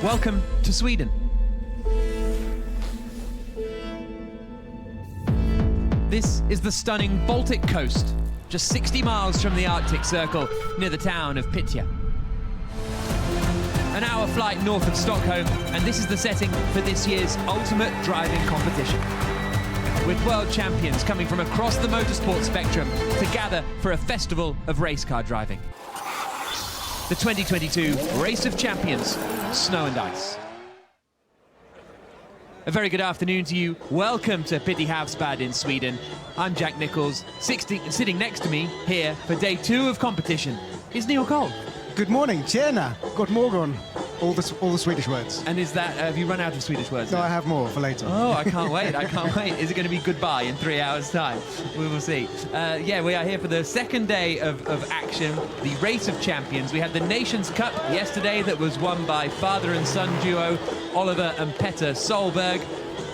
Welcome to Sweden. This is the stunning Baltic coast, just 60 miles from the Arctic Circle, near the town of Piteå. An hour flight north of Stockholm, and this is the setting for this year's ultimate driving competition, with world champions coming from across the motorsport spectrum to gather for a festival of race car driving. The 2022 Race of Champions, Snow and Ice. A very good afternoon to you. Welcome to Pite Havsbad in Sweden. I'm Jack Nichols. Sitting next to me here for day 2 of competition is Neil Cole. Good morning, tjena, god morgon, all the Swedish words. And is that, have you run out of Swedish words? No, now? I have more for later. Oh, I can't wait, I can't wait. Is it going to be goodbye in 3 hours' time? We will see. Yeah, we are here for the second day of action, the Race of Champions. We had the Nations Cup yesterday that was won by father and son duo Oliver and Petter Solberg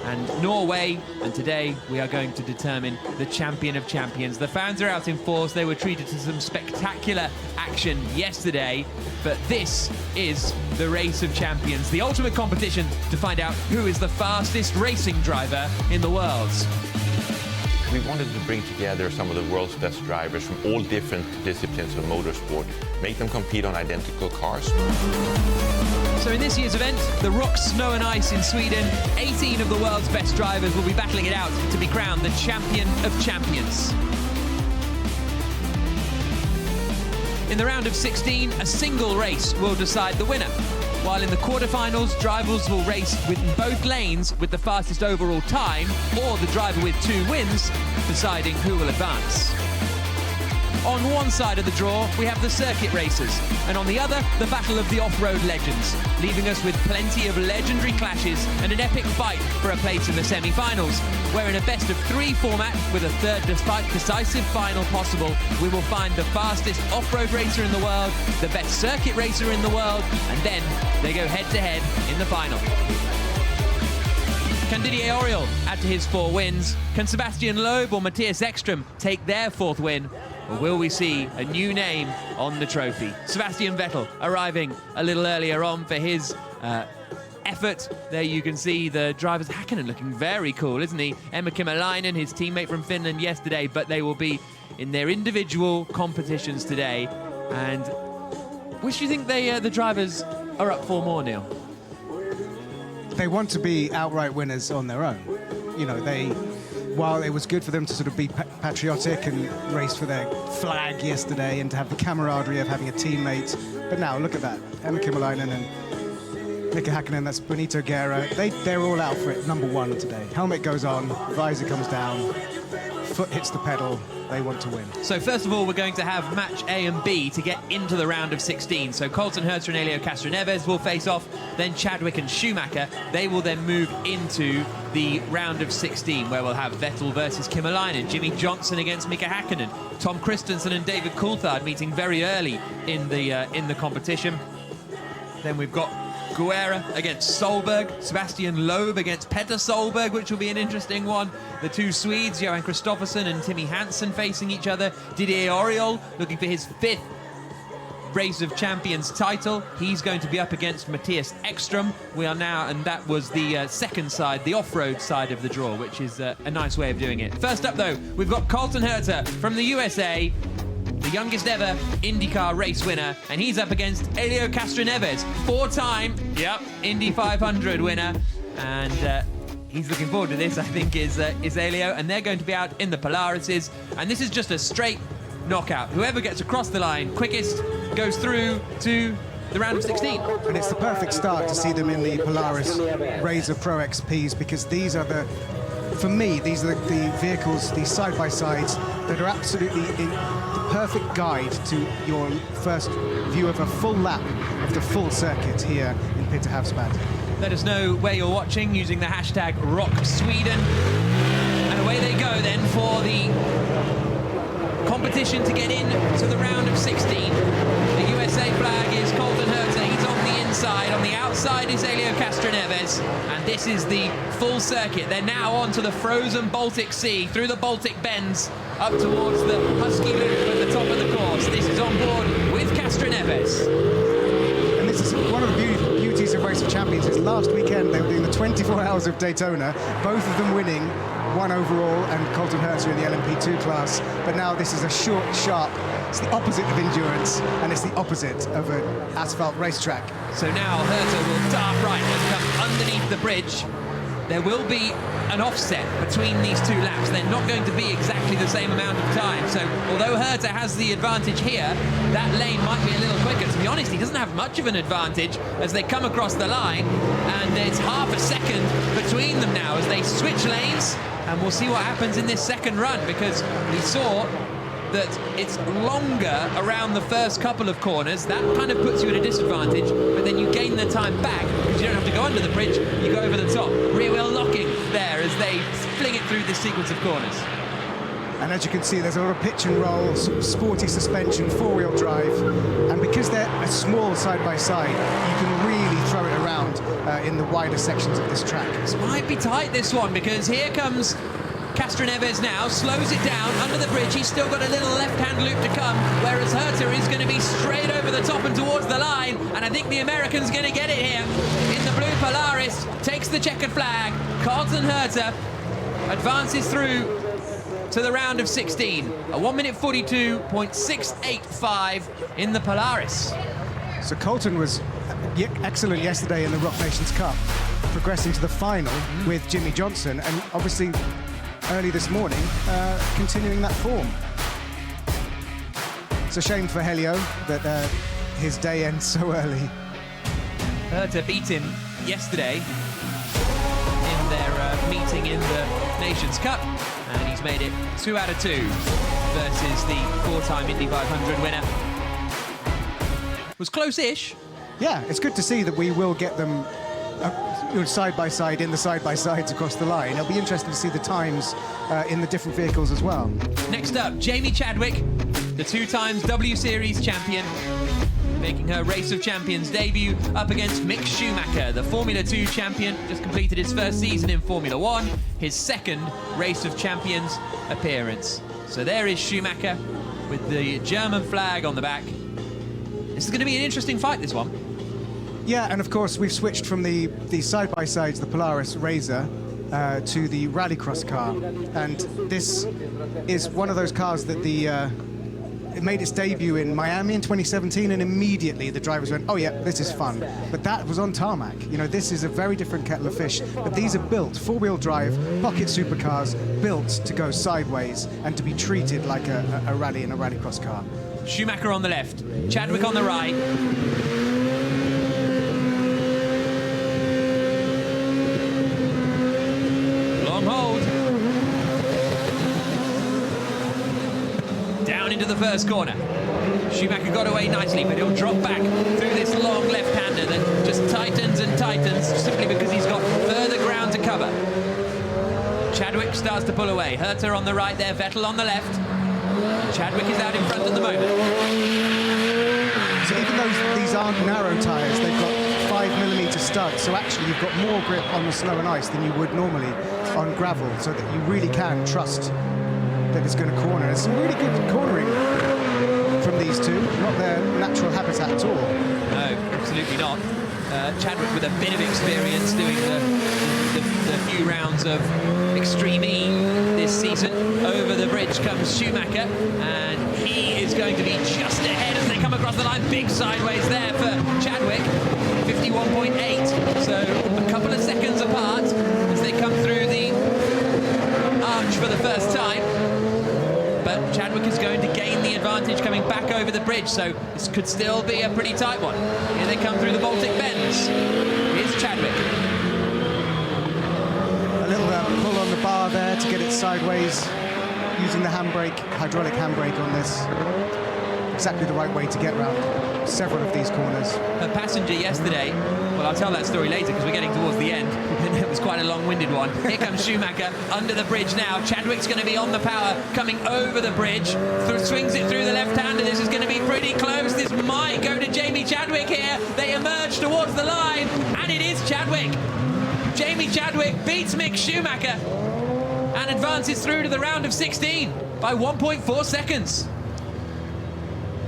and Norway, and today we are going to determine the champion of champions. The fans are out in force. They were treated to some spectacular action yesterday, but this is the Race of Champions, the ultimate competition to find out who is the fastest racing driver in the world. We wanted to bring together some of the world's best drivers from all different disciplines of motorsport, make them compete on identical cars. So in this year's event, the Rocks Snow and Ice in Sweden, 18 of the world's best drivers will be battling it out to be crowned the champion of champions. In the round of 16, a single race will decide the winner, while in the quarterfinals, drivers will race within both lanes with the fastest overall time, or the driver with 2 wins, deciding who will advance. On one side of the draw, we have the circuit racers, and on the other, the battle of the off-road legends, leaving us with plenty of legendary clashes and an epic fight for a place in the semi-finals, where in a best-of-3 format, with a third decisive final possible, we will find the fastest off-road racer in the world, the best circuit racer in the world, and then they go head-to-head in the final. Can Didier Auriol add to his 4 wins? Can Sebastian Loeb or Matthias Ekström take their 4th win? Or will we see a new name on the trophy? Sebastian Vettel arriving a little earlier on for his effort. There you can see the drivers. Häkkinen looking very cool, isn't he? Emma Kymäläinen, his teammate from Finland yesterday, but they will be in their individual competitions today. And which do you think the drivers are up for more, Neil? They want to be outright winners on their own. You know, while it was good for them to sort of be patriotic and race for their flag yesterday and to have the camaraderie of having a teammate, but now look at that. Emma Kymäläinen and Mika Häkkinen, that's Benito Guerra. They're all out for it, number 1 today. Helmet goes on, visor comes down, foot hits the pedal. They want to win. So first of all, we're going to have match A and B to get into the round of 16. So Colton Herta and Elio Castroneves will face off, then Chadwick and Schumacher. They will then move into the round of 16, where we'll have Vettel versus Kymäläinen, Jimmy Johnson against Mika Häkkinen, Tom Christensen and David Coulthard meeting very early in the competition. Then we've got Guerra against Solberg, Sebastian Loeb against Petter Solberg, which will be an interesting one. The 2 Swedes, Johan Kristoffersson and Timmy Hansen, facing each other. Didier Auriol looking for his 5th Race of Champions title. He's going to be up against Matthias Ekström. We are now, and that was the second side, the off-road side of the draw, which is a nice way of doing it. First up, though, we've got Colton Herta from the USA, the youngest ever IndyCar race winner, and he's up against Elio Castroneves, 4-time, Indy 500 winner, and he's looking forward to this, I think, is Elio, and they're going to be out in the Polarises, and this is just a straight knockout. Whoever gets across the line quickest goes through to the round of 16. And it's the perfect start to see them in the Polaris Razor Pro XPs, because these are the vehicles, these side-by-sides that are absolutely the perfect guide to your first view of a full lap of the full circuit here in Pite Havsbad. Let us know where you're watching using the hashtag RockSweden. And away they go then for the competition to get in to the round of 16. The USA flag is Colton Herta. He's on the inside. On the outside is Elio Castroneves. And this is the full circuit. They're now on to the frozen Baltic Sea, through the Baltic Bends, up towards the Husky Loop at the top of the course. This is on board with Castroneves. And this is one of the beauties of race Race of Champions is last weekend they were doing the 24 Hours of Daytona, both of them winning, one overall and Colton Herta in the LMP2 class. But now this is a short, sharp, it's the opposite of endurance, and it's the opposite of an asphalt racetrack. So now Herta will dart right and come underneath the bridge. There will be an offset between these two laps. They're not going to be exactly the same amount of time. So although Herta has the advantage here, that lane might be a little quicker. To be honest, he doesn't have much of an advantage as they come across the line, and it's half a second between them now as they switch lanes. And we'll see what happens in this second run, because we saw that it's longer around the first couple of corners. That kind of puts you at a disadvantage, but then you gain the time back because you don't have to go under the bridge, you go over the top. Rear wheel locking there as they fling it through this sequence of corners. And as you can see, there's a lot of pitch and roll, sort of sporty suspension, four-wheel drive, and because they're a small side-by-side, you can really throw it around in the wider sections of this track. This might be tight, this one, because here comes Castroneves now, slows it down under the bridge. He's still got a little left-hand loop to come, whereas Herta is going to be straight over the top and towards the line, and I think the American's going to get it here. In the blue Polaris, takes the checkered flag. Colton Herta advances through to the round of 16. A 1 minute 42.685 in the Polaris. So Colton was excellent yesterday in the Rock Nations Cup, progressing to the final with Jimmy Johnson, and obviously early this morning, continuing that form. It's a shame for Helio that his day ends so early. Herta beat him yesterday in their meeting in the Nations Cup, and he's made it 2 out of 2 versus the 4-time Indy 500 winner. It was close-ish. Yeah, it's good to see that we will get them side by side in the side-by-sides across the line. It'll be interesting to see the times in the different vehicles as well. Next up, Jamie Chadwick, the 2-times W Series champion, making her Race of Champions debut up against Mick Schumacher, the Formula 2 champion, just completed his first season in Formula 1, his second Race of Champions appearance. So there is Schumacher with the German flag on the back. This is going to be an interesting fight, this one. Yeah, and of course we've switched from the side-by-sides, the Polaris Razor, to the rallycross car, and this is one of those cars that it made its debut in Miami in 2017, and immediately the drivers went, oh yeah, this is fun. But that was on tarmac. You know, this is a very different kettle of fish, but these are built, four-wheel drive, pocket supercars, built to go sideways and to be treated like a rally in a rallycross car. Schumacher on the left, Chadwick on the right. Hold. Down into the first corner. Schumacher got away nicely, but he'll drop back through this long left-hander that just tightens and tightens simply because he's got further ground to cover. Chadwick starts to pull away. Herta on the right there, Vettel on the left. Chadwick is out in front at the moment. So even though these aren't narrow tyres, they've got 5mm studs, so actually you've got more grip on the snow and ice than you would normally on gravel, so that you really can trust that it's going to corner. There's some really good cornering from these two, not their natural habitat at all. No, absolutely not. Chadwick with a bit of experience doing the few rounds of Extreme E this season. Over the bridge comes Schumacher, and he is going to be just ahead as they come across the line. Big sideways there for Chadwick, 51.8. So a couple of seconds apart as they come through the arch for the first time. But Chadwick is going to gain the advantage coming back over the bridge, so this could still be a pretty tight one. Here they come through the Baltic bends. Here's Chadwick. A little pull on the bar there to get it sideways, using the handbrake, hydraulic handbrake on this. Exactly the right way to get around several of these corners. Her passenger yesterday, well, I'll tell that story later because we're getting towards the end, and it was quite a long-winded one. Here comes Schumacher under the bridge now. Chadwick's going to be on the power, coming over the bridge, swings it through the left-hander. This is going to be pretty close. This might go to Jamie Chadwick here. They emerge towards the line, and it is Chadwick. Jamie Chadwick beats Mick Schumacher and advances through to the round of 16 by 1.4 seconds.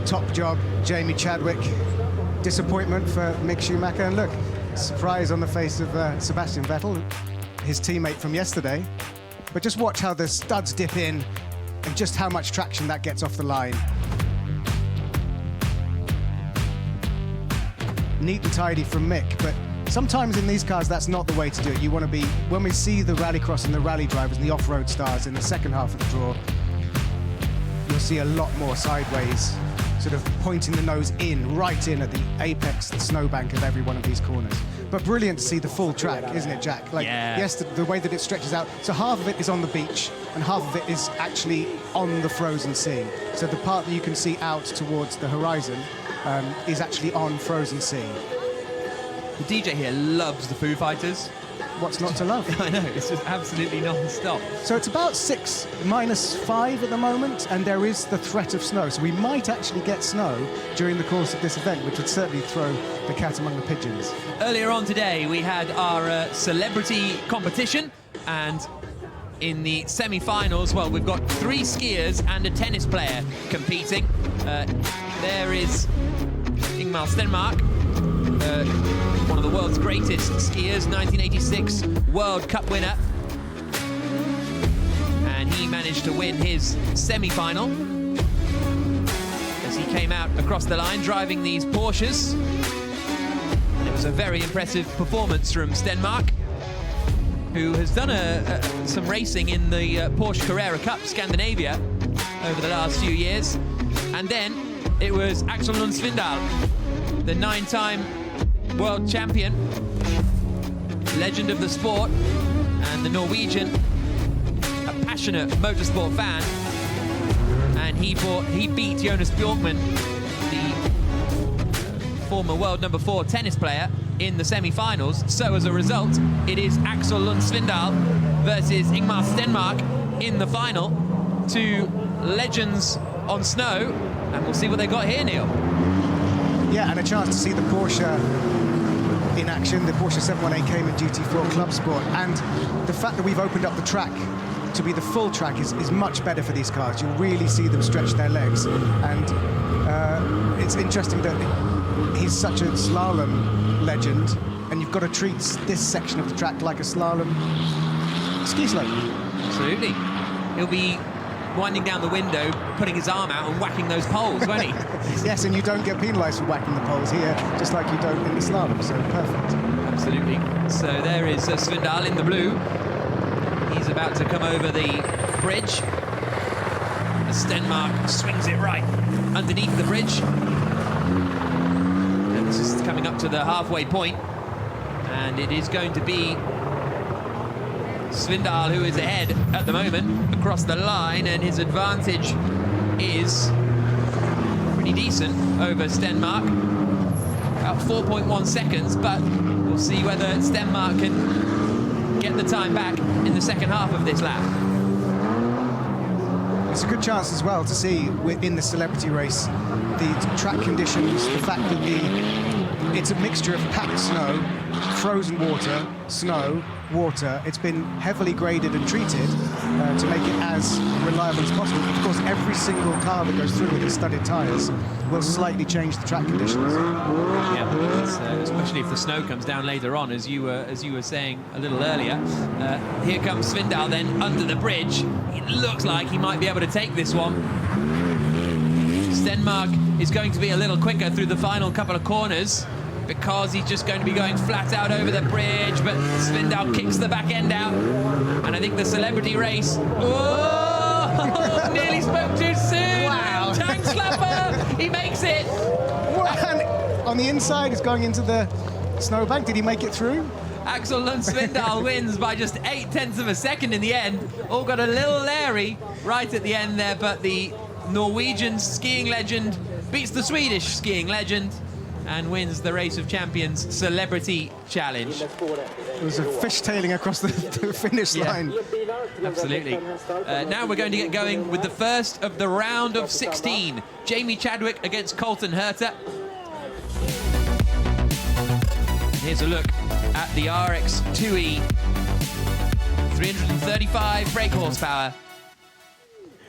Top job, Jamie Chadwick. Disappointment for Mick Schumacher. And look, surprise on the face of Sebastian Vettel, his teammate from yesterday. But just watch how the studs dip in and just how much traction that gets off the line. Neat and tidy from Mick, but sometimes in these cars, that's not the way to do it. You want to be, when we see the rallycross and the rally drivers and the off-road stars in the second half of the draw, you'll see a lot more sideways, sort of pointing the nose in, right in at the apex, the snowbank of every one of these corners. But brilliant to see the full track, isn't it, Jack? Like, yes, the way that it stretches out. So half of it is on the beach, and half of it is actually on the frozen sea. So the part that you can see out towards the horizon is actually on frozen sea. The DJ here loves the Foo Fighters. What's not to love? I know, it's just absolutely non-stop. So it's about 6 - 5 at the moment, and there is the threat of snow. So we might actually get snow during the course of this event, which would certainly throw the cat among the pigeons. Earlier on today, we had our celebrity competition, and in the semi-finals, well, we've got 3 skiers and a tennis player competing. There is Ingmar Stenmark, one of the world's greatest skiers, 1986 World Cup winner. And he managed to win his semi-final as he came out across the line driving these Porsches. And it was a very impressive performance from Stenmark, who has done some racing in the Porsche Carrera Cup Scandinavia over the last few years. And then it was Axel Lund Svindal, the 9-time world champion, legend of the sport, and the Norwegian, a passionate motorsport fan. And he beat Jonas Bjorkman, the former world number 4 tennis player, in the semi-finals. So as a result, it is Axel Lund Svindal versus Ingmar Stenmark in the final. 2 legends on snow, and we'll see what they got here, Neil. Yeah, and a chance to see the Porsche in action. The Porsche 718 Cayman GT4 Club Sport, and the fact that we've opened up the track to be the full track is much better for these cars. You'll really see them stretch their legs, and it's interesting that he's such a slalom legend, and you've got to treat this section of the track like a slalom ski slope. Absolutely. He'll be winding down the window, putting his arm out and whacking those poles, won't he? Yes, and you don't get penalised for whacking the poles here, just like you don't in the slalom, so perfect. Absolutely. So there is Svindal in the blue. He's about to come over the bridge. Stenmark swings it right underneath the bridge. And this is coming up to the halfway point. And it is going to be Svindal who is ahead at the moment across the line, and his advantage is pretty decent over Stenmark, about 4.1 seconds, but we'll see whether Stenmark can get the time back in the second half of this lap. It's a good chance as well to see in the celebrity race the track conditions, the fact that it's a mixture of packed snow, frozen water, snow, water. It's been heavily graded and treated to make it as reliable as possible. Of course, every single car that goes through with its studded tyres will slightly change the track conditions. Yeah, especially if the snow comes down later on, as you were saying a little earlier. Here comes Svindal then under the bridge. It looks like he might be able to take this one. Stenmark is going to be a little quicker through the final couple of corners, because he's just going to be going flat out over the bridge, but Svindal kicks the back end out, and I think the celebrity race... Oh! Nearly spoke too soon! Wow! Tank slapper! He makes it! And on the inside, it's going into the snowbank. Did he make it through? Axel Lund Svindal wins by just 0.8 of a second in the end. All got a little leery right at the end there, but the Norwegian skiing legend beats the Swedish skiing legend and wins the Race of Champions Celebrity Challenge. It was a fishtailing across the finish line. Absolutely. Now we're going to get going with the first of the round of 16. Jamie Chadwick against Colton Herta. Here's a look at the RX-2E. 335 brake horsepower.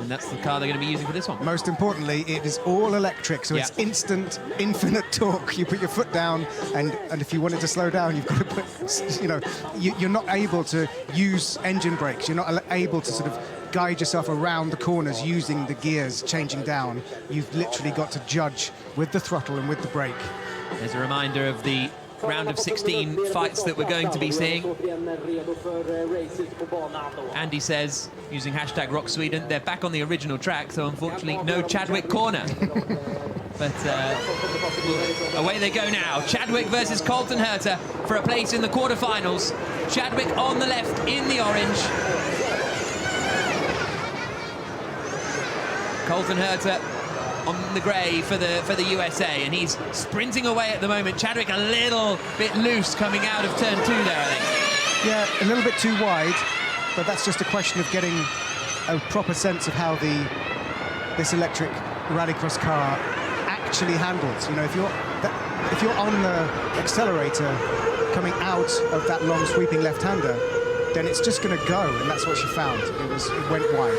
And that's the car they're going to be using for this one. Most importantly, it is all electric, so it's instant, infinite torque. You put your foot down, and if you want it to slow down, you've got to put, you know, you're not able to use engine brakes. You're not able to sort of guide yourself around the corners using the gears changing down. You've literally got to judge with the throttle and with the brake. There's a reminder of the round of 16 fights that we're going to be seeing. Andy says, using hashtag Rock Sweden, they're back on the original track, so unfortunately no Chadwick corner. But away they go now. Chadwick versus Colton Herta for a place in the quarterfinals. Chadwick on the left in the orange. Colton Herta on the grey for the USA, and he's sprinting away at the moment. Chadwick a little bit loose coming out of turn 2 there, I think. Yeah, a little bit too wide, but that's just a question of getting a proper sense of how this electric rallycross car actually handles. You know, if you're on the accelerator coming out of that long sweeping left-hander, then it's just going to go, and that's what she found. It went wide.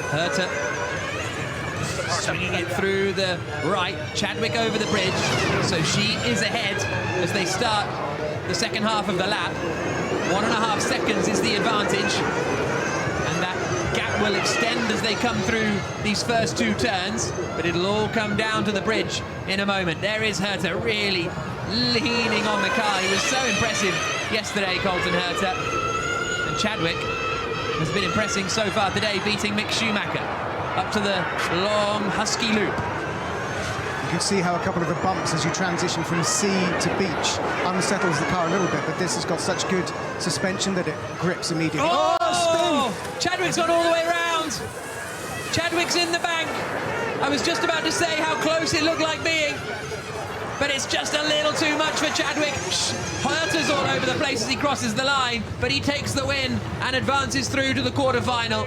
Herta swinging it through the right. Chadwick over the bridge, so she is ahead as they start the second half of the lap. 1.5 seconds is the advantage, and that gap will extend as they come through these first 2 turns, but it'll all come down to the bridge in a moment. There is Herta really leaning on the car. He was so impressive yesterday, Colton Herta. And Chadwick has been impressing so far today, beating Mick Schumacher up to the long, husky loop. You can see how a couple of the bumps as you transition from sea to beach unsettles the car a little bit, but this has got such good suspension that it grips immediately. Oh, spin! Chadwick's gone all the way around. Chadwick's in the bank. I was just about to say how close it looked like being, but it's just a little too much for Chadwick. Herta's all over the place as he crosses the line, but he takes the win and advances through to the quarterfinal.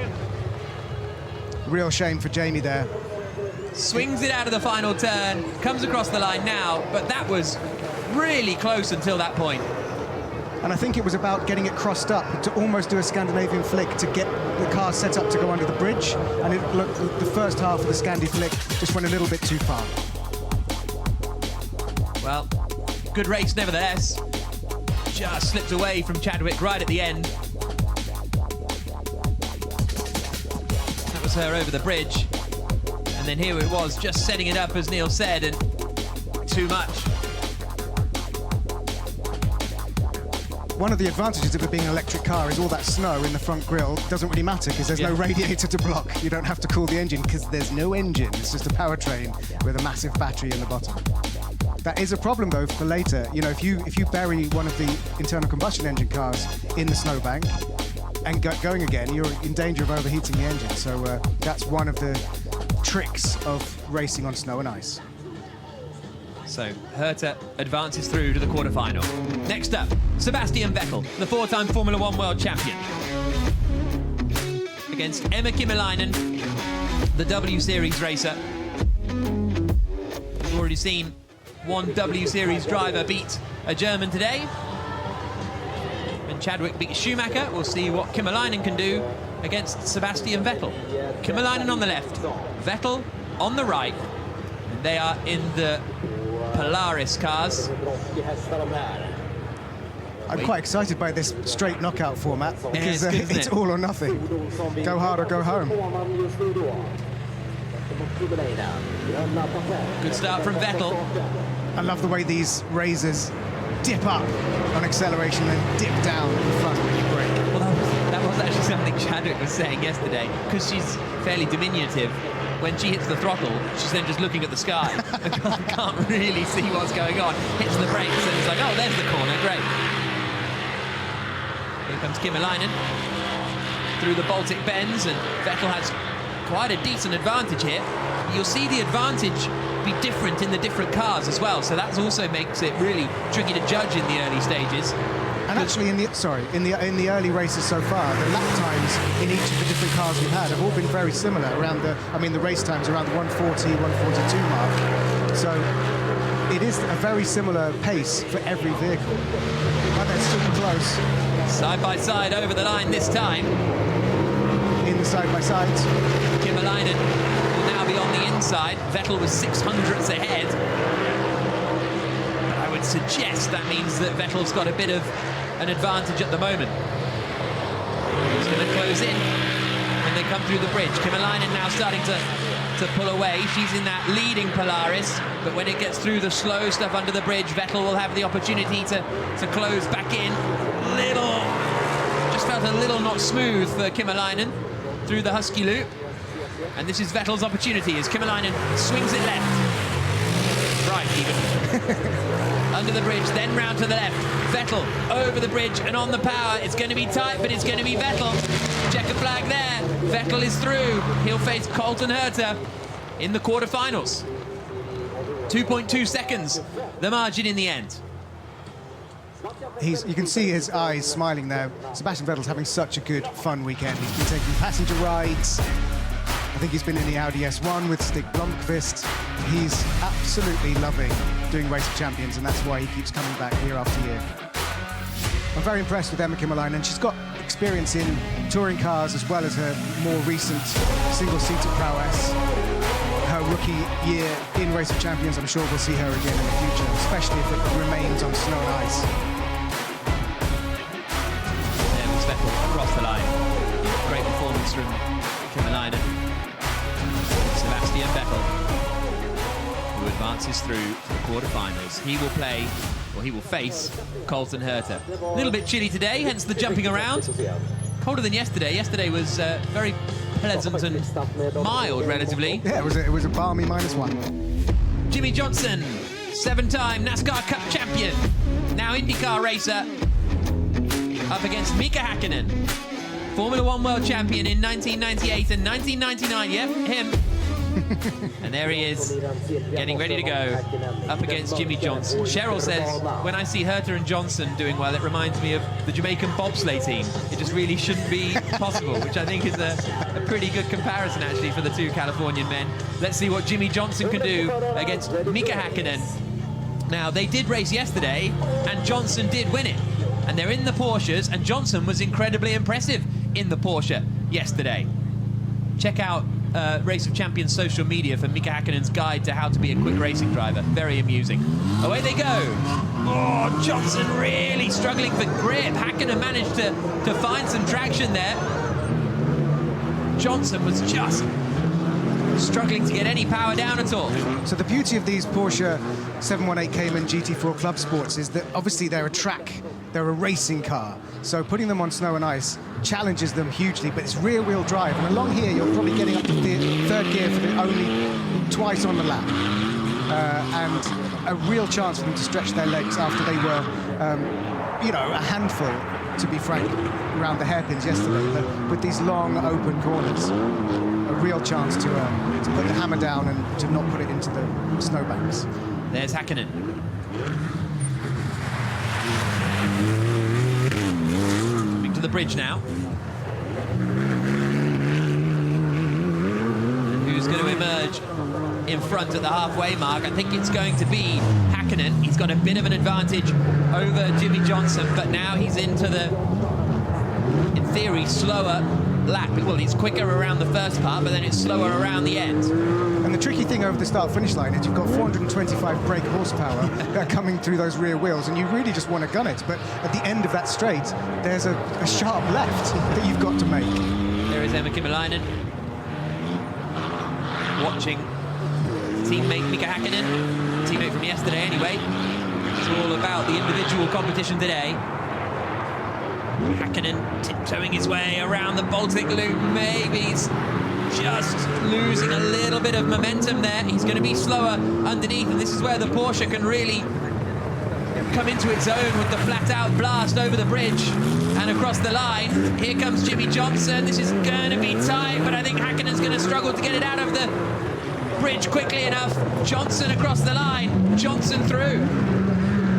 Real shame for Jamie there. Swings it out of the final turn, comes across the line now, but that was really close until that point. And I think it was about getting it crossed up to almost do a Scandinavian flick to get the car set up to go under the bridge. And it looked, the first half of the Scandi flick just went a little bit too far. Well, good race nevertheless. Just slipped away from Chadwick right at the end. That was her over the bridge. And then here it was, just setting it up, as Neil said, and too much. One of the advantages of it being an electric car is all that snow in the front grille doesn't really matter because there's no radiator to block. You don't have to cool the engine because there's no engine. It's just a powertrain with a massive battery in the bottom. That is a problem, though, for later. You know, if you bury one of the internal combustion engine cars in the snowbank and going again, you're in danger of overheating the engine. So that's one of the tricks of racing on snow and ice. So Herta advances through to the quarterfinal. Next up, Sebastian Vettel, the 4-time Formula 1 world champion, against Emma Kymäläinen, the W Series racer. We've already seen one W Series driver beat a German today. And Chadwick beat Schumacher. We'll see what Kymäläinen can do against Sebastian Vettel. Kymäläinen on the left, Vettel on the right. And they are in the Polaris cars. I'm quite excited by this straight knockout format because it's good, it's all or nothing. Go hard or go home. Good start from Vettel. I love the way these razors dip up on acceleration and dip down in front when you brake. Well, that was actually something Chadwick was saying yesterday, because she's fairly diminutive. When she hits the throttle, she's then just looking at the sky. Can't really see what's going on. Hits the brakes and it's like, oh, there's the corner, great. Here comes Kymäläinen through the Baltic bends, and Vettel has quite a decent advantage here. You'll see the advantage be different in the different cars as well, so that also makes it really tricky to judge in the early stages. And actually, in the early races so far, the lap times in each of the different cars we've had have all been very similar. Around the race times around the 140, 142 mark. So it is a very similar pace for every vehicle. But they're super close. Side by side over the line this time. In the side-by-sides. Kymäläinen will now be on the inside. Vettel was 600ths ahead. But I would suggest that means that Vettel's got a bit of an advantage at the moment. He's going to close in when they come through the bridge. Kymäläinen now starting to pull away. She's in that leading Polaris, but when it gets through the slow stuff under the bridge, Vettel will have the opportunity to close back in. Just felt a little not smooth for Kymäläinen through the Husky loop. And this is Vettel's opportunity as Kymäläinen swings it left. Right, even. Under the bridge, then round to the left. Vettel over the bridge and on the power. It's going to be tight, but it's going to be Vettel. Checker flag there. Vettel is through. He'll face Colton Herta in the quarterfinals. 2.2 seconds, the margin in the end. You can see his eyes smiling there. Sebastian Vettel's having such a good, fun weekend. He's been taking passenger rides. I think he's been in the Audi S1 with Stig Blomqvist. He's absolutely loving doing Race of Champions, and that's why he keeps coming back year after year. I'm very impressed with Emma Kymäläinen. She's got experience in touring cars as well as her more recent single-seater prowess. Her rookie year in Race of Champions, I'm sure we'll see her again in the future, especially if it remains on snow and ice. There was Vettel across the line. Great performance from Kymäläinen. Sebastian Vettel, who advances through to the quarterfinals. He will face Colton Herta. A little bit chilly today, hence the jumping around. Colder than yesterday. Yesterday was very pleasant and mild, relatively. Yeah, it was a balmy -1. Jimmy Johnson, 7-time NASCAR Cup champion, now IndyCar racer, up against Mika Häkkinen, Formula One world champion in 1998 and 1999. Yep, him. And there he is, getting ready to go up against Jimmy Johnson. Cheryl says, when I see Herta and Johnson doing well, it reminds me of the Jamaican bobsleigh team. It just really shouldn't be possible, which I think is a pretty good comparison, actually, for the two Californian men. Let's see what Jimmy Johnson can do against Mika Häkkinen. Now, they did race yesterday, and Johnson did win it. And they're in the Porsches, and Johnson was incredibly impressive in the Porsche yesterday. Check out Race of Champions social media for Mika Häkkinen's guide to how to be a quick racing driver. Very amusing. Away they go. Oh, Johnson really struggling for grip. Häkkinen managed to find some traction there. Johnson was just struggling to get any power down at all. So the beauty of these Porsche 718 Cayman GT4 Club Sports is that obviously they're a racing car. So putting them on snow and ice challenges them hugely, but it's rear-wheel drive. And along here, you're probably getting up to the third gear for only twice on the lap. And a real chance for them to stretch their legs after they were, a handful, to be frank, around the hairpins yesterday. But with these long, open corners, a real chance to put the hammer down and to not put it into the snowbanks. There's Häkkinen. Coming to the bridge now. And who's going to emerge in front at the halfway mark? I think it's going to be Häkkinen. He's got a bit of an advantage over Jimmy Johnson, but now he's into the, in theory, slower lap. Well, it's quicker around the first part, but then it's slower around the end. And the tricky thing over the start-finish line is you've got 425 brake horsepower coming through those rear wheels, and you really just want to gun it. But at the end of that straight, there's a sharp left that you've got to make. There is Emma Kymäläinen watching teammate Mika Häkkinen, teammate from yesterday anyway. It's all about the individual competition today. Häkkinen tiptoeing his way around the Baltic Loop. Maybe he's just losing a little bit of momentum there. He's going to be slower underneath, and this is where the Porsche can really come into its own with the flat-out blast over the bridge and across the line. Here comes Jimmy Johnson. This is going to be tight, but I think Häkkinen's going to struggle to get it out of the bridge quickly enough. Johnson across the line. Johnson through.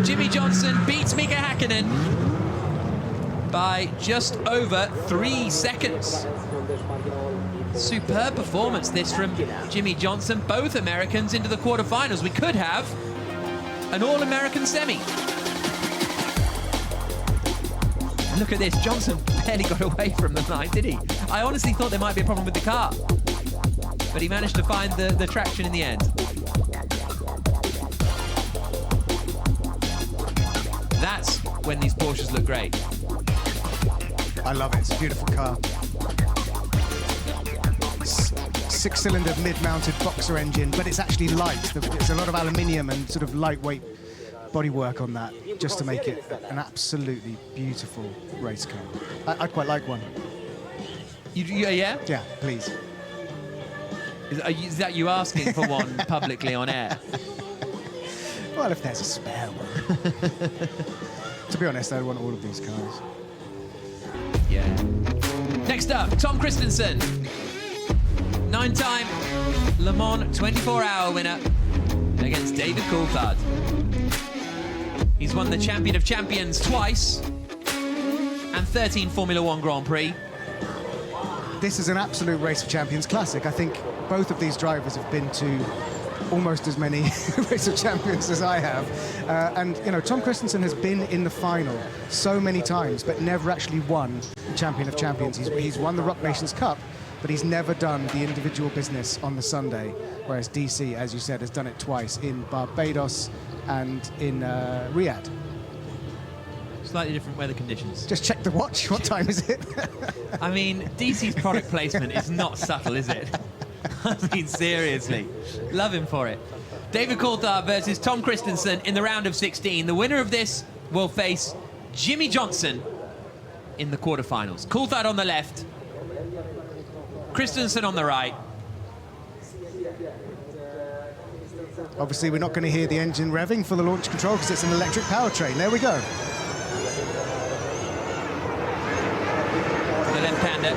Jimmy Johnson beats Mika Häkkinen by just over 3 seconds. Superb performance this from Jimmy Johnson. Both Americans into the quarterfinals. We could have an all-American semi. Look at this, Johnson barely got away from the line, did he? I honestly thought there might be a problem with the car, but he managed to find the traction in the end. That's when these Porsches look great. I love it. It's a beautiful car. Six-cylinder mid-mounted boxer engine, but it's actually light. There's a lot of aluminium and sort of lightweight bodywork on that, just to make it an absolutely beautiful race car. I'd quite like one. Yeah? Yeah, please. Is that you asking for one publicly on air? Well, if there's a spare one. To be honest, I want all of these cars. Yeah. Next up, Tom Christensen. 9-time Le Mans 24-hour winner against David Coulthard. He's won the Champion of Champions twice and 13 Formula One Grand Prix. This is an absolute Race of Champions classic. I think both of these drivers have been to almost as many Race of Champions as I have. And, you know, Tom Christensen has been in the final so many times, but never actually won the Champion of Champions. He's won the Rock Nations Cup, but he's never done the individual business on the Sunday, whereas DC, as you said, has done it twice in Barbados and in Riyadh. Slightly different weather conditions. Just check the watch. What time is it? I mean, DC's product placement is not subtle, is it? I mean, seriously. Love him for it. David Coulthard versus Tom Christensen in the round of 16. The winner of this will face Jimmy Johnson in the quarterfinals. Coulthard on the left, Christensen on the right. Obviously, we're not going to hear the engine revving for the launch control because it's an electric powertrain. There we go. The left-hander.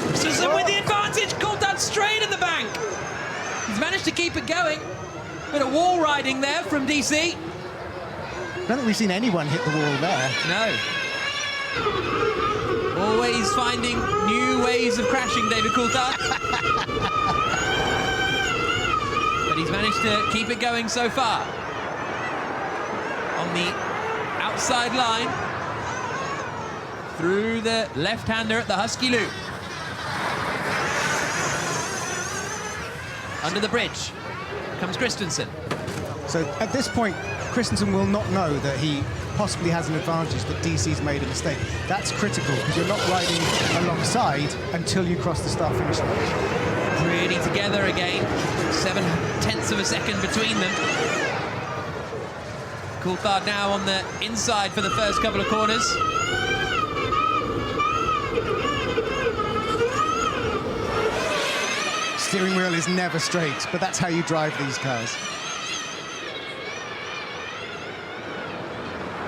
Christensen with the advantage. Coulthard straight in the bank. He's managed to keep it going. Bit of wall riding there from DC. I don't think we've seen anyone hit the wall there. No. Always finding new ways of crashing, David Coulthard. But he's managed to keep it going so far. On the outside line. Through the left-hander at the Husky Loop. Under the bridge comes Christensen. So at this point, Christensen will not know that he possibly has an advantage, that DC's made a mistake. That's critical because you're not riding alongside until you cross the start-finish line. Really together again. 7/10 of a second between them. Coulthard now on the inside for the first couple of corners. Steering wheel is never straight, but that's how you drive these cars.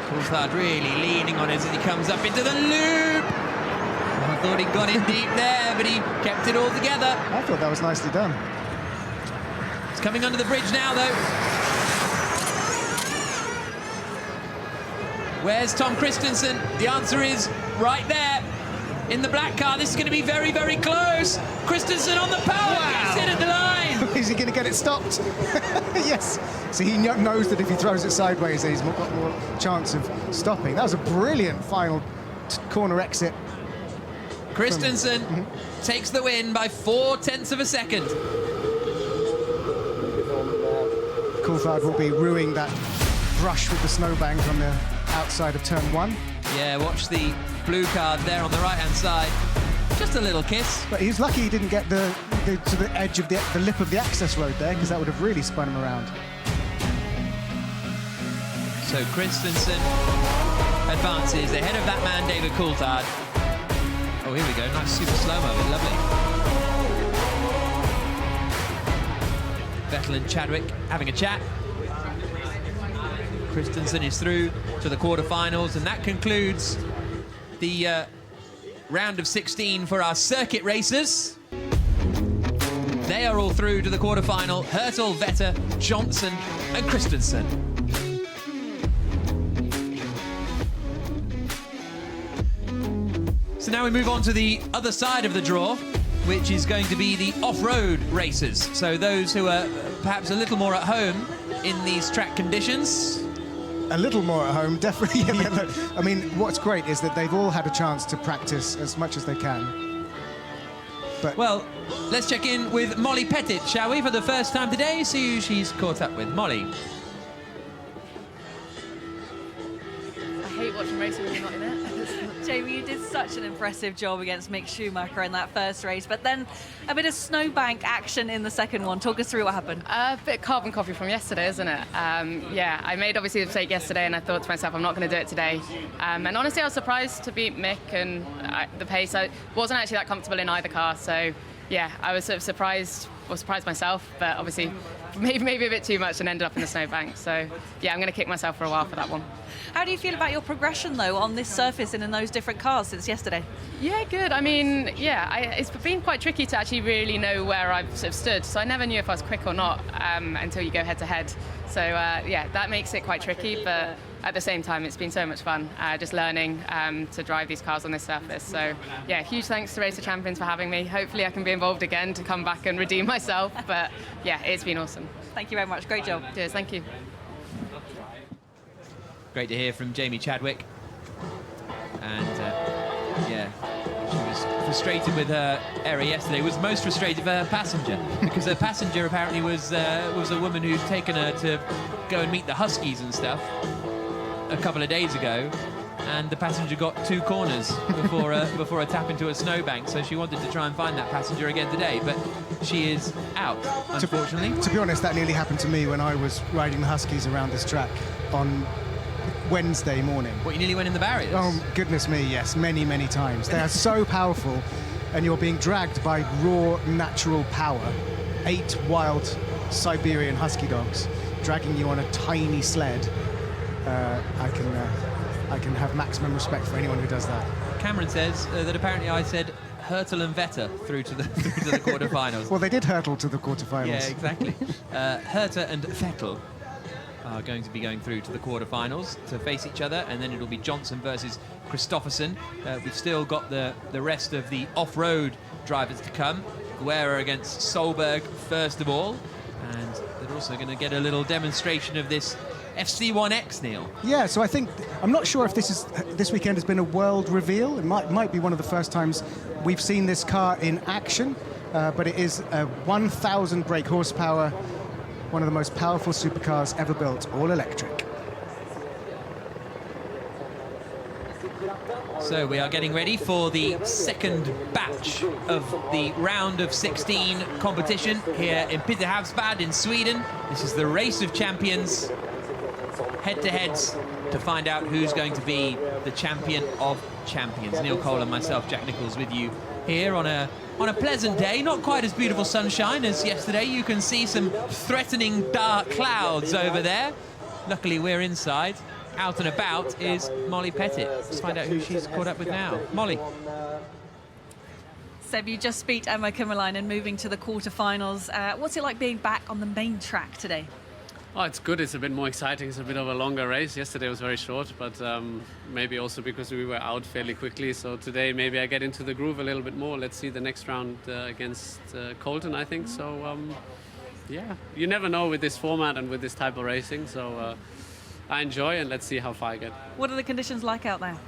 Coulthard really leaning on it as he comes up into the loop. I thought he got in deep there, but he kept it all together. I thought that was nicely done. It's coming under the bridge now, though. Where's Tom Christensen? The answer is right there. In the black car, this is going to be very, very close. Christensen on the power, gets in at the line. Is he going to get it stopped? Yes. So he knows that if he throws it sideways, he's got more chance of stopping. That was a brilliant final corner exit. Christensen takes the win by 4/10 of a second. Coulthard will be ruining that brush with the snowbank on the outside of turn 1. Yeah, watch the blue card there on the right-hand side. Just a little kiss. But he's lucky he didn't get to the edge of the lip of the access road there, because that would have really spun him around. So Christensen advances ahead of that man, David Coulthard. Oh, here we go. Nice super slow-mo. Lovely. Vettel and Chadwick having a chat. Christensen is through to the quarterfinals, and that concludes the round of 16 for our circuit racers. They are all through to the quarterfinal. Hurtle, Vetter, Johnson and Christensen. So now we move on to the other side of the draw, which is going to be the off-road racers. So those who are perhaps a little more at home in these track conditions. a little more at home, definitely. I mean, what's great is that they've all had a chance to practice as much as they can. But Well, let's check in with Molly Pettit, shall we, for the first time today, see who she's caught up with. Molly. I hate watching racing when you're not in it. Jamie, you did such an impressive job against Mick Schumacher in that first race, but then a bit of snowbank action in the second one. Talk us through what happened. A bit carbon copy from yesterday, isn't it? Yeah, I made obviously a mistake yesterday, and I thought to myself, I'm not going to do it today. And honestly, I was surprised to beat Mick and the pace. I wasn't actually that comfortable in either car, so yeah, I was sort of surprised myself, but obviously maybe a bit too much and ended up in the snowbank. So yeah, I'm going to kick myself for a while for that one. How do you feel about your progression, though, on this surface and in those different cars since yesterday? Yeah, good. I mean, yeah, it's been quite tricky to actually really know where I've sort of stood. So I never knew if I was quick or not until you go head to head. So yeah, that makes it quite tricky. But at the same time, it's been so much fun just learning to drive these cars on this surface. So yeah, huge thanks to Race of Champions for having me. Hopefully I can be involved again to come back and redeem myself. But yeah, it's been awesome. Thank you very much. Great job. Cheers. Thank you. Great to hear from Jamie Chadwick. And yeah, she was frustrated with her error yesterday. Was most frustrated with her passenger, because her passenger apparently was a woman who'd taken her to go and meet the Huskies and stuff a couple of days ago, and the passenger got 2 corners before a tap into a snowbank. So she wanted to try and find that passenger again today, but she is out, unfortunately. to be honest, that nearly happened to me when I was riding the Huskies around this track on Wednesday morning. What, you nearly went in the barriers? Oh, goodness me, yes, many times. They are so powerful, and you're being dragged by raw, natural power. 8 wild Siberian Husky dogs dragging you on a tiny sled. I can have maximum respect for anyone who does that. Cameron says that apparently I said Hurtle and Vetter through to the quarterfinals. Well, they did hurtle to the quarterfinals. Yeah, exactly. Herta and Vettel are going to be going through to the quarterfinals to face each other, and then it'll be Johnson versus Christopherson. We've still got the rest of the off-road drivers to come. Guerra against Solberg first of all, and they're also going to get a little demonstration of this FC1X, Neil. Yeah, so I think, I'm not sure if this weekend has been a world reveal. It might be one of the first times we've seen this car in action, but it is a 1,000 brake horsepower, one of the most powerful supercars ever built, all electric. So we are getting ready for the second batch of the round of 16 competition here in Pite Havsbad in Sweden. This is the Race of Champions, head-to-heads to find out who's going to be the champion of champions. Neil Cole and myself, Jack Nicholls, with you here on a pleasant day. Not quite as beautiful sunshine as yesterday. You can see some threatening dark clouds over there. Luckily we're inside. Out and about is Molly Pettit. Let's find out who she's caught up with now. Molly. Seb, you just beat Emma Kimmerlein and moving to the quarterfinals. What's it like being back on the main track today? Oh, it's good. It's a bit more exciting. It's a bit of a longer race. Yesterday was very short, but maybe also because we were out fairly quickly. So today maybe I get into the groove a little bit more. Let's see the next round against Colton, I think. So, yeah, you never know with this format and with this type of racing. So I enjoy, and let's see how far I get. What are the conditions like out there?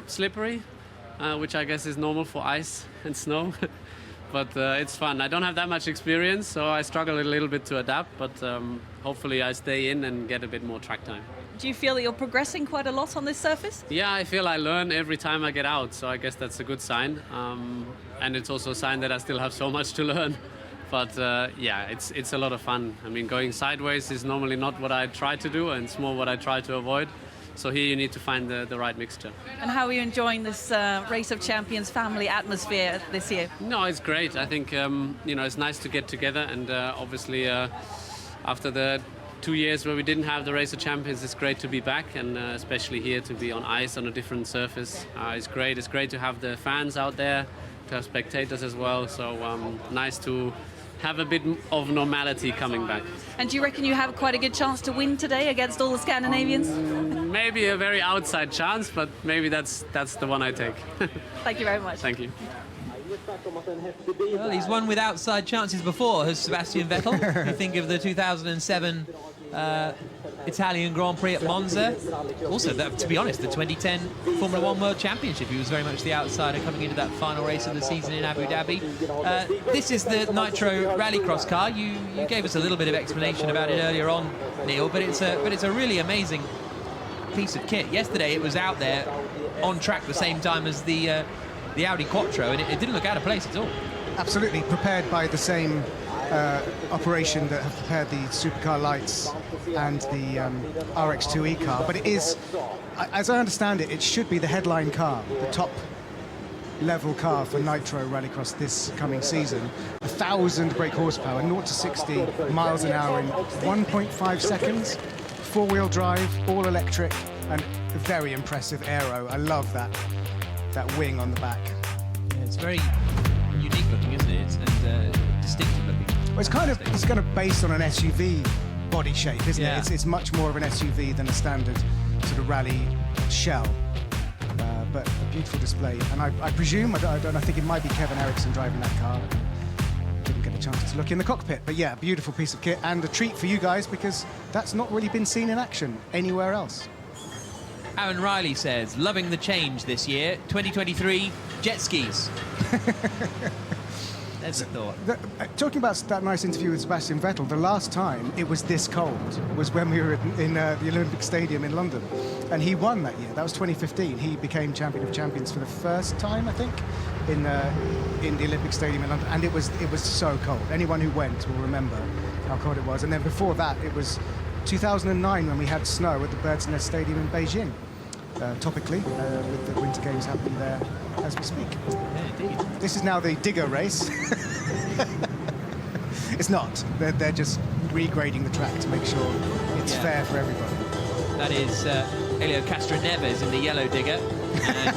Slippery, which I guess is normal for ice and snow. But it's fun. I don't have that much experience, so I struggle a little bit to adapt, but hopefully I stay in and get a bit more track time. Do you feel that you're progressing quite a lot on this surface? Yeah, I feel I learn every time I get out, so I guess that's a good sign. And it's also a sign that I still have so much to learn. But yeah, it's a lot of fun. I mean, going sideways is normally not what I try to do, and it's more what I try to avoid. So here you need to find the right mixture. And how are you enjoying this Race of Champions family atmosphere this year? No, it's great. I think it's nice to get together, and obviously after the 2 years where we didn't have the Race of Champions, it's great to be back, and especially here to be on ice on a different surface. It's great. It's great to have the fans out there, to have spectators as well. So nice to have a bit of normality coming back. And do you reckon you have quite a good chance to win today against all the Scandinavians? Maybe a very outside chance, but maybe that's the one I take. Thank you very much. Thank you. Well, he's won with outside chances before, has Sebastian Vettel. You think of the 2007 Italian Grand Prix at Monza. Also, to be honest, the 2010 Formula One World Championship. He was very much the outsider coming into that final race of the season in Abu Dhabi. This is the Nitro Rallycross car. You gave us a little bit of explanation about it earlier on, Neil, but it's a really amazing piece of kit. Yesterday, it was out there on track the same time as the Audi Quattro, and it didn't look out of place at all. Absolutely, prepared by the same operation that have prepared the supercar lights and the RX-2E car. But it is, as I understand it, it should be the headline car, the top level car for Nitro Rallycross this coming season. 1,000 brake horsepower, 0 to 60 miles an hour in 1.5 seconds. Four-wheel drive, all electric, and a very impressive aero. I love that wing on the back. Yeah, it's very unique looking, isn't it? And distinctive looking. Well, it's kind of based on an SUV body shape, isn't Yeah. it? It's much more of an SUV than a standard sort of rally shell. But a beautiful display. And I presume, I think it might be Kevin Eriksson driving that car. Didn't get a chance to look in the cockpit. But yeah, beautiful piece of kit and a treat for you guys because that's not really been seen in action anywhere else. Aaron Riley says, loving the change this year. 2023, jet skis. There's a thought. Talking about that nice interview with Sebastian Vettel, the last time it was this cold was when we were in the Olympic Stadium in London. And he won that year. That was 2015. He became champion of champions for the first time, I think, in the Olympic Stadium in London. And it was so cold. Anyone who went will remember how cold it was. And then before that, it was 2009 when we had snow at the Bird's Nest Stadium in Beijing. Topically, with the Winter Games happening there as we speak. Yeah, indeed. This is now the digger race. It's not. They're just regrading the track to make sure it's fair for everybody. That is Helio Castroneves in the yellow digger. And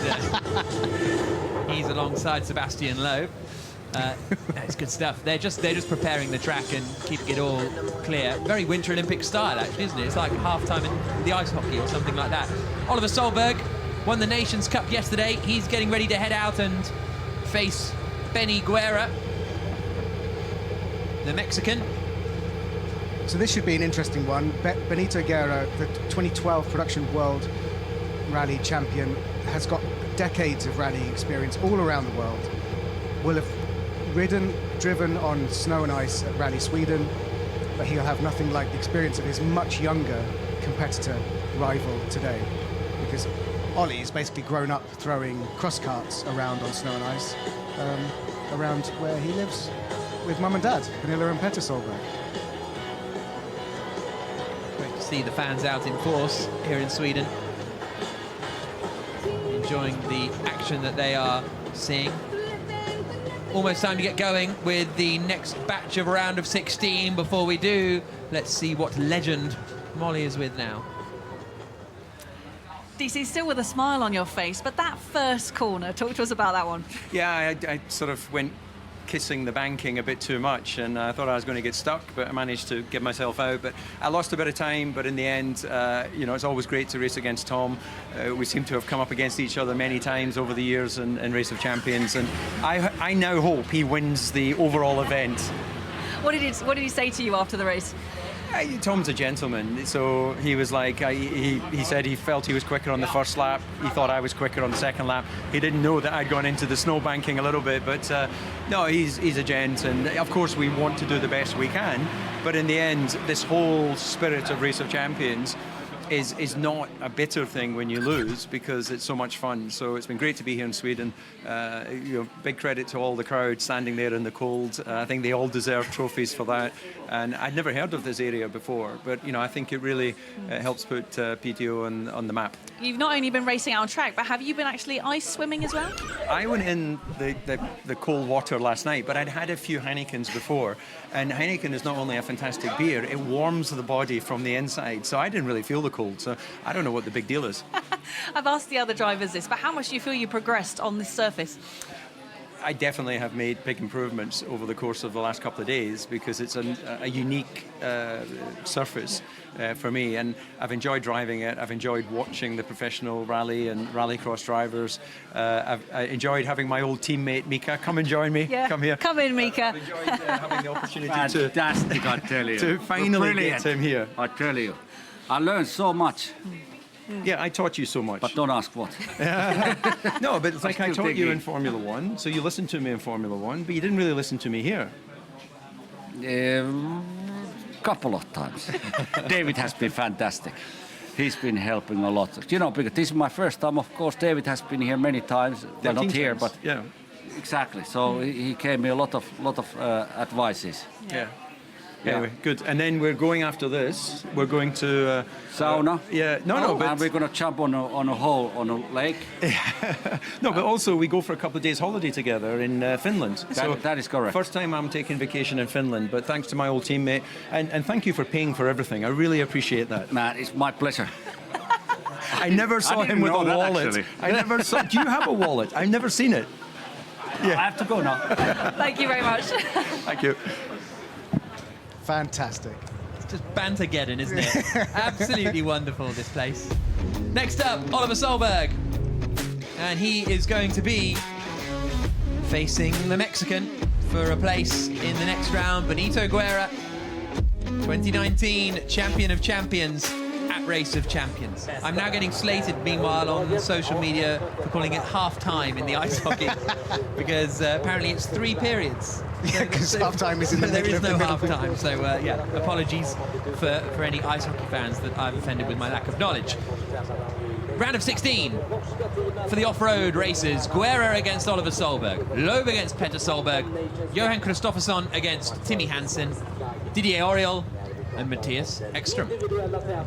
he's alongside Sebastian Loeb. It's good stuff. They're just preparing the track and keeping it all clear. Very Winter Olympic style, actually, isn't it? It's like half-time in the ice hockey or something like that. Oliver Solberg won the Nations Cup yesterday. He's getting ready to head out and face Benny Guerra, the Mexican. So this should be an interesting one. Benito Guerra, the 2012 Production World Rally champion, has got decades of rally experience all around the world. Will have driven on snow and ice at Rally Sweden, but he'll have nothing like the experience of his much younger competitor rival today, because Ollie has basically grown up throwing cross carts around on snow and ice, around where he lives with mum and dad, Pernilla and Petter Solberg. Great to see the fans out in force here in Sweden, enjoying the action that they are seeing. Almost time to get going with the next batch of round of 16. Before we do, let's see what legend Molly is with now. DC, still with a smile on your face, but that first corner, talk to us about that one. Yeah, I sort of went kissing the banking a bit too much, and I thought I was going to get stuck, but I managed to get myself out. But I lost a bit of time, but in the end, it's always great to race against Tom. We seem to have come up against each other many times over the years in Race of Champions, and I now hope he wins the overall event. What did he say to you after the race? Tom's a gentleman, so he was like, he said he felt he was quicker on the first lap. He thought I was quicker on the second lap. He didn't know that I'd gone into the snow banking a little bit, but no, he's a gent, and of course we want to do the best we can. But in the end, this whole spirit of Race of Champions is not a bitter thing when you lose, because it's so much fun. So it's been great to be here in Sweden. Big credit to all the crowd standing there in the cold. I think they all deserve trophies for that. And I'd never heard of this area before, but I think it really helps put PTO on the map. You've not only been racing out on track, but have you been actually ice swimming as well? I went in the cold water last night, but I'd had a few Heinekens before. And Heineken is not only a fantastic beer, it warms the body from the inside. So I didn't really feel the cold. So I don't know what the big deal is. I've asked the other drivers this, but how much do you feel you progressed on this surface? I definitely have made big improvements over the course of the last couple of days because it's a unique surface for me, and I've enjoyed driving it. I've enjoyed watching the professional rally and rallycross drivers. I enjoyed having my old teammate Mika come and join me. Yeah. Come here. Come in, Mika. I've enjoyed having the opportunity Fantastic, I tell you. to finally Brilliant. get him here. I tell you. I learned so much, Yeah, I taught you so much. but don't ask what. No, but it's like I still taught you digging. in Formula One, so you listened to me in Formula One, but you didn't really listen to me here. Couple of times. David has been fantastic. He's been helping a lot. You know, because this is my first time, of course. David has been here many times. Well, not 13 here, times. but Yeah. exactly. So he gave me a lot of advices. Yeah. Anyway, good. And then we're going after this. We're going to Sauna. yeah. No, but And we're gonna jump on a hole on a lake. no, but also we go for a couple of days holiday together in Finland. That is correct. First time I'm taking vacation in Finland, but thanks to my old teammate, and thank you for paying for everything. I really appreciate that. Man, it's my pleasure. I never saw didn't him with know a that, wallet. actually. I never saw. Do you have a wallet? I've never seen it. I have to go now. Thank you very much. Thank you. Fantastic. It's just bantergeddon, isn't it? Absolutely wonderful, this place. Next up, Oliver Solberg. And he is going to be facing the Mexican for a place in the next round, Benito Guerra, 2019 champion of champions at Race of Champions. I'm now getting slated, meanwhile, on social media for calling it half-time in the ice hockey because apparently it's 3 periods. Yeah, because half-time is in the There middle is of the no middle. half-time, so yeah, apologies for any ice hockey fans that I've offended with my lack of knowledge. Round of 16 for the off-road races. Guerra against Oliver Solberg, Loeb against Petter Solberg, Johan Kristoffersson against Timmy Hansen, Didier Auriol and Matthias Ekström.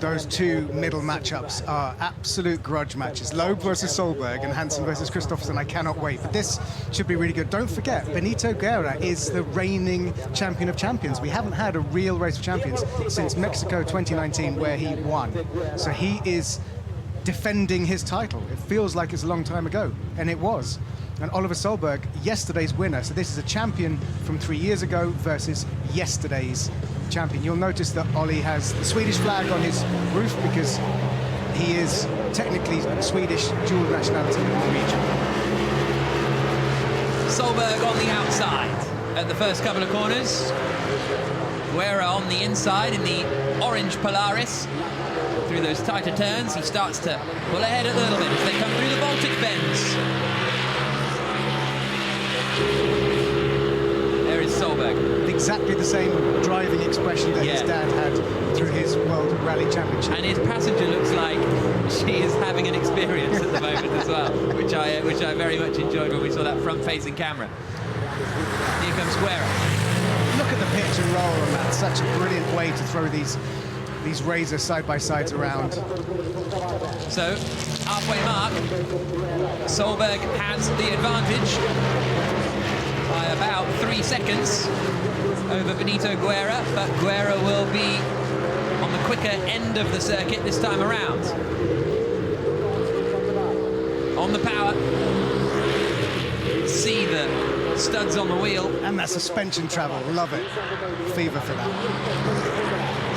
Those two middle matchups are absolute grudge matches. Loeb versus Solberg and Hansen versus Kristoffersson. I cannot wait. But this should be really good. Don't forget, Benito Guerra is the reigning champion of champions. We haven't had a real Race of Champions since Mexico 2019 where he won. So he is defending his title. It feels like it's a long time ago, and it was. And Oliver Solberg, yesterday's winner. So this is a champion from 3 years ago versus yesterday's champion. You'll notice that Ollie has the Swedish flag on his roof because he is technically Swedish, dual nationality with Norwegian. Solberg on the outside at the first couple of corners. Guerra on the inside in the orange Polaris. Through those tighter turns, he starts to pull ahead a little bit as they come through the Baltic bends. There is Solberg. Exactly the same driving expression that his Yeah. dad had through his World Rally Championship. And his passenger looks like she is having an experience at the moment as well, which I very much enjoyed when we saw that front-facing camera. Here comes Guerra. Look at the pitch and roll on that. Such a brilliant way to throw these razors side-by-sides around. So, halfway mark, Solberg has the advantage by about 3 seconds over Benito Guerra, but Guerra will be on the quicker end of the circuit this time around. On the power. See the studs on the wheel. And that suspension travel, love it. Fever for that.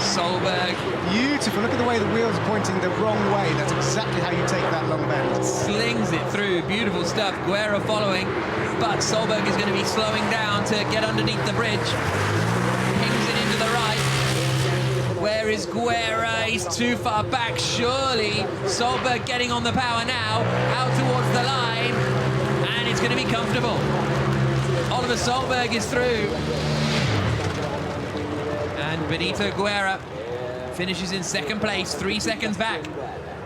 Solberg Beautiful, look at the way the wheels are pointing the wrong way. That's exactly how you take that long bend. slings it through, beautiful stuff. Guerra following, but Solberg is going to be slowing down to get underneath the bridge. Pings it into the right. Where is Guerra? He's too far back, surely. Solberg getting on the power now, out towards the line, and it's going to be comfortable. Oliver Solberg is through. And Benito Guerra finishes in second place, 3 seconds back.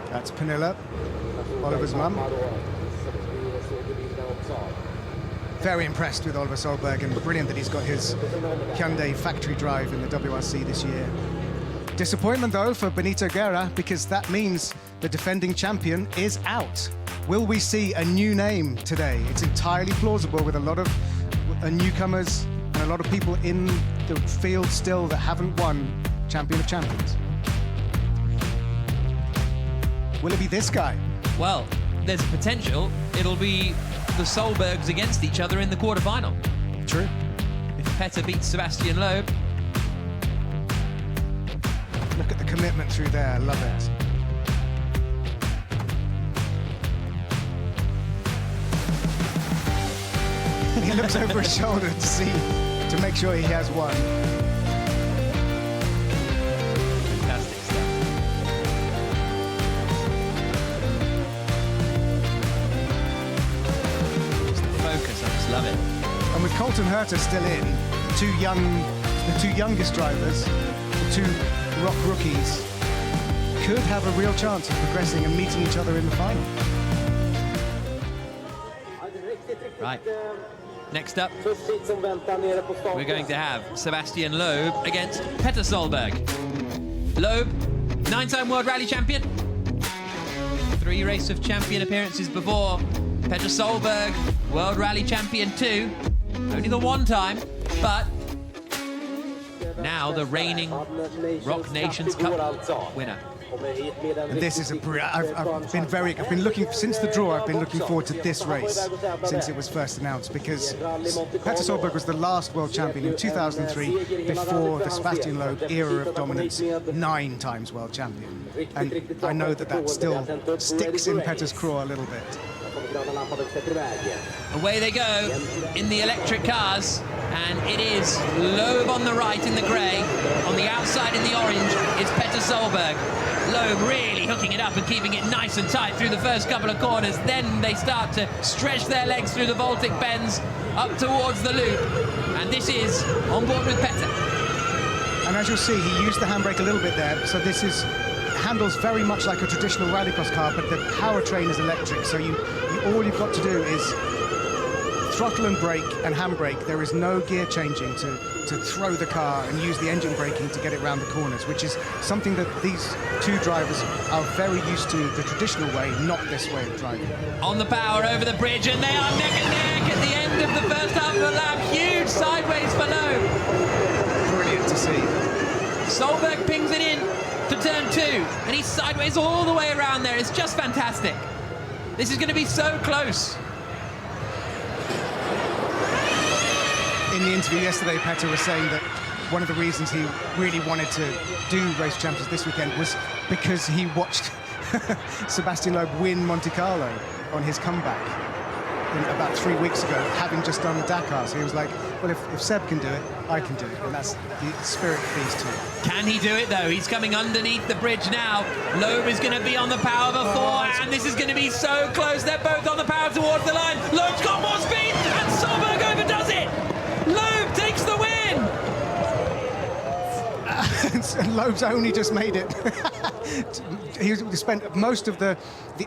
That's Pernilla, Oliver's mum. Very impressed with Oliver Solberg, and brilliant that he's got his Hyundai factory drive in the WRC this year. Disappointment though for Benito Guerra, because that means the defending champion is out. Will we see a new name today? It's entirely plausible with a lot of newcomers and a lot of people in the field still that haven't won Champion of Champions. Will it be this guy? Well, there's a potential. It'll be the Solbergs against each other in the quarterfinal. True. If Petter beats Sebastian Loeb, Look at the commitment through there. I love it. He looks over his shoulder to make sure he has one. fantastic stuff. Just the focus, I just love it. And with Colton Herta still in, the two youngest drivers, the two Rock rookies, could have a real chance of progressing and meeting each other in the final. Right. Next up, we're going to have Sebastian Loeb against Petter Solberg. Loeb, 9-time World Rally Champion. 3 Race of Champion appearances before. Petter Solberg, World Rally Champion 2. Only the 1 time, but now the reigning Rock Nations Cup winner. And this is I've been looking since the draw. I've been looking forward to this race since it was first announced, because Petter Solberg was the last world champion in 2003 before the Sebastian Loeb era of dominance, 9 times world champion. And I know that still sticks in Petter's craw a little bit. Away they go in the electric cars, and it is Loeb on the right in the grey. On the outside in the orange is Petter Solberg. Loeb really hooking it up and keeping it nice and tight through the first couple of corners. Then they start to stretch their legs through the Baltic bends up towards the loop. And this is on board with Petter. And as you'll see, he used the handbrake a little bit there, so this handles very much like a traditional rallycross car, but the powertrain is electric, so all you've got to do is throttle and brake and handbrake. There is no gear changing to throw the car and use the engine braking to get it around the corners, which is something that these 2 drivers are very used to, the traditional way, not this way of driving. On the power over the bridge, and they are neck and neck at the end of the first half of the lap. Huge sideways for Loeb. Brilliant to see. Solberg pings it in to turn 2, and he's sideways all the way around there. It's just fantastic. This is going to be so close. In the interview yesterday, Petter was saying that one of the reasons he really wanted to do Race Champions this weekend was because he watched Sebastian Loeb win Monte Carlo on his comeback about 3 weeks ago, having just done the Dakar. So he was like, well, if Seb can do it, I can do it. And that's the spirit of these 2. Can he do it, though? He's coming underneath the bridge now. Loeb is going to be on the power before, and this is going to be so close. They're both on the power towards the line. Loeb's got more speed, and Solberg overdoes it. Loeb takes the win! And Loeb's only just made it. He spent most of the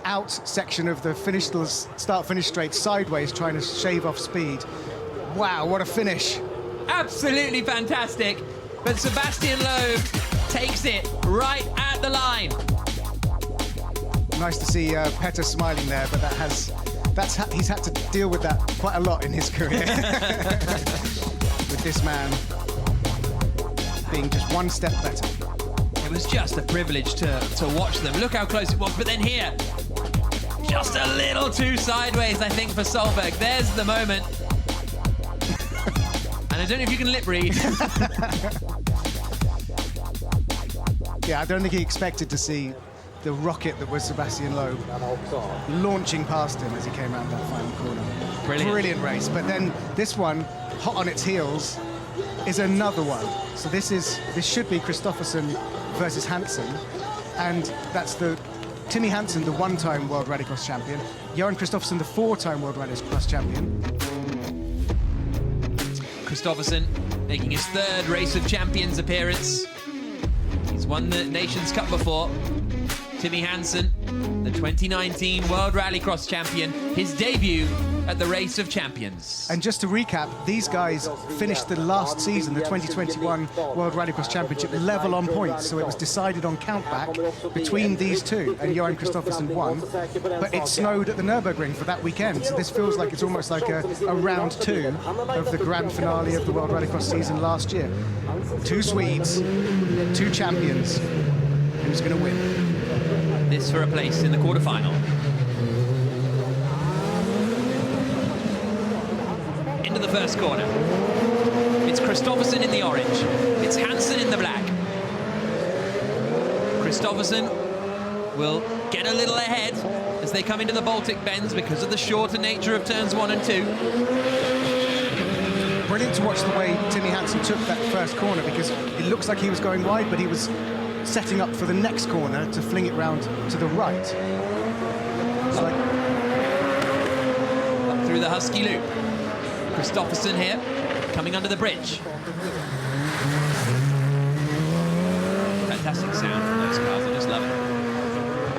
out section of the start-finish straight sideways trying to shave off speed. Wow, what a finish. Absolutely fantastic. But Sebastian Loeb takes it right at the line. Nice to see Petter smiling there, but he's had to deal with that quite a lot in his career. With this man being just 1 step better. It was just a privilege to watch them. Look how close it was, but then here, just a little too sideways, I think, for Solberg. There's the moment. And I don't know if you can lip read. Yeah, I don't think he expected to see the rocket that was Sebastian Loeb launching past him as he came around that final corner. Brilliant race. But then this one, hot on its heels, is another one. So this should be Kristoffersson versus Hansen, and that's Timmy Hansen, the 1-time World Rallycross champion, Johan Kristoffersson, the 4-time World Rallycross champion. Kristoffersson making his 3rd Race of Champions appearance. He's won the Nations Cup before. Timmy Hansen, the 2019 World Rallycross champion, his debut at the Race of Champions. And just to recap, these guys finished the last season, the 2021 World Rallycross Championship, level on points, so it was decided on countback between these 2, and Johan Kristoffersson won, but it snowed at the Nürburgring for that weekend, so this feels like it's almost like a round 2 of the grand finale of the World Rallycross season last year. 2 Swedes, 2 champions. Who's going to win? This for a place in the quarterfinal. into the first corner. It's Kristoffersen in the orange. It's Hansen in the black. Kristoffersen will get a little ahead as they come into the Baltic bends because of the shorter nature of turns 1 and 2. Brilliant to watch the way Timmy Hansen took that first corner, because it looks like he was going wide, but he was setting up for the next corner to fling it round to the right. It's like... Up through the Husky loop. Kristoffersen here, coming under the bridge. Fantastic sound from those cars, I just love it.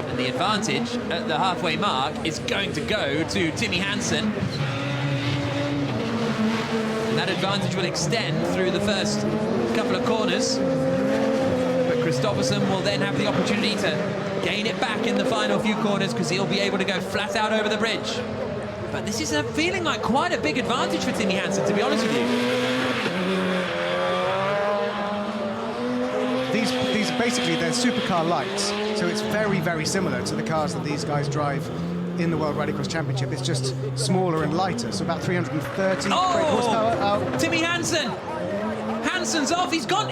And the advantage at the halfway mark is going to go to Timmy Hansen. And that advantage will extend through the first couple of corners. But Kristoffersen will then have the opportunity to gain it back in the final few corners, because he'll be able to go flat out over the bridge. But this is feeling like quite a big advantage for Timmy Hansen, to be honest with you. These basically, they're supercar lights, so it's very, very similar to the cars that these guys drive in the World Rallycross Championship. It's just smaller and lighter, so about 330 brake horsepower out. Timmy Hansen! Hansen's off, he's got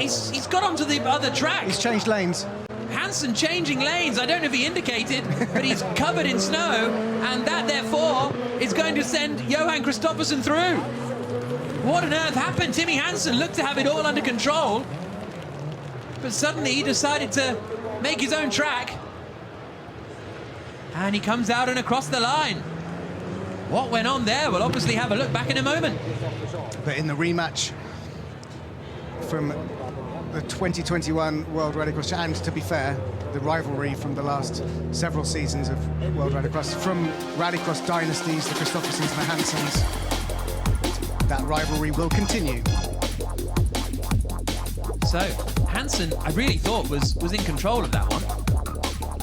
onto the other track. He's changed lanes. Hansen changing lanes, I don't know if he indicated, but he's covered in snow, and that therefore is going to send Johan Kristoffersen through. What on earth happened? Timmy Hansen looked to have it all under control, but suddenly he decided to make his own track, and he comes out and across the line. What went on there? We'll obviously have a look back in a moment. But in the rematch from the 2021 World Rallycross, and to be fair, the rivalry from the last several seasons of World Rallycross, from Rallycross dynasties, the Kristoffersens and the Hansens, that rivalry will continue. So, Hansen, I really thought was in control of that one.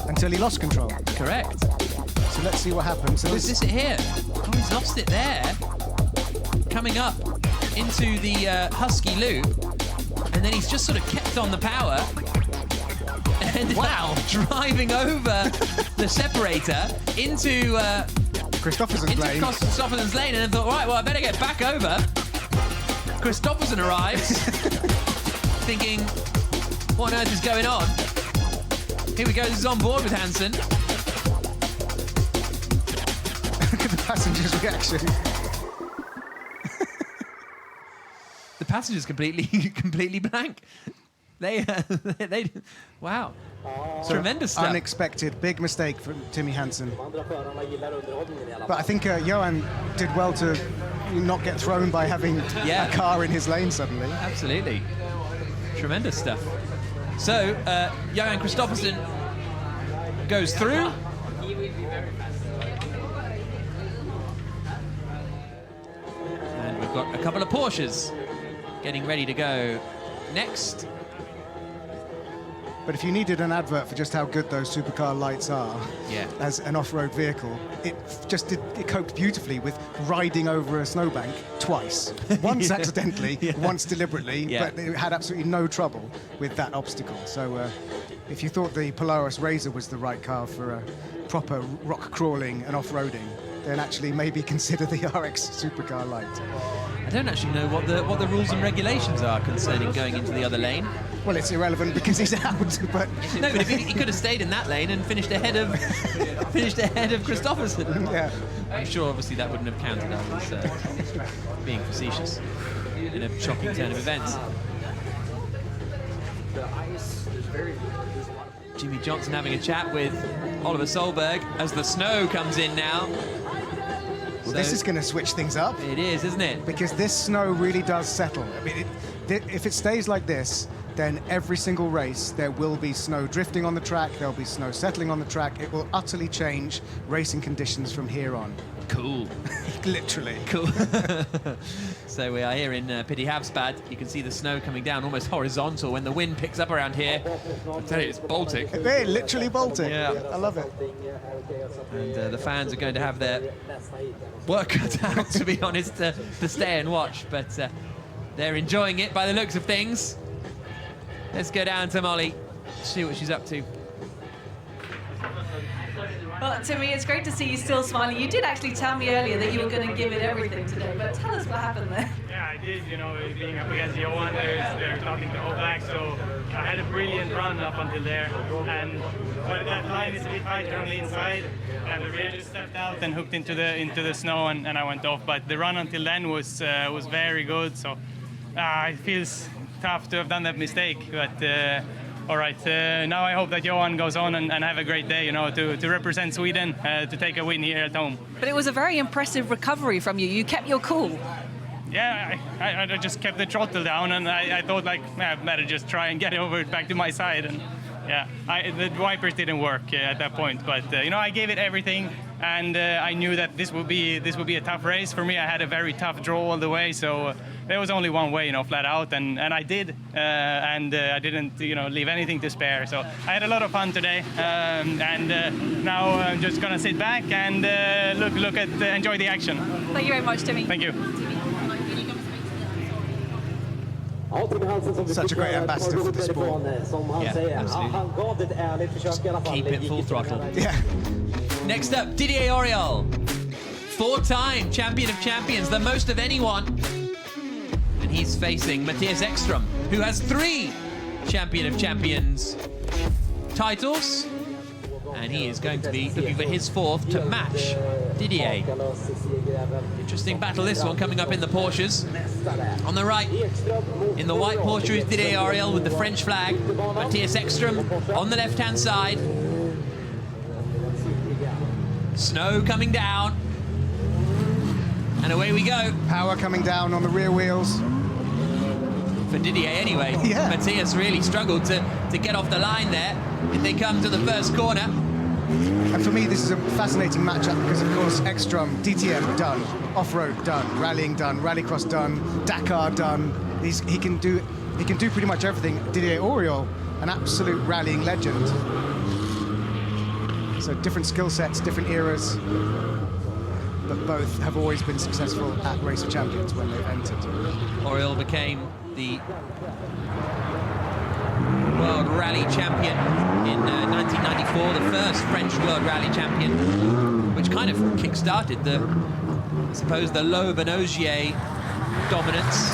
Until he lost control. Correct. So let's see what happens. So Is this it here? Oh, he's lost it there. Coming up into the Husky loop, and then he's just sort of kept on the power and driving over the separator into Kristoffersen's lane. Kristoffersen's lane, and then thought, right, well, I better get back over. Kristoffersen arrives, thinking, what on earth is going on? Here we go, this is on board with Hansen. Look at the passengers' reaction. The passengers completely blank. They wow. Tremendous stuff. Unexpected, big mistake from Timmy Hansen. But I think Johan did well to not get thrown by having a car in his lane suddenly. Absolutely. Tremendous stuff. So, Johan Kristoffersen goes through. And we've got a couple of Porsches getting ready to go next. But if you needed an advert for just how good those supercar lights are as an off-road vehicle, it coped beautifully with riding over a snowbank twice. Once accidentally, once deliberately, but it had absolutely no trouble with that obstacle. So if you thought the Polaris Razor was the right car for proper rock crawling and off-roading, then actually maybe consider the RX supercar light. I don't actually know what the rules and regulations are concerning going into the other lane. Well, it's irrelevant because he's out. But no, but if he could have stayed in that lane and finished ahead of Kristoffersen. Yeah, I'm sure obviously that wouldn't have counted. I was being facetious in a shocking turn of events. Jimmy Johnson having a chat with Oliver Solberg as the snow comes in now. Well, this is going to switch things up. It is, isn't it? Because this snow really does settle. I mean, if it stays like this, then every single race there will be snow drifting on the track, there'll be snow settling on the track. It will utterly change racing conditions from here on. Cool. Literally. Cool. So we are here in Pite Havsbad. You can see the snow coming down almost horizontal when the wind picks up around here. I tell you, it's Baltic. Hey, literally Baltic. Yeah. I love it. And the fans are going to have their work cut out, to be honest, to stay and watch. But they're enjoying it by the looks of things. Let's go down to Molly, see what she's up to. Well, Timmy, it's great to see you still smiling. You did actually tell me earlier that you were going to give it everything today, but tell us what happened there. Yeah, I did. You know, being up against Johan, they're talking to All Black, so I had a brilliant run up until there. And but that line is a bit tighter on the inside, and the rear just stepped out and hooked into the snow, and I went off. But the run until then was very good. So it feels tough to have done that mistake, but. All right, now I hope that Johan goes on and have a great day, you know, to represent Sweden, to take a win here at home. But it was a very impressive recovery from you. You kept your cool. Yeah, I just kept the throttle down, and I thought, like, I better just try and get over it back to my side. And yeah, the wipers didn't work at that point, but you know, I gave it everything, and I knew that this would be a tough race for me. I had a very tough draw all the way, so there was only one way, you know, flat out, and I did, and I didn't, you know, leave anything to spare. So I had a lot of fun today, and now I'm just gonna sit back and look at enjoy the action. Thank you very much, Timmy. Thank you. Such a great ambassador for the sport. Yeah, absolutely. Just keep it full throttle. Yeah. Next up, Didier Auriol. 4-time champion of champions, the most of anyone. And he's facing Matthias Ekström, who has 3 champion of champions titles. And he is going to be looking for his 4th to match Didier. Interesting battle, this one, coming up in the Porsches. On the right, in the white Porsche, is Didier Auriol with the French flag. Matthias Ekström on the left-hand side. Snow coming down. And away we go. Power coming down on the rear wheels. For Didier anyway. Yeah. Matthias really struggled to get off the line there. If they come to the first corner. And for me, this is a fascinating matchup because, of course, Ekström, DTM done, off-road done, rallying done, rallycross done, Dakar done. He can do pretty much everything. Didier Auriol, an absolute rallying legend. So different skill sets, different eras, but both have always been successful at Race of Champions when they've entered. Auriol became the World Rally Champion in 1994, the first French World Rally Champion, which kind of kick-started I suppose, the Loeb-Ogier dominance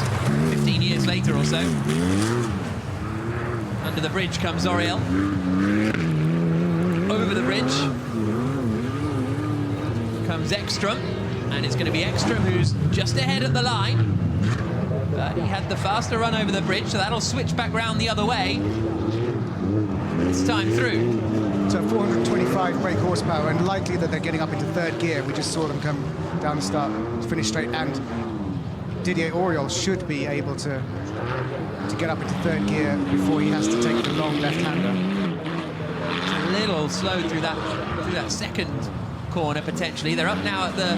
15 years later or so. Under the bridge comes Auriol. Over the bridge comes Ekström, and it's going to be Ekström who's just ahead at the line. But he had the faster run over the bridge, so that'll switch back round the other way. This time through. So 425 brake horsepower, and likely that they're getting up into 3rd gear. We just saw them come down the start, finish straight, and Didier Auriol should be able to get up into 3rd gear before he has to take the long left-hander. A little slow through that second corner, potentially. They're up now at the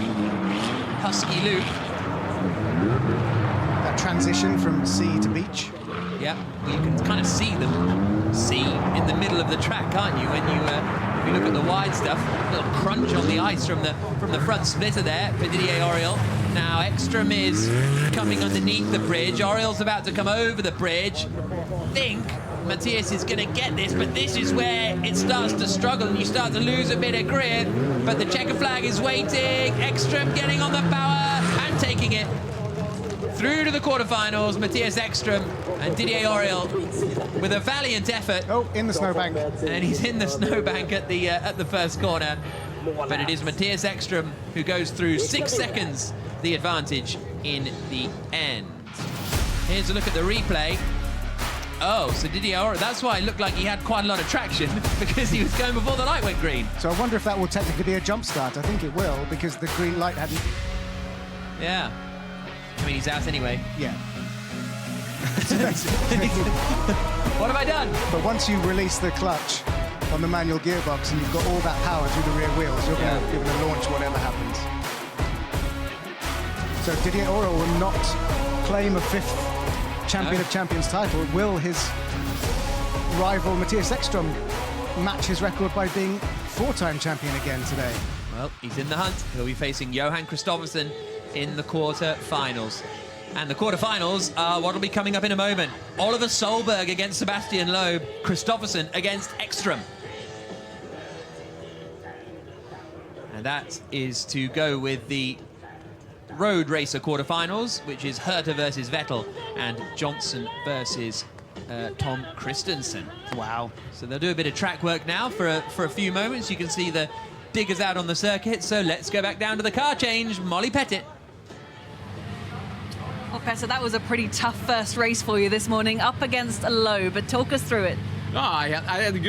Husky Loop. That transition from sea to beach. Yeah, well, you can kind of see them in the middle of the track, can't you? When if you look at the wide stuff, a little crunch on the ice from the front splitter there for Didier Auriol. Now Ekström is coming underneath the bridge. Auriol's about to come over the bridge. Think Matthias is going to get this, but this is where it starts to struggle and you start to lose a bit of grip. But the checker flag is waiting. Ekström getting on the power and taking it through to the quarterfinals. Matthias Ekström and Didier Auriol with a valiant effort. Oh, in the snowbank. And he's in the snowbank at the first corner. But it is Matthias Ekström who goes through 6 seconds the advantage in the end. Here's a look at the replay. Oh, so Didier Auriol, that's why it looked like he had quite a lot of traction, because he was going before the light went green. So I wonder if that will technically be a jump start. I think it will, because the green light hadn't... Yeah. I mean, he's out anyway. Yeah. What have I done? But once you release the clutch on the manual gearbox and you've got all that power through the rear wheels, you're going to launch whatever happens. So Didier Auriol will not claim a 5th Champion of Champions title. Will his rival Matthias Ekström match his record by being 4-time champion again today? Well, he's in the hunt. He'll be facing Johan Kristoffersen in the quarter-finals. And the quarter-finals are what will be coming up in a moment. Oliver Solberg against Sebastian Loeb. Kristoffersen against Ekström. And that is to go with the road racer quarterfinals, which is Herta versus Vettel and Johnson versus Tom Christensen. Wow. So they'll do a bit of track work now for a few moments. You can see the diggers out on the circuit. So let's go back down to the car change. Molly Pettit. Well, Petter, that was a pretty tough first race for you this morning, up against a low, but talk us through it. No, I had a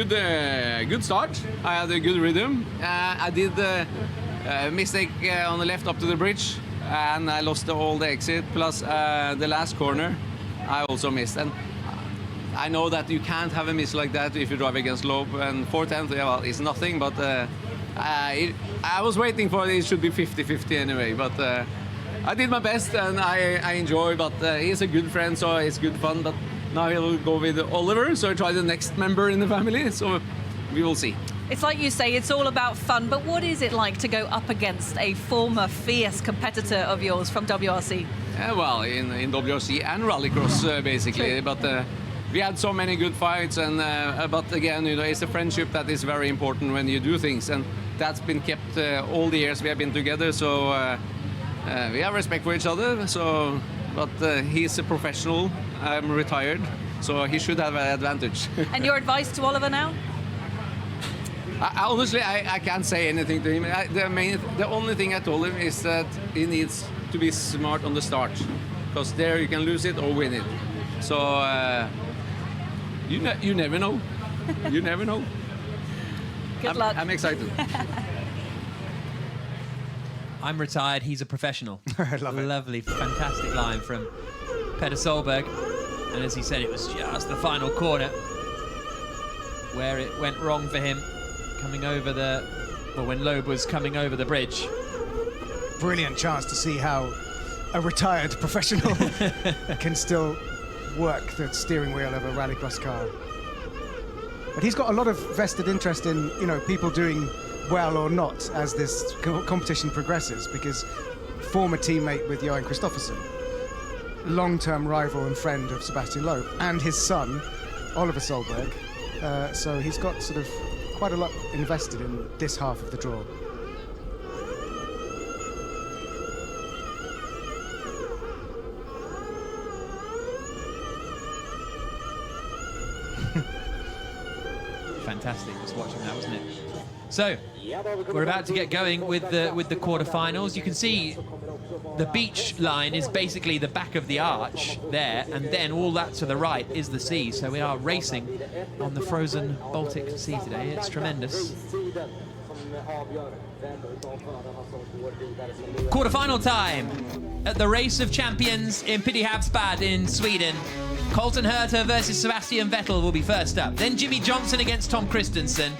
good start. I had a good rhythm. I did a mistake on the left up to the bridge, and I lost all the exit. Plus the last corner, I also missed. And I know that you can't have a miss like that if you drive against Loeb. And 410th, yeah, well, it's nothing. But I was waiting for it. It should be 50-50 anyway. But I did my best, and I enjoy. But he's a good friend, so it's good fun. But now he'll go with Oliver, so I try the next member in the family, so we will see. It's like you say, it's all about fun, but what is it like to go up against a former fierce competitor of yours from WRC? Well, in WRC and Rallycross, basically, but we had so many good fights, and but again, you know, it's a friendship that is very important when you do things, and that's been kept all the years we have been together, so we have respect for each other, so... But he's a professional, I'm retired, so he should have an advantage. And your advice to Oliver now? Honestly, I can't say anything to him. The only thing I told him is that he needs to be smart on the start, because there you can lose it or win it. So you never know. You never know. Good luck. I'm excited. I'm retired, he's a professional. I love it. Lovely, fantastic line from Petter Solberg. And as he said, it was just the final corner where it went wrong for him, coming over when Loeb was coming over the bridge. Brilliant chance to see how a retired professional can still work the steering wheel of a rallycross car. But he's got a lot of vested interest in, you know, people doing well or not as this competition progresses, because former teammate with Johan Kristoffersson, long-term rival and friend of Sebastian Loeb, and his son, Oliver Solberg. So he's got sort of quite a lot invested in this half of the draw. Fantastic, just watching that, wasn't it? So, we're about to get going with the quarterfinals. You can see the beach line is basically the back of the arch there, and then all that to the right is the sea. So we are racing on the frozen Baltic Sea today. It's tremendous. Quarterfinal time at the Race of Champions in Pite Havsbad in Sweden. Colton Herta versus Sebastian Vettel will be first up. Then Jimmy Johnson against Tom Christensen.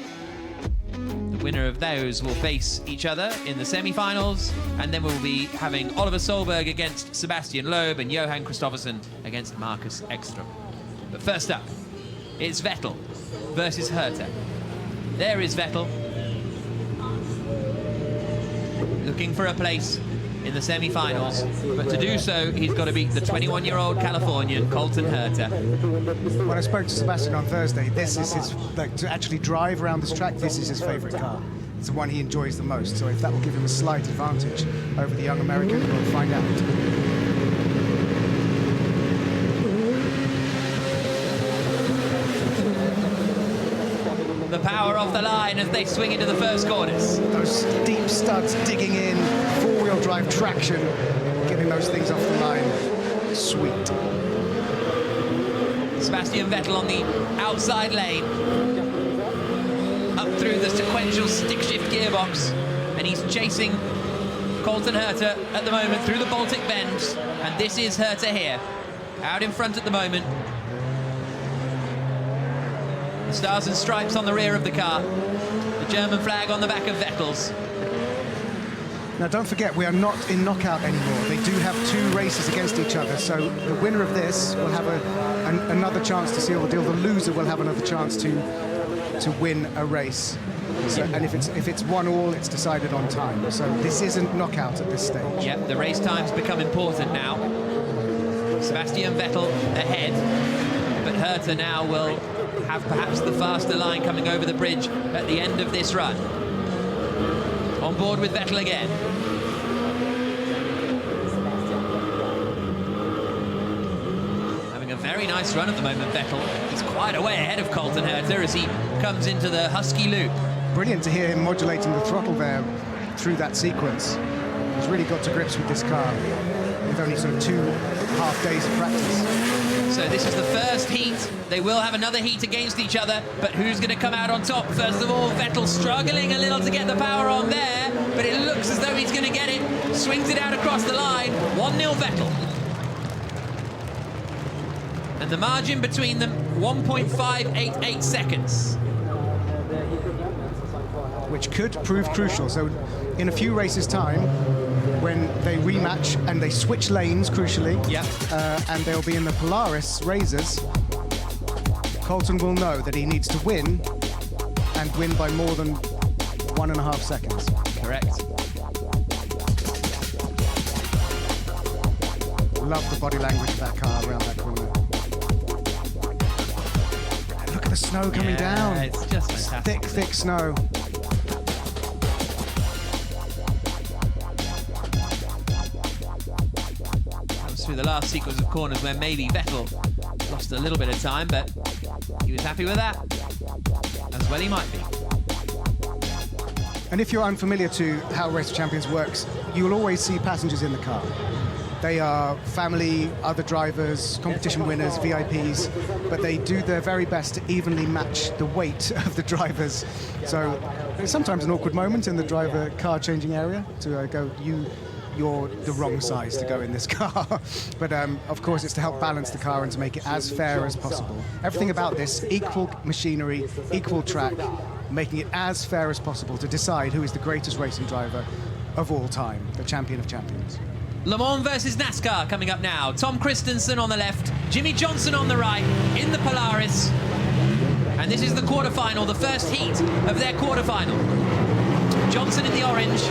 The winner of those will face each other in the semi-finals, and then we'll be having Oliver Solberg against Sebastian Loeb and Johan Kristoffersson against Marcus Ekström. But first up, it's Vettel versus Herta. There is Vettel, looking for a place in the semi-finals, but to do so, he's got to beat the 21-year-old Californian, Colton Herta. When I spoke to Sebastian on Thursday, this is his, like, to actually drive around this track, this is his favourite car. It's the one he enjoys the most, so if that will give him a slight advantage over the young American, we'll find out. The power off the line as they swing into the first corners. Those deep studs digging in, four-wheel drive traction, getting those things off the line. Sweet. Sebastian Vettel on the outside lane. Up through the sequential stick-shift gearbox. And he's chasing Colton Herta at the moment through the Baltic bends. And this is Herta here, out in front at the moment. The stars and stripes on the rear of the car. The German flag on the back of Vettel's. Now, don't forget, we are not in knockout anymore. They do have two races against each other, so the winner of this will have another chance to seal the deal. The loser will have another chance to win a race. So, and if it's 1-1, it's decided on time. So this isn't knockout at this stage. Yep, the race times become important now. Sebastian Vettel ahead, but Herta now will have perhaps the faster line coming over the bridge at the end of this run. on board with Vettel again. Having a very nice run at the moment, Vettel. He's quite a way ahead of Colton Herter as he comes into the Husky loop. Brilliant to hear him modulating the throttle there through that sequence. He's really got to grips with this car with only sort of 2.5 days of practice. So this is the first heat. They will have another heat against each other, but who's going to come out on top? First of all, Vettel struggling a little to get the power on there, but it looks as though he's going to get it. Swings it out across the line. 1-0 Vettel. And the margin between them, 1.588 seconds. Which could prove crucial. So in a few races' time, when they rematch and they switch lanes, crucially, and they'll be in the Polaris Razors, Colton will know that he needs to win, and win by more than 1.5 seconds. Correct. Love the body language of that car around that corner. And look at the snow coming down. It's just fantastic. Thick snow. Through the last sequence of corners where maybe Vettel lost a little bit of time, but he was happy with that. As well he might be. And if you're unfamiliar to how Race of Champions works, you'll always see passengers in the car. They are family, other drivers, competition winners, VIPs, but they do their very best to evenly match the weight of the drivers. So there's sometimes an awkward moment in the driver car changing area to go, you're the wrong size to go in this car. But of course, it's to help balance the car and to make it as fair as possible. Everything about this, equal machinery, equal track, making it as fair as possible to decide who is the greatest racing driver of all time, the champion of champions. Le Mans versus NASCAR coming up now. Tom Christensen on the left, Jimmy Johnson on the right, in the Polaris. And this is the quarterfinal, the first heat of their quarterfinal. Johnson in the orange.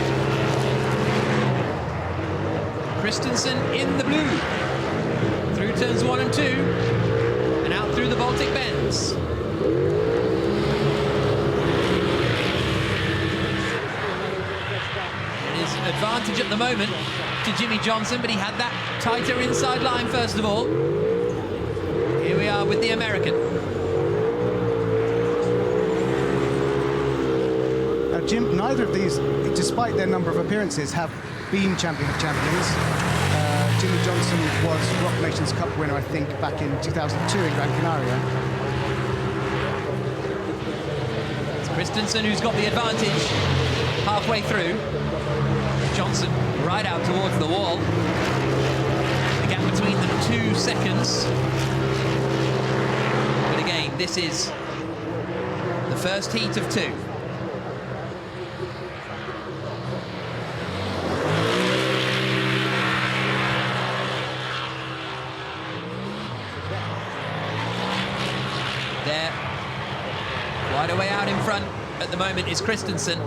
Christensen in the blue. Through turns 1 and 2. And out through the Baltic bends. It is advantage at the moment to Jimmy Johnson, but he had that tighter inside line first of all. Here we are with the American. Jim, neither of these, despite their number of appearances, have been champion of champions. Jimmy Johnson was Rock Nations Cup winner, I think, back in 2002 in Gran Canaria. It's Christensen who's got the advantage halfway through. Johnson right out towards the wall. The gap between them 2 seconds. But again, this is the first heat of 2. There, quite a way out in front at the moment is Christensen.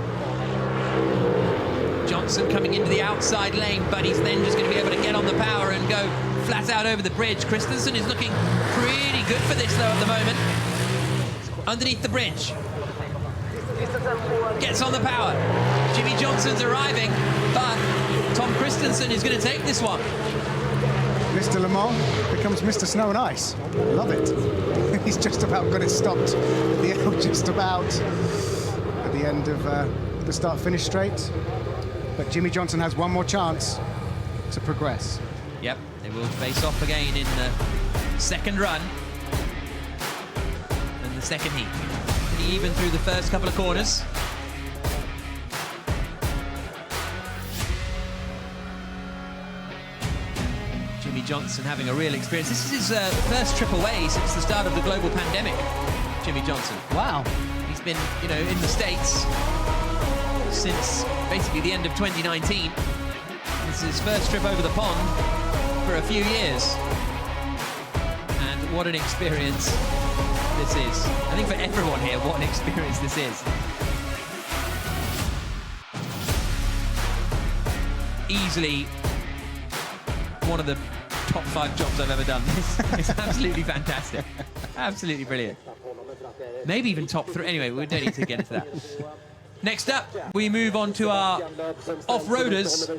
Johnson coming into the outside lane, but he's then just going to be able to get on the power and go flat out over the bridge. Christensen is looking pretty good for this, though, at the moment. Underneath the bridge. Gets on the power. Jimmy Johnson's arriving, but Tom Christensen is going to take this one. Mr. Le Mans becomes Mr. Snow and Ice. Love it. He's just about got it stopped at the end of the start-finish straight. But Jimmy Johnson has one more chance to progress. Yep, they will face off again in the second run and the second heat. Pretty even through the first couple of corners. Jimmy Johnson having a real experience. This is his first trip away since the start of the global pandemic, Jimmy Johnson. Wow. He's been, in the States since basically the end of 2019. This is his first trip over the pond for a few years. And what an experience this is. I think for everyone here, what an experience this is. Easily one of the top 5 jobs I've ever done. It's absolutely fantastic. Absolutely brilliant. Maybe even top 3. Anyway, we don't need to get into that. Next up, we move on to our off-roaders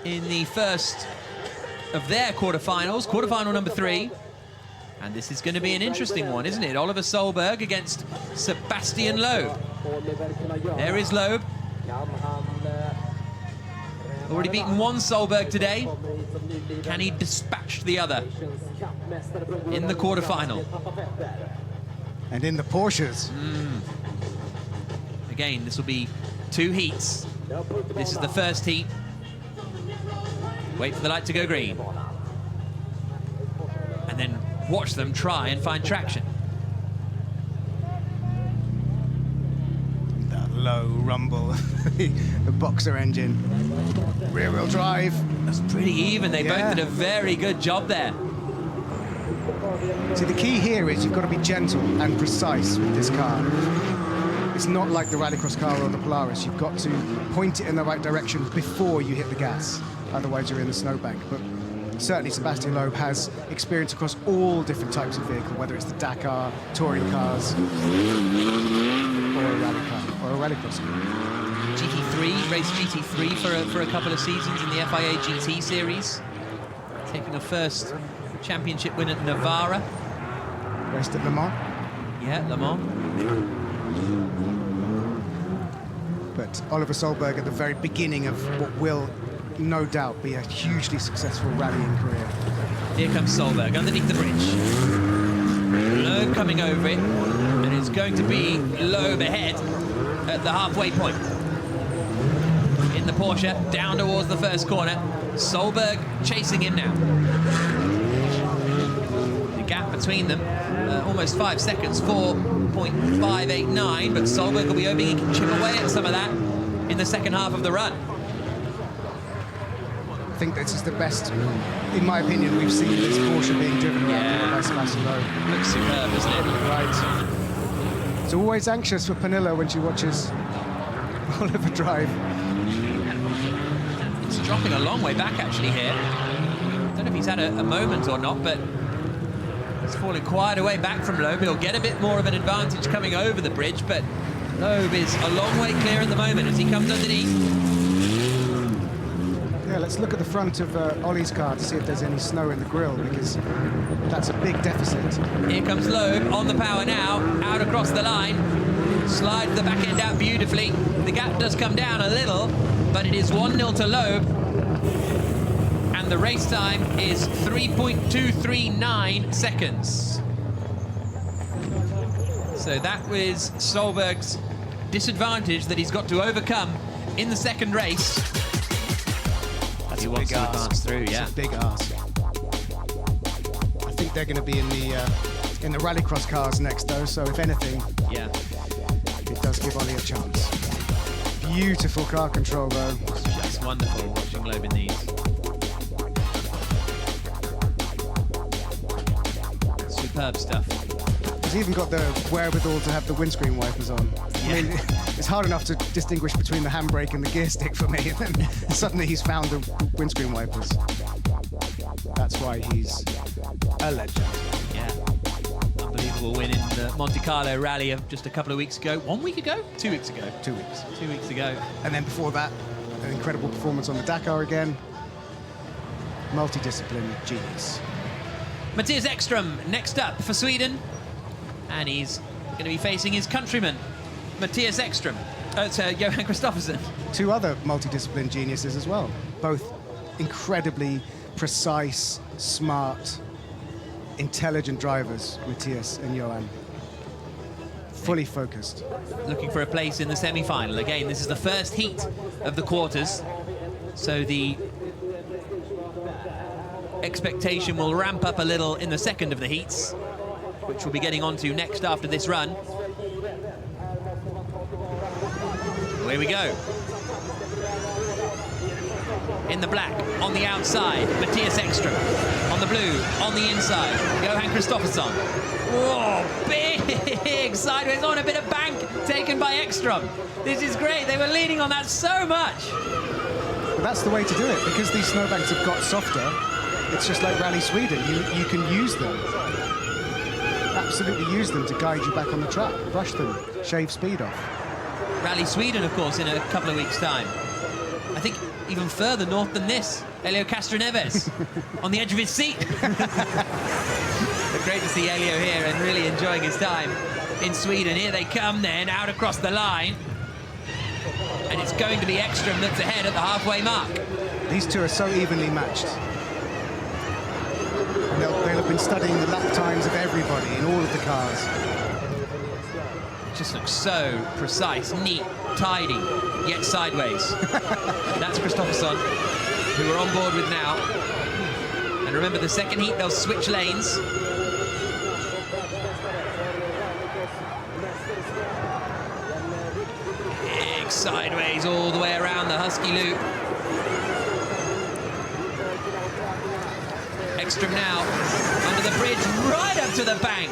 in the first of their quarterfinals, quarterfinal number 3. And this is going to be an interesting one, isn't it? Oliver Solberg against Sebastian Loeb. There is Loeb. Already beaten one Solberg today. Can he dispatch the other in the quarterfinal? And in the Porsches. Again, this will be 2 heats. This is the first heat. Wait for the light to go green. And then watch them try and find traction. That low rumble, the Boxer engine. Rear-wheel drive. That's pretty even. They both did a very good job there. See, the key here is you've got to be gentle and precise with this car. It's not like the Rallycross car or the Polaris. You've got to point it in the right direction before you hit the gas. Otherwise, you're in the snowbank. But certainly, Sebastian Loeb has experience across all different types of vehicle, whether it's the Dakar, touring cars, or a rally car, or a Rallycross car. GT3, raced GT3 for a couple of seasons in the FIA GT series. Taking a first championship win at Navarra. Raced at Le Mans. Yeah, Le Mans. But Oliver Solberg at the very beginning of what will no doubt be a hugely successful rallying career. Here comes Solberg underneath the bridge. Loeb coming over it, and it's going to be Loeb ahead at the halfway point. In the Porsche, down towards the first corner. Solberg chasing him now. The gap between them, almost 5 seconds, 4.589, but Solberg will be hoping he can chip away at some of that in the second half of the run. I think this is the best, in my opinion, we've seen this Porsche being driven around by Sebastian Loeb. Looks superb, doesn't it? Right. It's always anxious for Pernilla when she watches Oliver drive. It's dropping a long way back, actually, here. I don't know if he's had a moment or not, but he's falling quite a way back from Loeb. He'll get a bit more of an advantage coming over the bridge, but Loeb is a long way clear at the moment as he comes underneath. Yeah, let's look at the front of Ollie's car to see if there's any snow in the grille, because that's a big deficit. Here comes Loeb on the power now, out across the line. Slides the back end out beautifully. The gap does come down a little, but it is 1-0 to Loeb. And the race time is 3.239 seconds. So that was Solberg's disadvantage that he's got to overcome in the second race. That's he a wants big to ask. advance through, yeah. It's a big ask. I think they're going to be in the Rallycross cars next, though. So if anything, yeah, it does give Ollie a chance. Beautiful car control, though. It's just wonderful watching Loeb in these. Superb stuff. He's even got the wherewithal to have the windscreen wipers on. Yeah. I mean, it's hard enough to distinguish between the handbrake and the gear stick for me, and then suddenly he's found the windscreen wipers. That's why he's a legend. Yeah. Unbelievable win in the Monte Carlo rally of just a couple of weeks ago. 1 week ago? 2 weeks ago. 2 weeks. 2 weeks ago. And then before that, an incredible performance on the Dakar again. Multidiscipline genius. Mattias Ekström next up for Sweden. And he's going to be facing his countryman, Mattias Ekström. It's Johan Kristoffersson. 2 other multidiscipline geniuses as well. Both incredibly precise, smart, intelligent drivers, Mattias and Johan. Fully focused. Looking for a place in the semi-final. Again, this is the first heat of the quarters. So the expectation will ramp up a little in the second of the heats, which we'll be getting onto next after this run. Away we go. In the black, on the outside, Mattias Ekström. On the blue, on the inside, Johan Kristoffersson. Whoa, big sideways on, a bit of bank taken by Ekström. This is great, they were leaning on that so much. But that's the way to do it, because these snowbanks have got softer. It's just like Rally Sweden, you can use them. Absolutely use them to guide you back on the track, brush them, shave speed off. Rally Sweden, of course, in a couple of weeks' time. I think even further north than this, Helio Castroneves on the edge of his seat. But great to see Helio here and really enjoying his time in Sweden. Here they come then, out across the line. And it's going to be Ekström that's ahead at the halfway mark. These two are so evenly matched. And they'll have been studying the lap times of everybody in all of the cars. It just looks so precise, neat, tidy, yet sideways. That's Kristoffersson, who we're on board with now. And remember, the second heat, they'll switch lanes. Big sideways all the way around the Husky loop. Ekström now under the bridge, right up to the bank.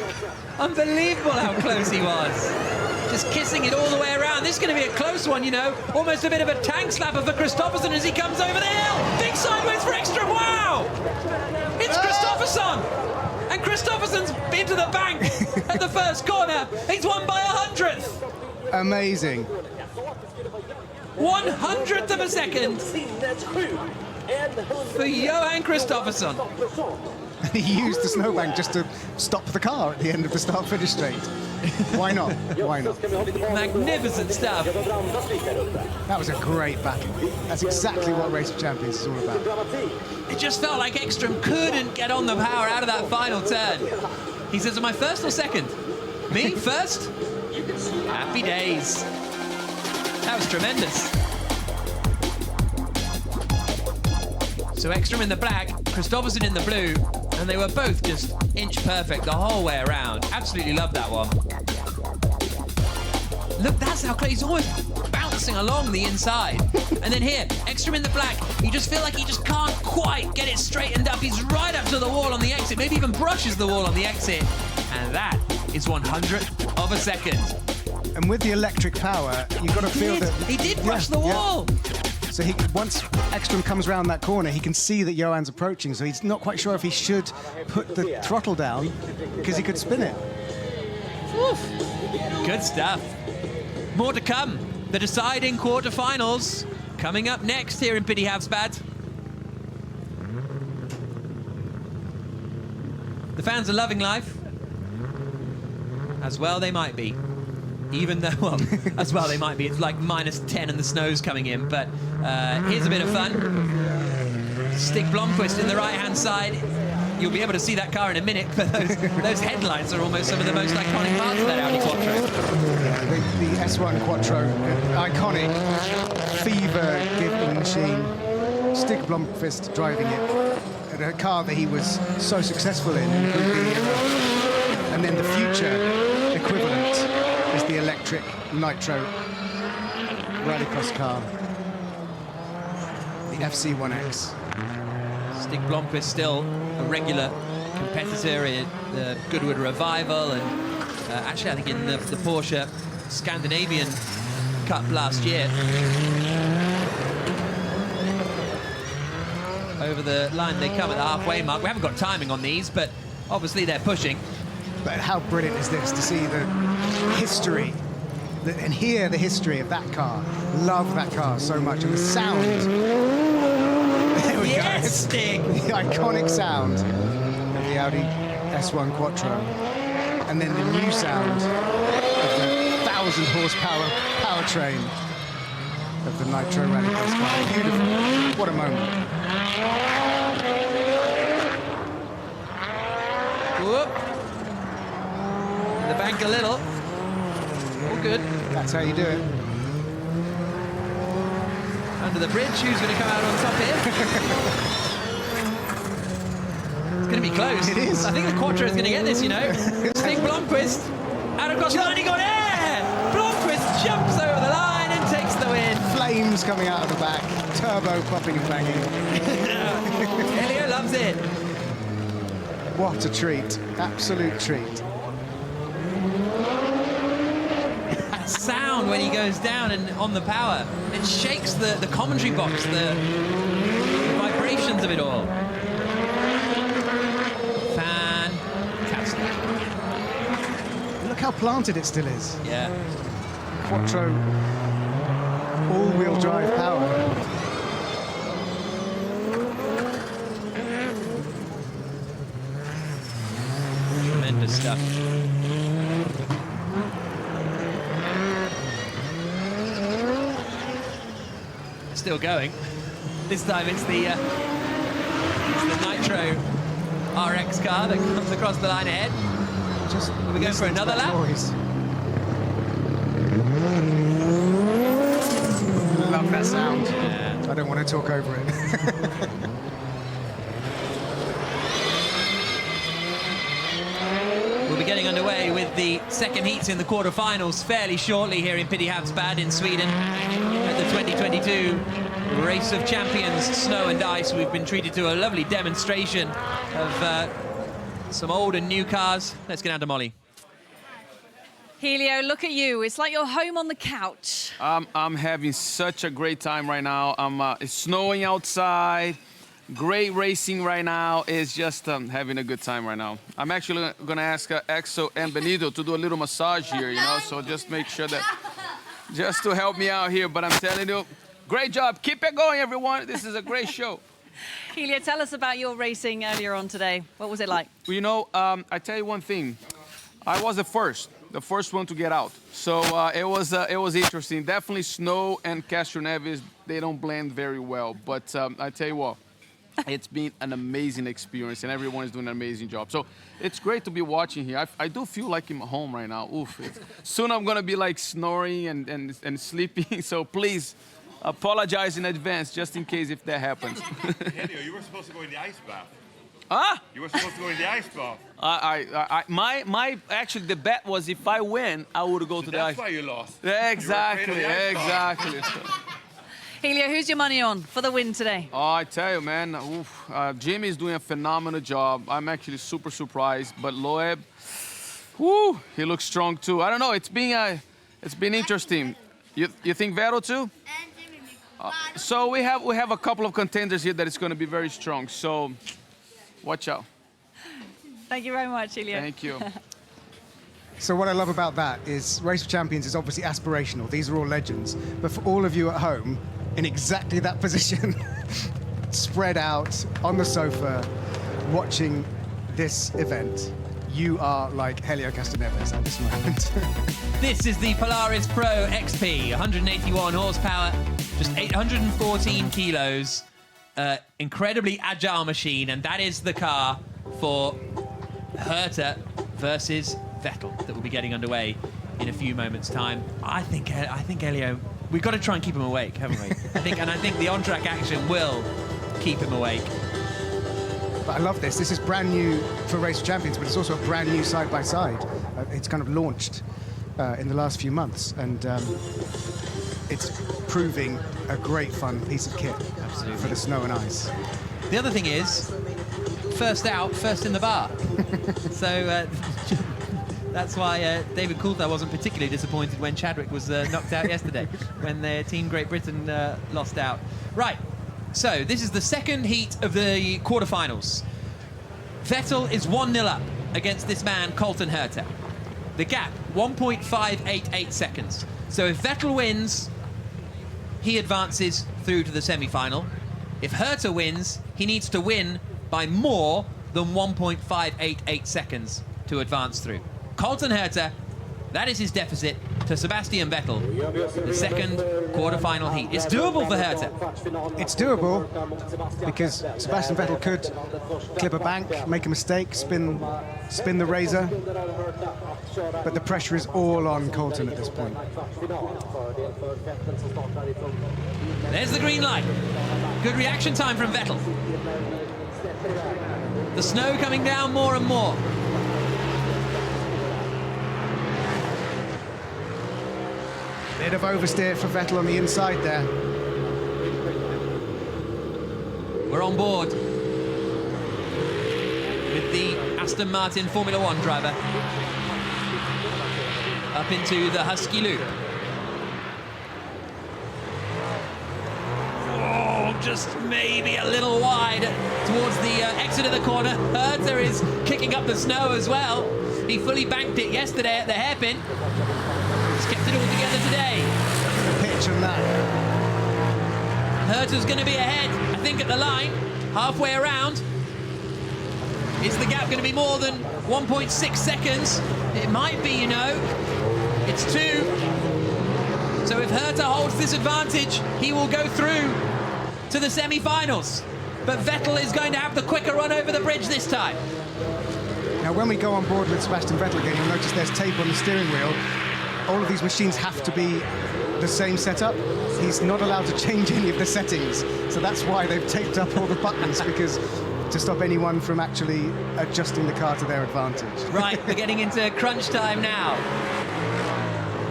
Unbelievable how close he was. Just kissing it all the way around. This is going to be a close one, you know. Almost a bit of a tank slapper for Kristoffersson as he comes over the hill. Big sideways for Ekström. Wow! It's Kristoffersson! And Kristoffersson's been to the bank at the first corner. He's won by 100th. Amazing. 100th of a second for Johan Kristoffersson. He used the snowbank just to stop the car at the end of the start-finish straight. Why not? Why not? Magnificent stuff. That was a great battle. That's exactly what Race of Champions is all about. It just felt like Ekström couldn't get on the power out of that final turn. He says, am I first or second? Me, first? Happy days. That was tremendous. So Ekström in the black, Kristoffersson in the blue, and they were both just inch perfect the whole way around. Absolutely love that one. Look, that's how close. He's almost bouncing along the inside. And then here, Ekström in the black, you just feel like he just can't quite get it straightened up. He's right up to the wall on the exit, maybe even brushes the wall on the exit. And that is 100th of a second. And with the electric power, you've got to feel that... He did brush the wall. Yeah. So once Ekström comes around that corner, he can see that Johan's approaching, so he's not quite sure if he should put the throttle down because he could spin it. Oof. Good stuff. More to come. The deciding quarterfinals coming up next here in Pite Havsbad. The fans are loving life. As well they might be. Even though, well, as well they might be. It's like -10 and the snow's coming in. But here's a bit of fun. Stig Blomqvist in the right-hand side. You'll be able to see that car in a minute, but those headlights are almost some of the most iconic parts of that Audi Quattro. The S1 Quattro, iconic fever-giving machine. Stig Blomqvist driving it. And a car that he was so successful in. And then the future equivalent is the electric nitro rallycross car, the FC1X. Stig Blomqvist still a regular competitor in the Goodwood Revival and actually I think in the Porsche Scandinavian Cup last year. Over the line they come at the halfway mark. We haven't got timing on these, but obviously they're pushing. But how brilliant is this to see the history and hear the history of that car. Love that car so much, and the sound. There we go. Stig! The iconic sound of the Audi S1 Quattro, and then the new sound of the 1,000 horsepower powertrain of the Nitro Rallycross car. Beautiful. What a moment. Whoop. In the bank a little. All good. That's how you do it. Under the bridge, who's going to come out on top here? It's going to be close. It is. I think the Quattro is going to get this, you know. Stig Blomqvist out across the line, he got air! Blomqvist jumps over the line and takes the win. Flames coming out of the back, turbo popping and banging. Helio loves it. What a treat, absolute treat. Sound when he goes down and on the power. It shakes the commentary box, the vibrations of it all. Fantastic. Look how planted it still is. Yeah. Quattro all-wheel drive power. Tremendous stuff. Still going. This time it's the Nitro RX car that comes across the line ahead. Just we go for another lap. Noise. Love that sound. Yeah. I don't want to talk over it. We'll be getting underway with the second heats in the quarterfinals fairly shortly here in Pite Havsbad in Sweden at the 2022 Race of Champions Snow and Ice. We've been treated to a lovely demonstration of some old and new cars. Let's get down to Molly. Helio, look at you. It's like you're home on the couch. I'm having such a great time right now. It's snowing outside. Great racing right now. It's just having a good time right now. I'm actually going to ask Exo and Benito to do a little massage here, you know, so just make sure that, just to help me out here. But I'm telling you, great job. Keep it going, everyone. This is a great show. Helio, tell us about your racing earlier on today. What was it like? Well, you know, I tell you one thing. I was the first one to get out. So it was interesting. Definitely Snow and Castroneves, they don't blend very well. But I tell you what, it's been an amazing experience, and everyone is doing an amazing job. So it's great to be watching here. I do feel like I'm home right now. Oof. Soon I'm going to be like snoring and sleeping. So please apologize in advance just in case if that happens. Helio, you were supposed to go in the ice bath. Huh? You were supposed to go in the ice bath. Actually, the bet was if I win, I would go to the ice. That's why you lost. Exactly, exactly. Helio, who's your money on for the win today? Oh, I tell you, man, Jimmy is doing a phenomenal job. I'm actually super surprised, but Loeb, whoo, he looks strong too. I don't know, it's been interesting. You think Vettel too? So we have a couple of contenders here that is going to be very strong. So watch out. Thank you very much, Helio. Thank you. So what I love about that is Race of Champions is obviously aspirational. These are all legends. But for all of you at home, in exactly that position, spread out on the sofa, watching this event, you are like Helio Castroneves at this moment. This is the Polaris Pro XP, 181 horsepower, just 814 kilos. Incredibly agile machine, and that is the car for Herta versus Vettel that will be getting underway in a few moments' time. I think Helio, we've got to try and keep him awake, haven't we? I think the on-track action will keep him awake. But I love this. This is brand new for Race of Champions, but it's also a brand new side-by-side. It's kind of launched in the last few months, and it's proving a great fun piece of kit. Absolutely. For the Snow and Ice. The other thing is, first out, first in the bar. So that's why David Coulthard wasn't particularly disappointed when Chadwick was knocked out yesterday, when their Team Great Britain lost out. Right, so this is the second heat of the quarterfinals. Vettel is 1-0 up against this man, Colton Herta. The gap, 1.588 seconds. So if Vettel wins, he advances through to the semi-final. If Herta wins, he needs to win by more than 1.588 seconds to advance through. Colton Herta, that is his deficit to Sebastian Vettel, the second quarter-final heat. It's doable for Herta. It's doable because Sebastian Vettel could clip a bank, make a mistake, spin the razor, but the pressure is all on Colton at this point. There's the green light. Good reaction time from Vettel. The snow coming down more and more. Bit of oversteer for Vettel on the inside there. We're on board with the Aston Martin Formula One driver up into the Husky Loop. Oh, just maybe a little wide towards the exit of the corner. Herta is kicking up the snow as well. He fully banked it yesterday at the hairpin. He's kept it all together today. The pitch mention that. Herta's going to be ahead, I think, at the line, halfway around. Is the gap going to be more than 1.6 seconds? It might be, you know. It's 2. So if Herta holds this advantage, he will go through to the semi-finals. But Vettel is going to have the quicker run over the bridge this time. Now, when we go on board with Sebastian Vettel again, you'll notice there's tape on the steering wheel. All of these machines have to be the same setup. He's not allowed to change any of the settings. So that's why they've taped up all the buttons, because to stop anyone from actually adjusting the car to their advantage. Right, we're getting into crunch time now.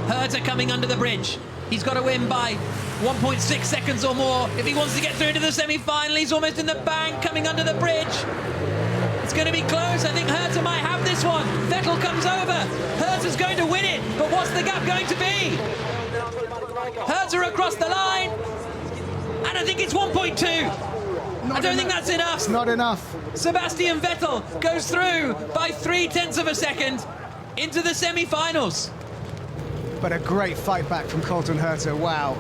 Herta coming under the bridge. He's got to win by 1.6 seconds or more if he wants to get through to the semi-final. He's almost in the bank, coming under the bridge. It's going to be close. I think Herta might have this one. Vettel comes over. Herta's going to win it, but what's the gap going to be? Herta across the line, and I think it's 1.2. I don't think that's enough. It's not enough. Sebastian Vettel goes through by 0.3 of a second into the semi-finals. But a great fight back from Colton Herta. Wow.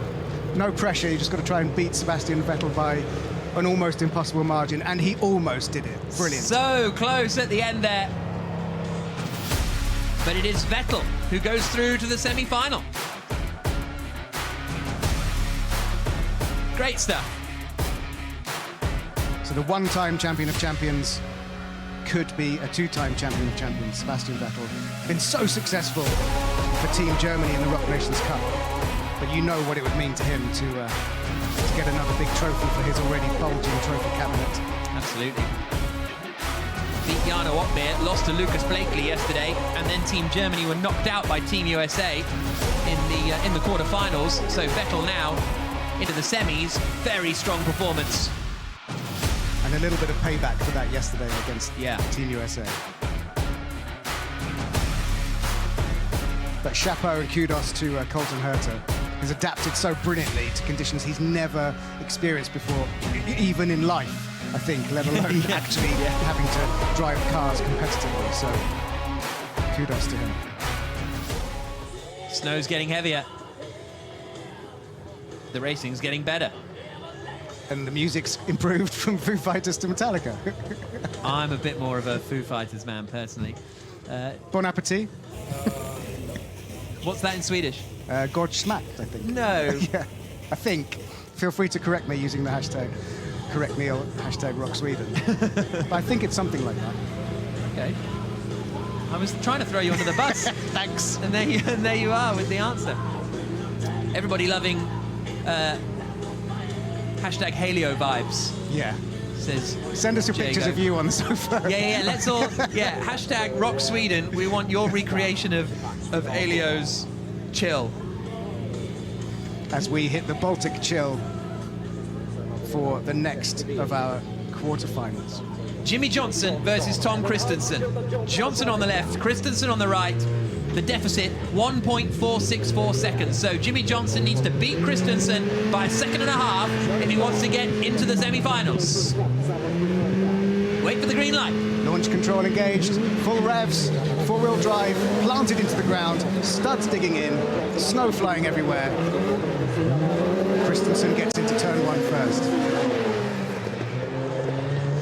No pressure. You just got to try and beat Sebastian Vettel by an almost impossible margin, and he almost did it. Brilliant. So close at the end there. But it is Vettel who goes through to the semi-final. Great stuff. So the one-time champion of champions could be a two-time champion of champions, Sebastian Vettel. Been so successful for Team Germany in the Rock Nations Cup. But you know what it would mean to him to get another big trophy for his already bulging trophy cabinet. Absolutely. Beat Jarno Opmeer, lost to Lucas Blakely yesterday, and then Team Germany were knocked out by Team USA in the quarterfinals. So Vettel now into the semis. Very strong performance. And a little bit of payback for that yesterday against Team USA. But chapeau and kudos to Colton Herta. He's adapted so brilliantly to conditions he's never experienced before, even in life, I think, let alone actually having to drive cars competitively. So kudos to him. Snow's getting heavier. The racing's getting better. And the music's improved from Foo Fighters to Metallica. I'm a bit more of a Foo Fighters man, personally. Bon appetit. What's that in Swedish? God schmackt, I think. No. Yeah, I think. Feel free to correct me using the hashtag correct me or hashtag Rock Sweden. But I think it's something like that. Okay. I was trying to throw you under the bus. Thanks. And there you are with the answer. Everybody loving hashtag Halio vibes. Yeah. Says send us your Jago. pictures of you on the sofa. Yeah, let's all hashtag Rock Sweden. We want your recreation of Halio's chill. As we hit the Baltic chill for the next of our quarterfinals. Jimmy Johnson versus Tom Christensen. Johnson on the left, Christensen on the right. The deficit, 1.464 seconds. So Jimmy Johnson needs to beat Christensen by 1.5 seconds if he wants to get into the semi-finals. Wait for the green light. Launch control engaged, full revs, four-wheel drive, planted into the ground, studs digging in, snow flying everywhere. Christensen gets into turn 1 first.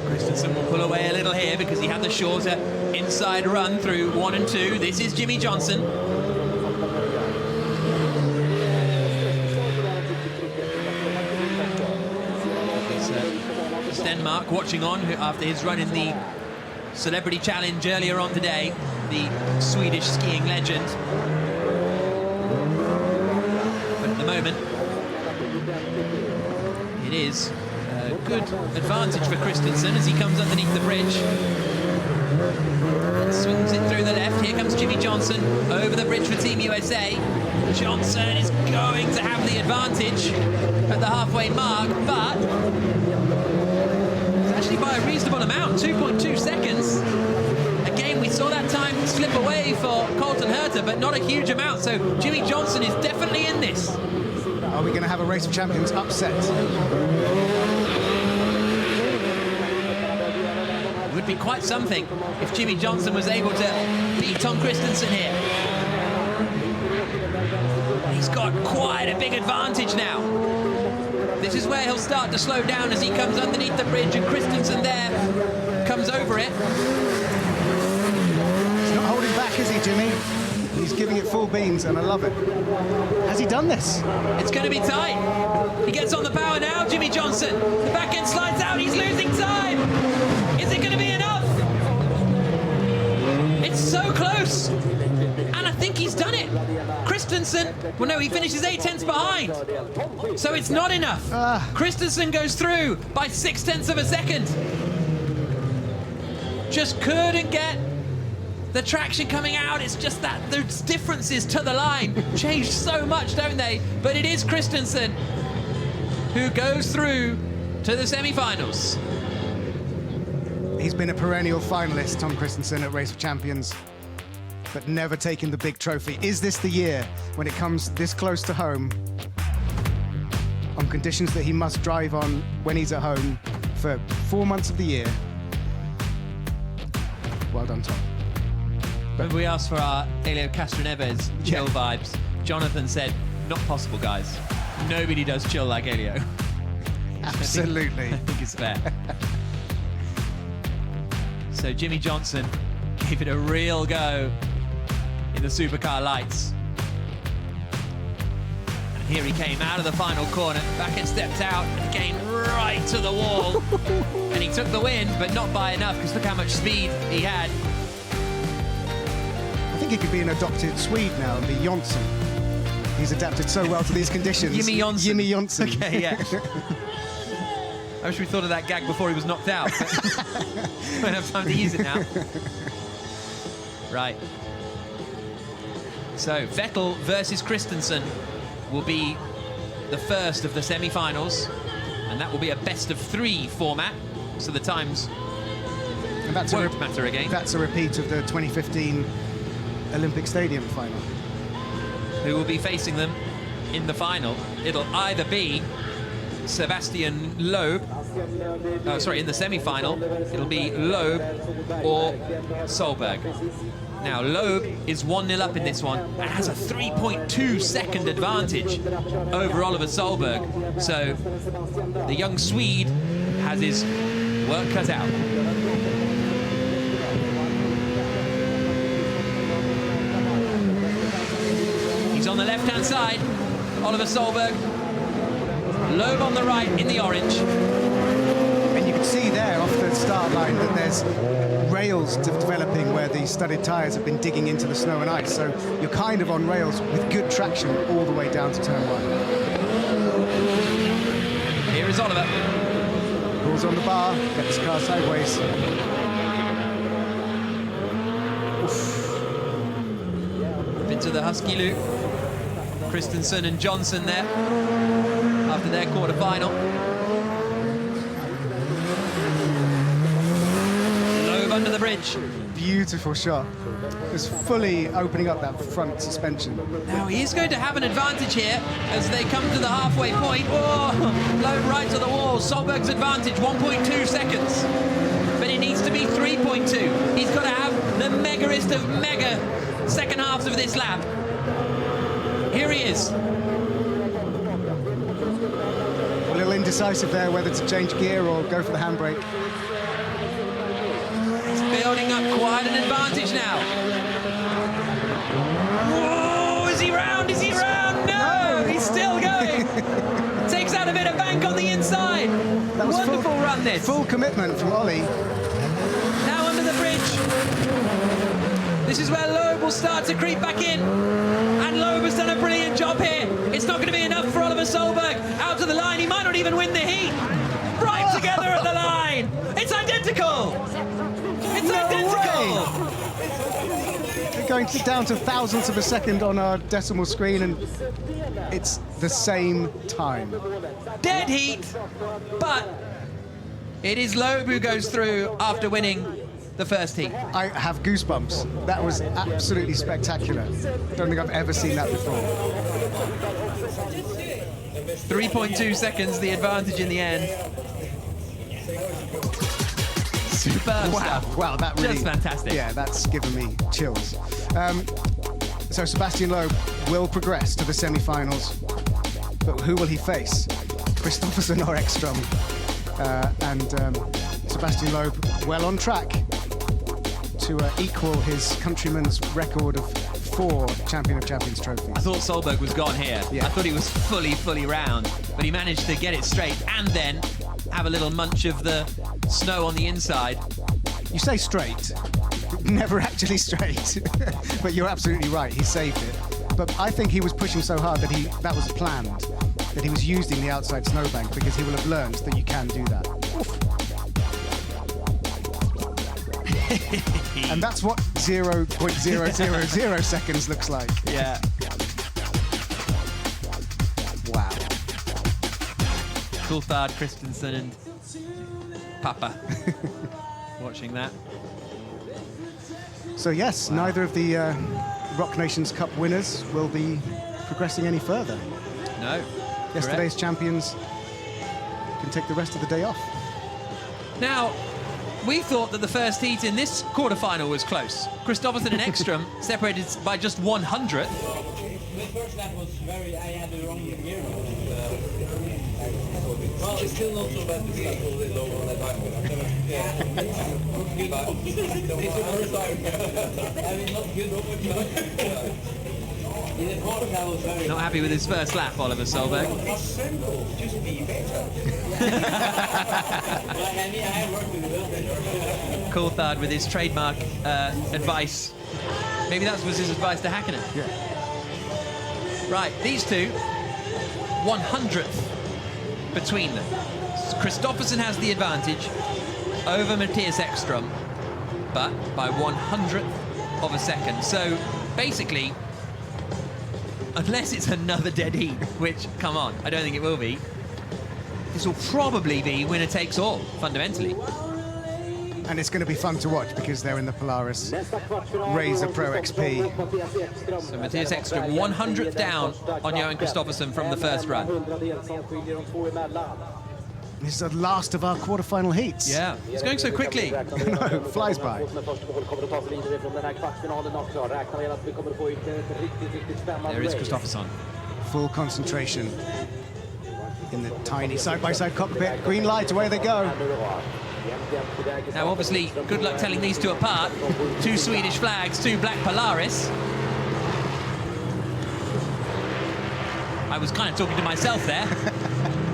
Christensen will pull away a little here because he had the shorter inside run through 1 and 2. This is Jimmy Johnson. It's Stenmark watching on after his run in the Celebrity Challenge earlier on today, the Swedish skiing legend. But at the moment, it is a good advantage for Christensen as he comes underneath the bridge. Swings it through the left. Here comes Jimmy Johnson over the bridge for Team USA. Johnson is going to have the advantage at the halfway mark, but it's actually by a reasonable amount, 2.2 seconds. Again, we saw that time slip away for Colton Herta, but not a huge amount, so Jimmy Johnson is definitely in this. Are we going to have a race of champions upset? It would be quite something if Jimmy Johnson was able to beat Tom Christensen here. He's got quite a big advantage now. This is where he'll start to slow down as he comes underneath the bridge, and Christensen there comes over it. He's not holding back, is he, Jimmy? He's giving it full beans, and I love it. Has he done this? It's going to be tight. He gets on the power now, Jimmy Johnson. The back end slides out. He's losing time. Is it going to be enough? It's so close. And I think he's done it. Christensen, well, no, he finishes 8/10 behind. So it's not enough. Christensen goes through by 6/10 of a second. Just couldn't get the traction coming out. It's just that those differences to the line change so much, don't they? But it is Christensen who goes through to the semi-finals. He's been a perennial finalist, Tom Christensen, at Race of Champions, but never taken the big trophy. Is this the year when it comes this close to home, on conditions that he must drive on when he's at home for 4 months of the year? Well done, Tom. When we asked for our Elio Castroneves chill vibes, Jonathan said, not possible, guys. Nobody does chill like Elio. Absolutely. I think it's fair. So Jimmy Johnson gave it a real go in the supercar lights. And here he came out of the final corner, back and stepped out, and came right to the wall. And he took the win, but not by enough, because look how much speed he had. I think he could be an adopted Swede now and be Jonsson. He's adapted so well to these conditions. Jimmy Jonsson. Jimmy Jonsson. Okay, yeah. I wish we thought of that gag before he was knocked out. We don't have time to use it now. Right. So Vettel versus Christensen will be the first of the semi-finals, and that will be a best-of-3 format, so the times And that's won't matter again. That's a repeat of the 2015 Olympic Stadium final. Who will be facing them in the final? It'll either be Sebastian Loeb, in the semi-final, it'll be Loeb or Solberg. Now, Loeb is 1-0 up in this one and has a 3.2 second advantage over Oliver Solberg. So the young Swede has his work cut out. He's on the left-hand side, Oliver Solberg. Loeb on the right in the orange. And you can see there off the start line that there's rails developing where the studded tyres have been digging into the snow and ice. So you're kind of on rails with good traction all the way down to turn 1. Here is Oliver. Pulls on the bar, gets the car sideways. Up into the Husky loop. Christensen and Johnson there after their quarter-final. Loeb under the bridge. Beautiful shot. Just fully opening up that front suspension. Now he's going to have an advantage here as they come to the halfway point. Oh, Loeb right to the wall. Solberg's advantage, 1.2 seconds. But it needs to be 3.2. He's got to have the megaest of mega second halves of this lap. Here he is. A little indecisive there whether to change gear or go for the handbrake. He's building up quite an advantage now. Whoa, is he round? Is he round? No, he's still going. Takes out a bit of bank on the inside. That was Wonderful run this. Full commitment from Ollie. Now under the bridge. This is where Loeb will start to creep back in. And Loeb has done a brilliant job here. It's not going to be enough for Oliver Solberg. Out to the line. He might not even win the heat. Right together at the line. It's identical. It's identical. We're going down to thousandths of a second on our decimal screen, and it's the same time. Dead heat. But it is Loeb who goes through after winning the first heat. I have goosebumps. That was absolutely spectacular. I don't think I've ever seen that before. 3.2 seconds, the advantage in the end. Superb stuff. Wow, that really... Just fantastic. Yeah, that's given me chills. So Sebastian Loeb will progress to the semi-finals, but who will he face? Kristoffersson or Ekstrom? Sebastian Loeb well on track to equal his countryman's record of 4 Champion of Champions trophies. I thought Solberg was gone here. Yeah. I thought he was fully round, but he managed to get it straight and then have a little munch of the snow on the inside. You say straight, never actually straight, but you're absolutely right, he saved it. But I think he was pushing so hard that that was planned, that he was using the outside snowbank because he will have learned that you can do that. And that's what 0.000 seconds looks like. Yeah. Wow. Coulthard, Christensen and Papa watching that. So yes, neither of the Rock Nations Cup winners will be progressing any further. No. Yesterday's champions can take the rest of the day off. Now, we thought that the first heat in this quarterfinal was close. Kristoffersson and Ekstrom separated by just 100th. The first lap was I had the wrong gear. Well, it's still not so bad to be low on that bike. It's the first time. I mean, not good. Not happy with his first lap, Oliver Solberg. Just be better. Coulthard with his trademark advice. Maybe that was his advice to Häkkinen. Yeah. Right, these two, 100th between them. Kristoffersson has the advantage over Mattias Ekstrom, but by 100th of a second. So basically, unless it's another dead heat, which, come on, I don't think it will be, this will probably be winner takes all, fundamentally. And it's going to be fun to watch because they're in the Polaris Razor Pro XP. So Mattias Ekstrom 100th down on Johan Kristoffersson from the first run. This is the last of our quarterfinal heats. Yeah, it's going so quickly. No, flies by. There is Kristoffersson. Full concentration in the tiny side-by-side cockpit. Green light, away they go. Now, obviously, good luck telling these two apart. 2 Swedish flags, 2 black Polaris. I was kind of talking to myself there.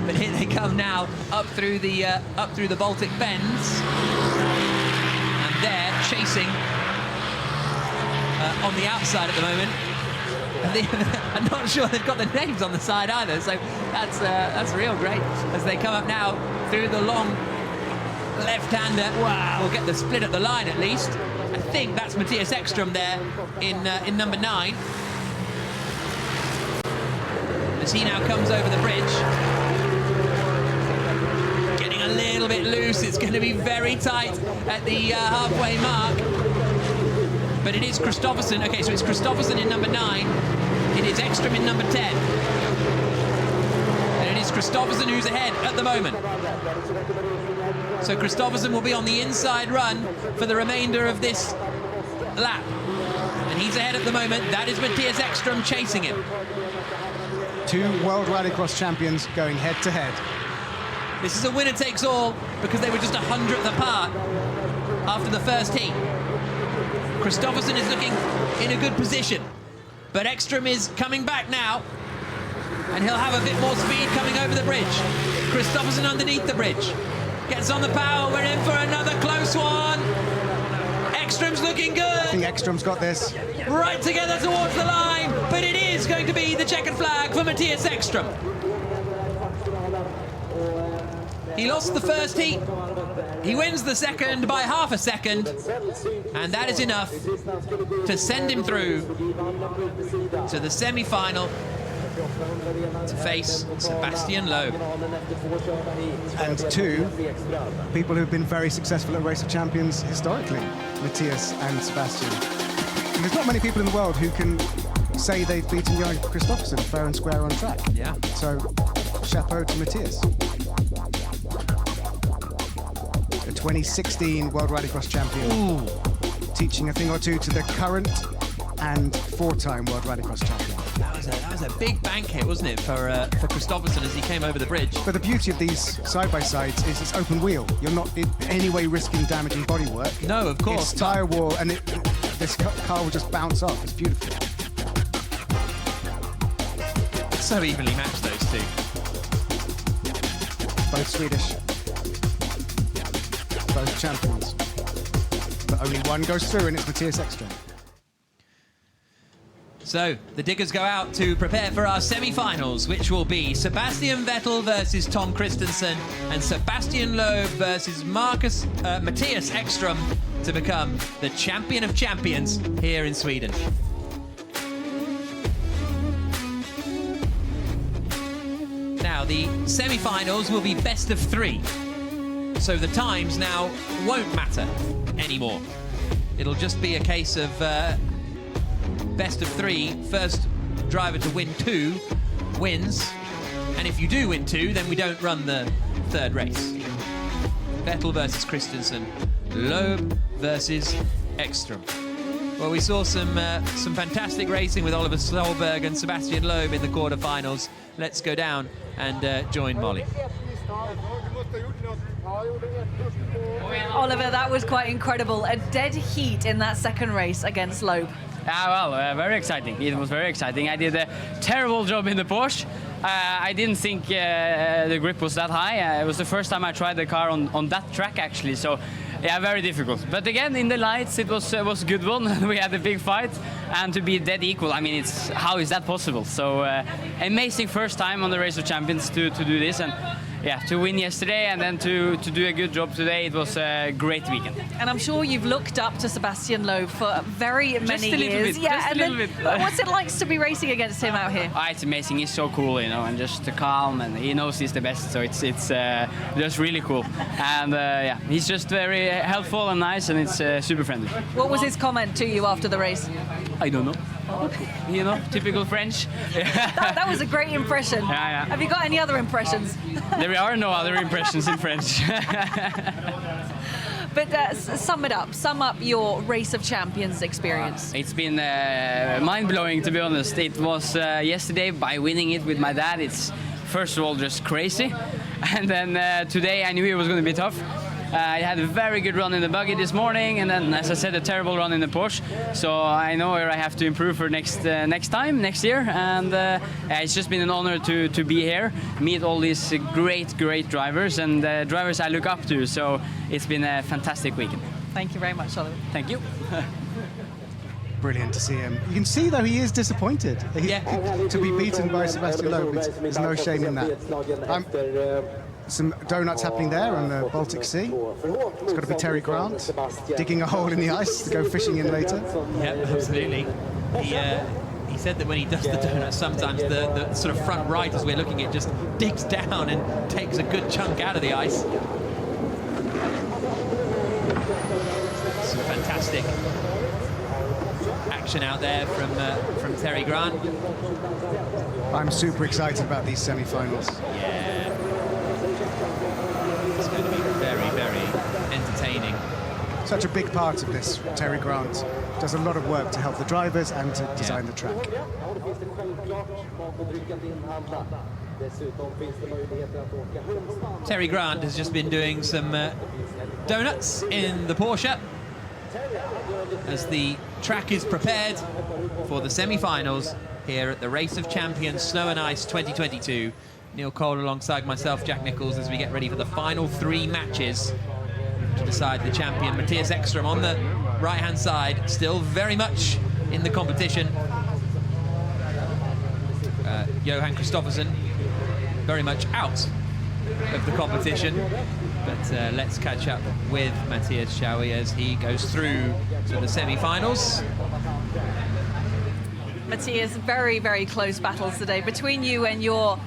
But here they come now up through the Baltic bends, and they're chasing on the outside at the moment. I'm not sure they've got the names on the side either, so that's real great as they come up now through the long left-hander. Wow! We'll get the split at the line at least. I think that's Mattias Ekstrom there in number 9. As he now comes over the bridge. A little bit loose, it's going to be very tight at the halfway mark, but it is Kristoffersson. Okay, so it's Kristoffersson in number 9, it is Ekstrom in number 10, and it is Kristoffersson who's ahead at the moment. So Kristoffersson will be on the inside run for the remainder of this lap, and he's ahead at the moment. That is Mattias Ekstrom chasing him. 2 World Rallycross champions going head-to-head. This is a winner takes all because they were just 100th apart after the first heat. Kristoffersson is looking in a good position, but Ekstrom is coming back now, and he'll have a bit more speed coming over the bridge. Kristoffersson underneath the bridge. Gets on the power, we're in for another close one. Ekstrom's looking good. I think Ekstrom's got this. Right together towards the line, but it is going to be the checkered flag for Mattias Ekstrom. He lost the first heat. He wins the second by half a second, and that is enough to send him through to the semi-final to face Sebastian Loeb. And 2 people who've been very successful at Race of Champions historically, Mattias and Sebastian. And there's not many people in the world who can say they've beaten Johan Kristoffersson fair and square on track. Yeah. So, chapeau to Mattias. The 2016 World Rallycross champion. Ooh. Teaching a thing or two to the current and 4-time World Rallycross champion. That was a big bank hit, wasn't it, for Kristoffersson as he came over the bridge? But the beauty of these side-by-sides is it's open wheel. You're not in any way risking damaging bodywork. No, of course. It's tyre wall, and this car will just bounce off. It's beautiful. So evenly matched, those two. Both Swedish. Both champions. But only one goes through, and it's Mattias Ekström. So the diggers go out to prepare for our semi-finals, which will be Sebastian Vettel versus Tom Kristensen and Sebastian Loeb versus Mattias Ekström to become the champion of champions here in Sweden. Now, the semi-finals will be best of 3. So the times now won't matter anymore. It'll just be a case of best of 3. First driver to win 2 wins. And if you do win 2, then we don't run the 3rd race. Vettel versus Kristensen. Loeb versus Ekström. Well, we saw some fantastic racing with Oliver Solberg and Sebastian Loeb in the quarterfinals. Let's go down and join Molly. Oliver, that was quite incredible. A dead heat in that second race against Loeb. Very exciting. It was very exciting. I did a terrible job in the Porsche. I didn't think the grip was that high. It was the first time I tried the car on that track, actually. So, yeah, very difficult. But again, in the lights, it was a good one. We had a big fight, and to be dead equal, I mean, how is that possible? So, amazing first time on the Race of Champions to do this, and yeah, to win yesterday and then to do a good job today. It was a great weekend. And I'm sure you've looked up to Sebastian Loeb for very many years. Just a little bit. What's it like to be racing against him out here? It's amazing. He's so cool, you know, and just calm, and he knows he's the best. So it's just really cool. And yeah, he's just very helpful and nice, and it's super friendly. What was his comment to you after the race? I don't know. You know, typical French. that was a great impression. Yeah. Have you got any other impressions? There are no other impressions in French. But sum it up. Sum up your Race of Champions experience. It's been mind-blowing, to be honest. It was yesterday, by winning it with my dad, it's first of all just crazy. And then today I knew it was going to be tough. I had a very good run in the buggy this morning, and then, as I said, a terrible run in the Porsche. So I know where I have to improve for next year. And it's just been an honor to be here, meet all these great drivers and drivers I look up to. So it's been a fantastic weekend. Thank you very much, Oliver. Thank you. Brilliant to see him. You can see, though, he is disappointed. To be beaten by Sebastian Loeb, there's no shame in that. Some donuts happening there on the Baltic Sea. It's got to be Terry Grant digging a hole in the ice to go fishing in later. Yep, absolutely. He said that when he does the donuts, sometimes the sort of front right, as we're looking at, just digs down and takes a good chunk out of the ice. Some fantastic action out there from Terry Grant. I'm super excited about these semi-finals. Yeah. It's going to be very entertaining. Such a big part of this, Terry Grant does a lot of work to help the drivers and to design the track. Terry Grant has just been doing some donuts in the Porsche as the track is prepared for the semi-finals here at the Race of Champions Snow+Ice 2022. Neil Cole alongside myself, Jack Nichols, as we get ready for the final 3 matches to decide the champion. Mattias Ekström on the right-hand side, still very much in the competition. Johan Kristoffersson very much out of the competition. But let's catch up with Mattias, shall we, as he goes through to the semi-finals. Mattias, very close battles today between you and your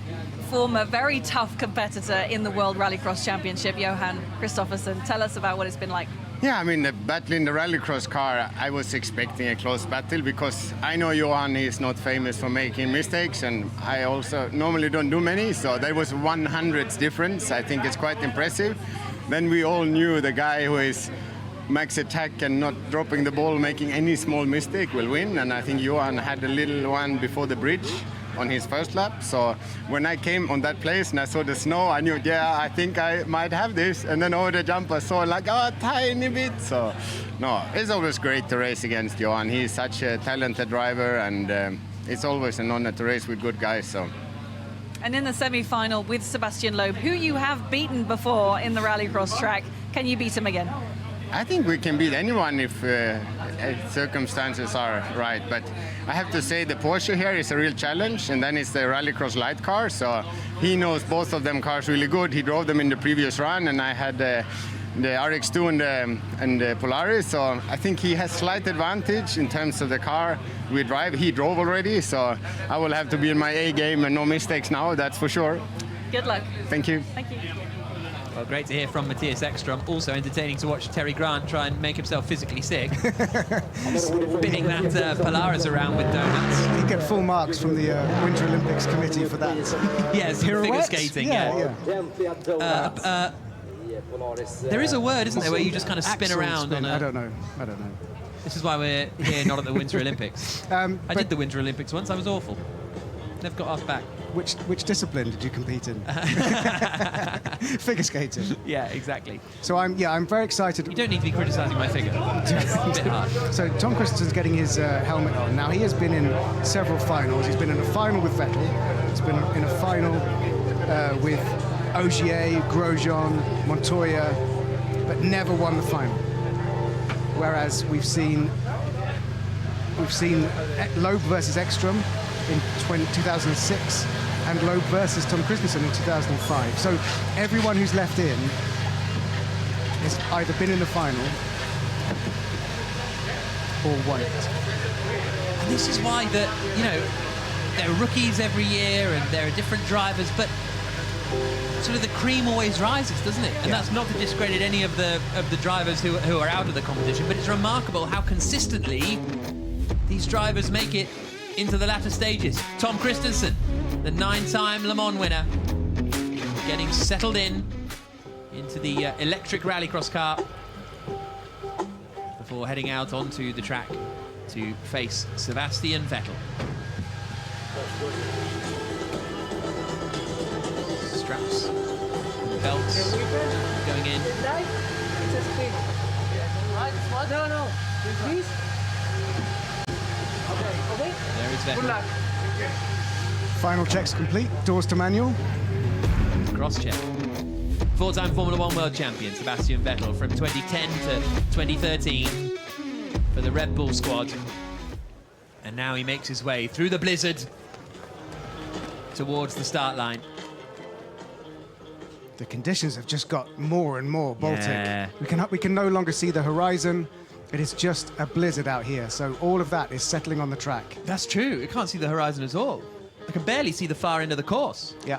former very tough competitor in the World Rallycross Championship, Johan Kristoffersson. Tell us about what it's been like. Yeah, I mean, the battle in the rallycross car, I was expecting a close battle because I know Johan is not famous for making mistakes, and I also normally don't do many, so there was 100th difference. I think it's quite impressive. Then we all knew the guy who is max attack and not dropping the ball, making any small mistake will win. And I think Johan had a little one before the bridge on his first lap. So when I came on that place and I saw the snow, I knew, yeah, I think I might have this. And then over the jump, I saw like, oh, a tiny bit. So no, it's always great to race against Johan. He's such a talented driver, and it's always an honor to race with good guys. So. And in the semi-final with Sebastian Loeb, who you have beaten before in the rallycross track, can you beat him again? I think we can beat anyone if circumstances are right. But I have to say the Porsche here is a real challenge, and then it's the rallycross light car. So he knows both of them cars really good. He drove them in the previous run, and I had the RX2 and the Polaris. So I think he has slight advantage in terms of the car we drive. He drove already, so I will have to be in my A game and no mistakes now, that's for sure. Good luck. Thank you. Thank you. Well, great to hear from Matthias Ekstrom. Also entertaining to watch Terry Grant try and make himself physically sick. Spinning that Polaris around with donuts. You get full marks from the Winter Olympics committee for that. Yes, figure skating, yeah. There is a word, isn't there, where you just kind of spin around on a... I don't know. This is why we're here, not at the Winter Olympics. I did the Winter Olympics once. I was awful. Never got asked back. Which discipline did you compete in? Figure skating. Yeah, exactly. So I'm very excited. You don't need to be criticising my figure. It's a bit hard. So Tom Christensen's getting his helmet on. Now he has been in several finals. He's been in a final with Vettel. He's been in a final with Ogier, Grosjean, Montoya, but never won the final. Whereas we've seen Loeb versus Ekstrom in 2006 and Loeb versus Tom Christensen in 2005. So everyone who's left in has either been in the final or won it. And this is why there are rookies every year and there are different drivers, but sort of the cream always rises, doesn't it? And that's not to discredit any of the drivers who are out of the competition, but it's remarkable how consistently these drivers make it into the latter stages. Tom Christensen, the 9-time Le Mans winner, getting settled into the electric rallycross car before heading out onto the track to face Sebastian Vettel. Straps, belts going in. No. Please. There is Vettel. Final checks complete. Doors to manual. Cross check. 4-time Formula One world champion Sebastian Vettel from 2010 to 2013 for the Red Bull squad. And now he makes his way through the blizzard towards the start line. The conditions have just got more and more Baltic. Yeah. We can no longer see the horizon. It is just a blizzard out here, so all of that is settling on the track. That's true. You can't see the horizon at all. I can barely see the far end of the course. Yeah.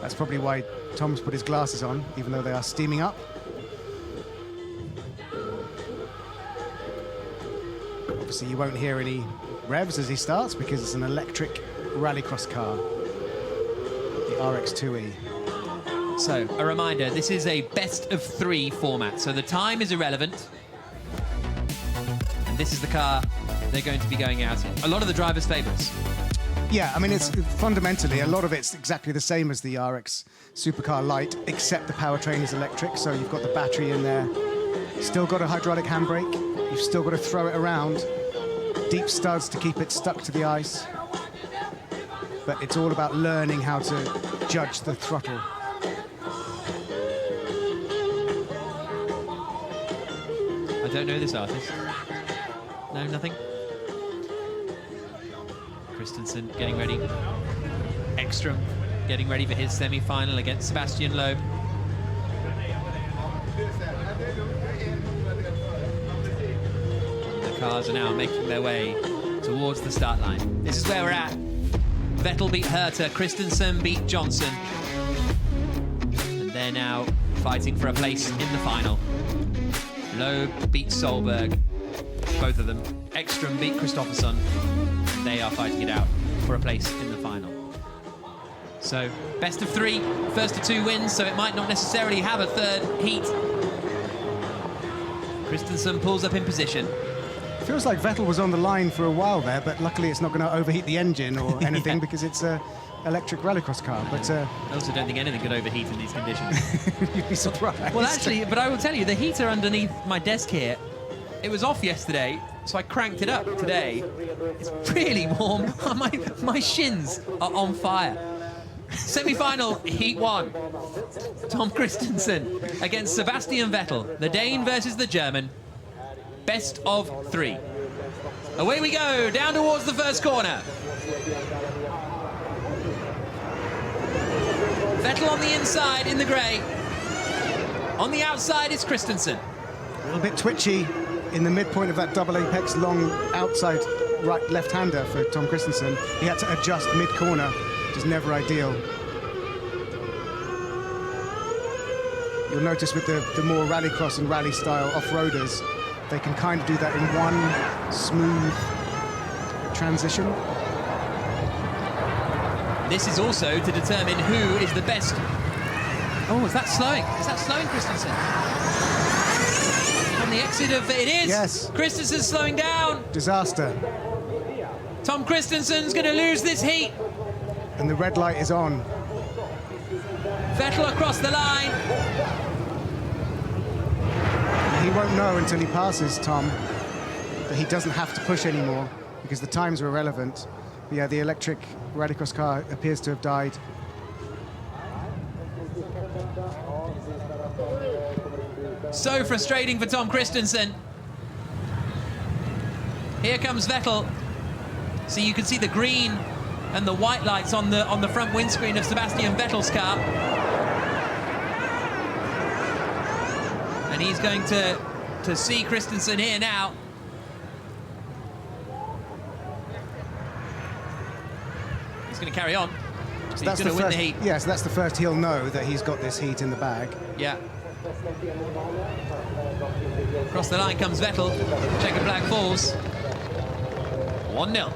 That's probably why Tom's put his glasses on, even though they are steaming up. Obviously, you won't hear any revs as he starts because it's an electric rallycross car, the RX2E. So, a reminder, this is a best-of-3 format, so the time is irrelevant. And this is the car they're going to be going out in. A lot of the drivers' favourites. Yeah, I mean, it's fundamentally, a lot of it's exactly the same as the RX Supercar Lite, except the powertrain is electric, so you've got the battery in there. Still got a hydraulic handbrake. You've still got to throw it around. Deep studs to keep it stuck to the ice. But it's all about learning how to judge the throttle. I don't know this artist. No, nothing. Christensen getting ready. Ekstrom getting ready for his semi-final against Sebastian Loeb. The cars are now making their way towards the start line. This is where we're at. Vettel beat Herta, Christensen beat Johnson. And they're now fighting for a place in the final. Loeb beat Solberg, both of them. Ekstrom beat Kristoffersson. They are fighting it out for a place in the final. So, best of 3, first of 2 wins, so it might not necessarily have a third heat. Christensen pulls up in position. Feels like Vettel was on the line for a while there, but luckily it's not going to overheat the engine or anything because it's a electric rallycross car. But I also don't think anything could overheat in these conditions. You'd be surprised. Well, actually, but I will tell you, the heater underneath my desk here, it was off yesterday, so I cranked it up today. It's really warm. My shins are on fire. Semi-final, Heat 1. Tom Christensen against Sebastian Vettel. The Dane versus the German. Best of 3. Away we go, down towards the first corner. Vettel on the inside in the grey. On the outside is Christensen. A little bit twitchy in the midpoint of that double apex long outside right left-hander for Tom Christensen. He had to adjust mid-corner, which is never ideal. You'll notice with the more rallycross and rally style off-roaders, they can kind of do that in one smooth transition. This is also to determine who is the best. Oh, is that slowing? Is that slowing Christensen? On the exit of it is. Yes. Christensen's slowing down. Disaster. Tom Christensen's going to lose this heat. And the red light is on. Vettel across the line. He won't know until he passes Tom that he doesn't have to push anymore because the times are irrelevant. But yeah, the electric rallycross car appears to have died. So frustrating for Tom Christensen. Here comes Vettel. So you can see the green and the white lights on the front windscreen of Sebastian Vettel's car. And he's going to see Christensen here now. He's going to carry on. So he's going to win the heat. Yeah, so that's the first he'll know that he's got this heat in the bag. Yeah. Across the line comes Vettel. Checkered flag falls. 1-0.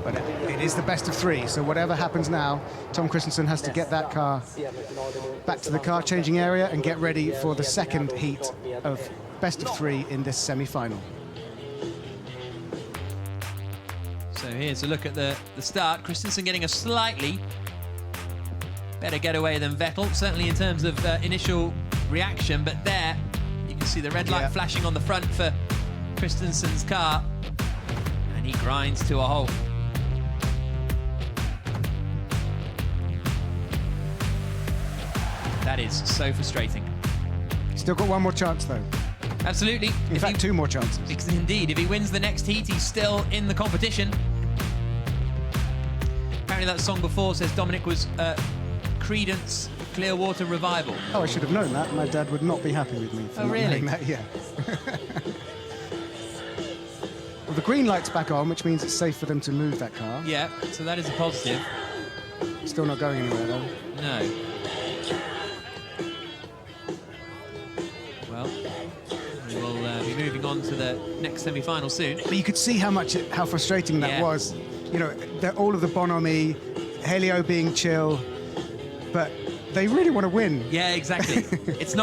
But it is the best of 3, so whatever happens now, Tom Christensen has to get that car back to the car changing area and get ready for the second heat of best of 3 in this semi-final. So here's a look at the start. Christensen getting a slightly better getaway than Vettel, certainly in terms of initial reaction, but there you can see the red light flashing on the front for Christensen's car, and he grinds to a halt. That is so frustrating. Still got one more chance, though. Absolutely. In fact, 2 more chances. Indeed. If he wins the next heat, he's still in the competition. Apparently that song before says Dominic was Creedence Clearwater Revival. Oh, I should have known that. My dad would not be happy with me for not knowing that. Yeah. Well, the green light's back on, which means it's safe for them to move that car. Yeah, so that is a positive. Still not going anywhere, though. No. Well, we will be moving on to the next semi-final soon. But you could see how frustrating that was. You know, all of the bonhomie, Helio being chill, but they really want to win. Yeah, exactly. It's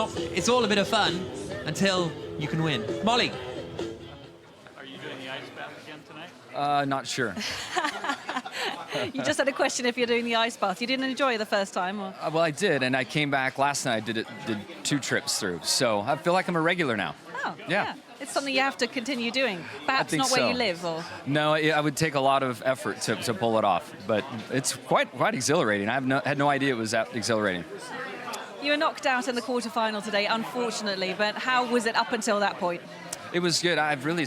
all a bit of fun until you can win. Molly. Are you doing the ice bath again tonight? Not sure. You just had a question if you're doing the ice bath. You didn't enjoy it the first time? Or? Well, I did, and I came back last night. Did 2 trips through, so I feel like I'm a regular now. Oh, yeah. It's something you have to continue doing. Perhaps think not where so. you live, or No, I would take a lot of effort to pull it off, but it's quite exhilarating. I had no idea it was that exhilarating. you were knocked out in the quarterfinal today, unfortunately. But how was it up until that point? It was good. I've really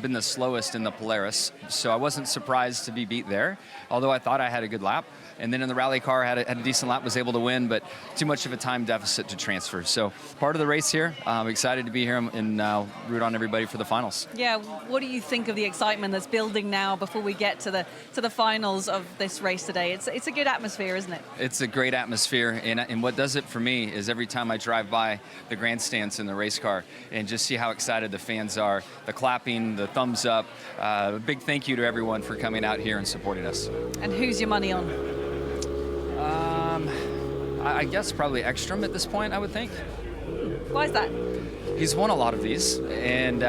been the slowest in the Polaris, so I wasn't surprised to be beat there, although I thought I had a good lap. And then in the rally car, had a decent lap, was able to win, but too much of a time deficit to transfer. So part of the race here. I'm excited to be here and root on everybody for the finals. Yeah, what do you think of the excitement that's building now before we get to the finals of this race today? It's a good atmosphere, isn't it? It's a great atmosphere, and what does it for me is every time I drive by the grandstands in the race car and just see how excited the fans are, the clapping, the thumbs up. A big thank you to everyone for coming out here and supporting us. And who's your money on? I guess probably Ekstrom at this point, I would think. Why is that? He's won a lot of these, and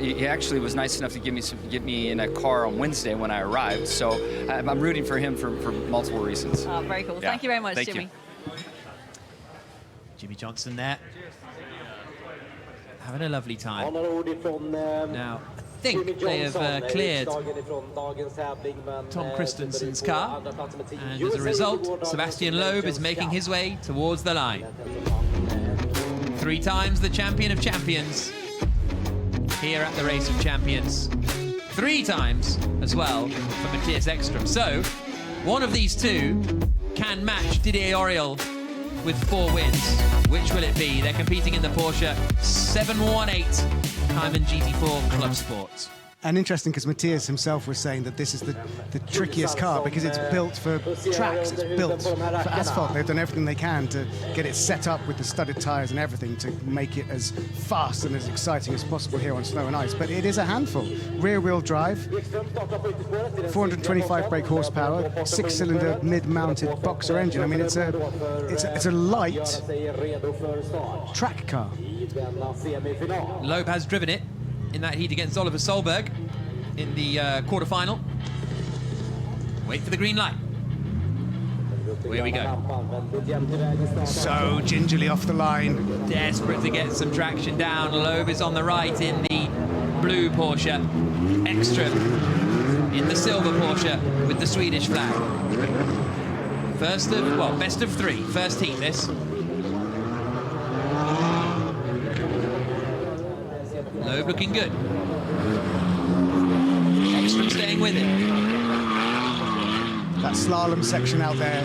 he actually was nice enough to get me in a car on Wednesday when I arrived. So I'm rooting for him for multiple reasons. Oh, very cool. Yeah. Thank you very much, Thank Jimmy. You. Jimmy Johnson there. Having a lovely time. Now, I think they have cleared Tom Christensen's car, and as a result, Sebastian Loeb is making his way towards the line. 3 times the champion of champions here at the Race of Champions. 3 times as well for Matthias Ekström. So, one of these two can match Didier Auriol with 4 wins. Which will it be? They're competing in the Porsche 718 Cayman GT4 Club Sport. And interesting because Matthias himself was saying that this is the trickiest car because it's built for tracks, it's built for asphalt. They've done everything they can to get it set up with the studded tyres and everything to make it as fast and as exciting as possible here on Snow and Ice. But it is a handful. Rear-wheel drive, 425 brake horsepower, 6-cylinder mid-mounted boxer engine. I mean, it's a light track car. Loeb has driven it in that heat against Oliver Solberg in the quarterfinal. Wait for the green light. Here we go. So gingerly off the line. Desperate to get some traction down. Loeb is on the right in the blue Porsche. Ekström in the silver Porsche with the Swedish flag. Best of 3. First heat, this. Loeb looking good. Ekström staying with it. That slalom section out there,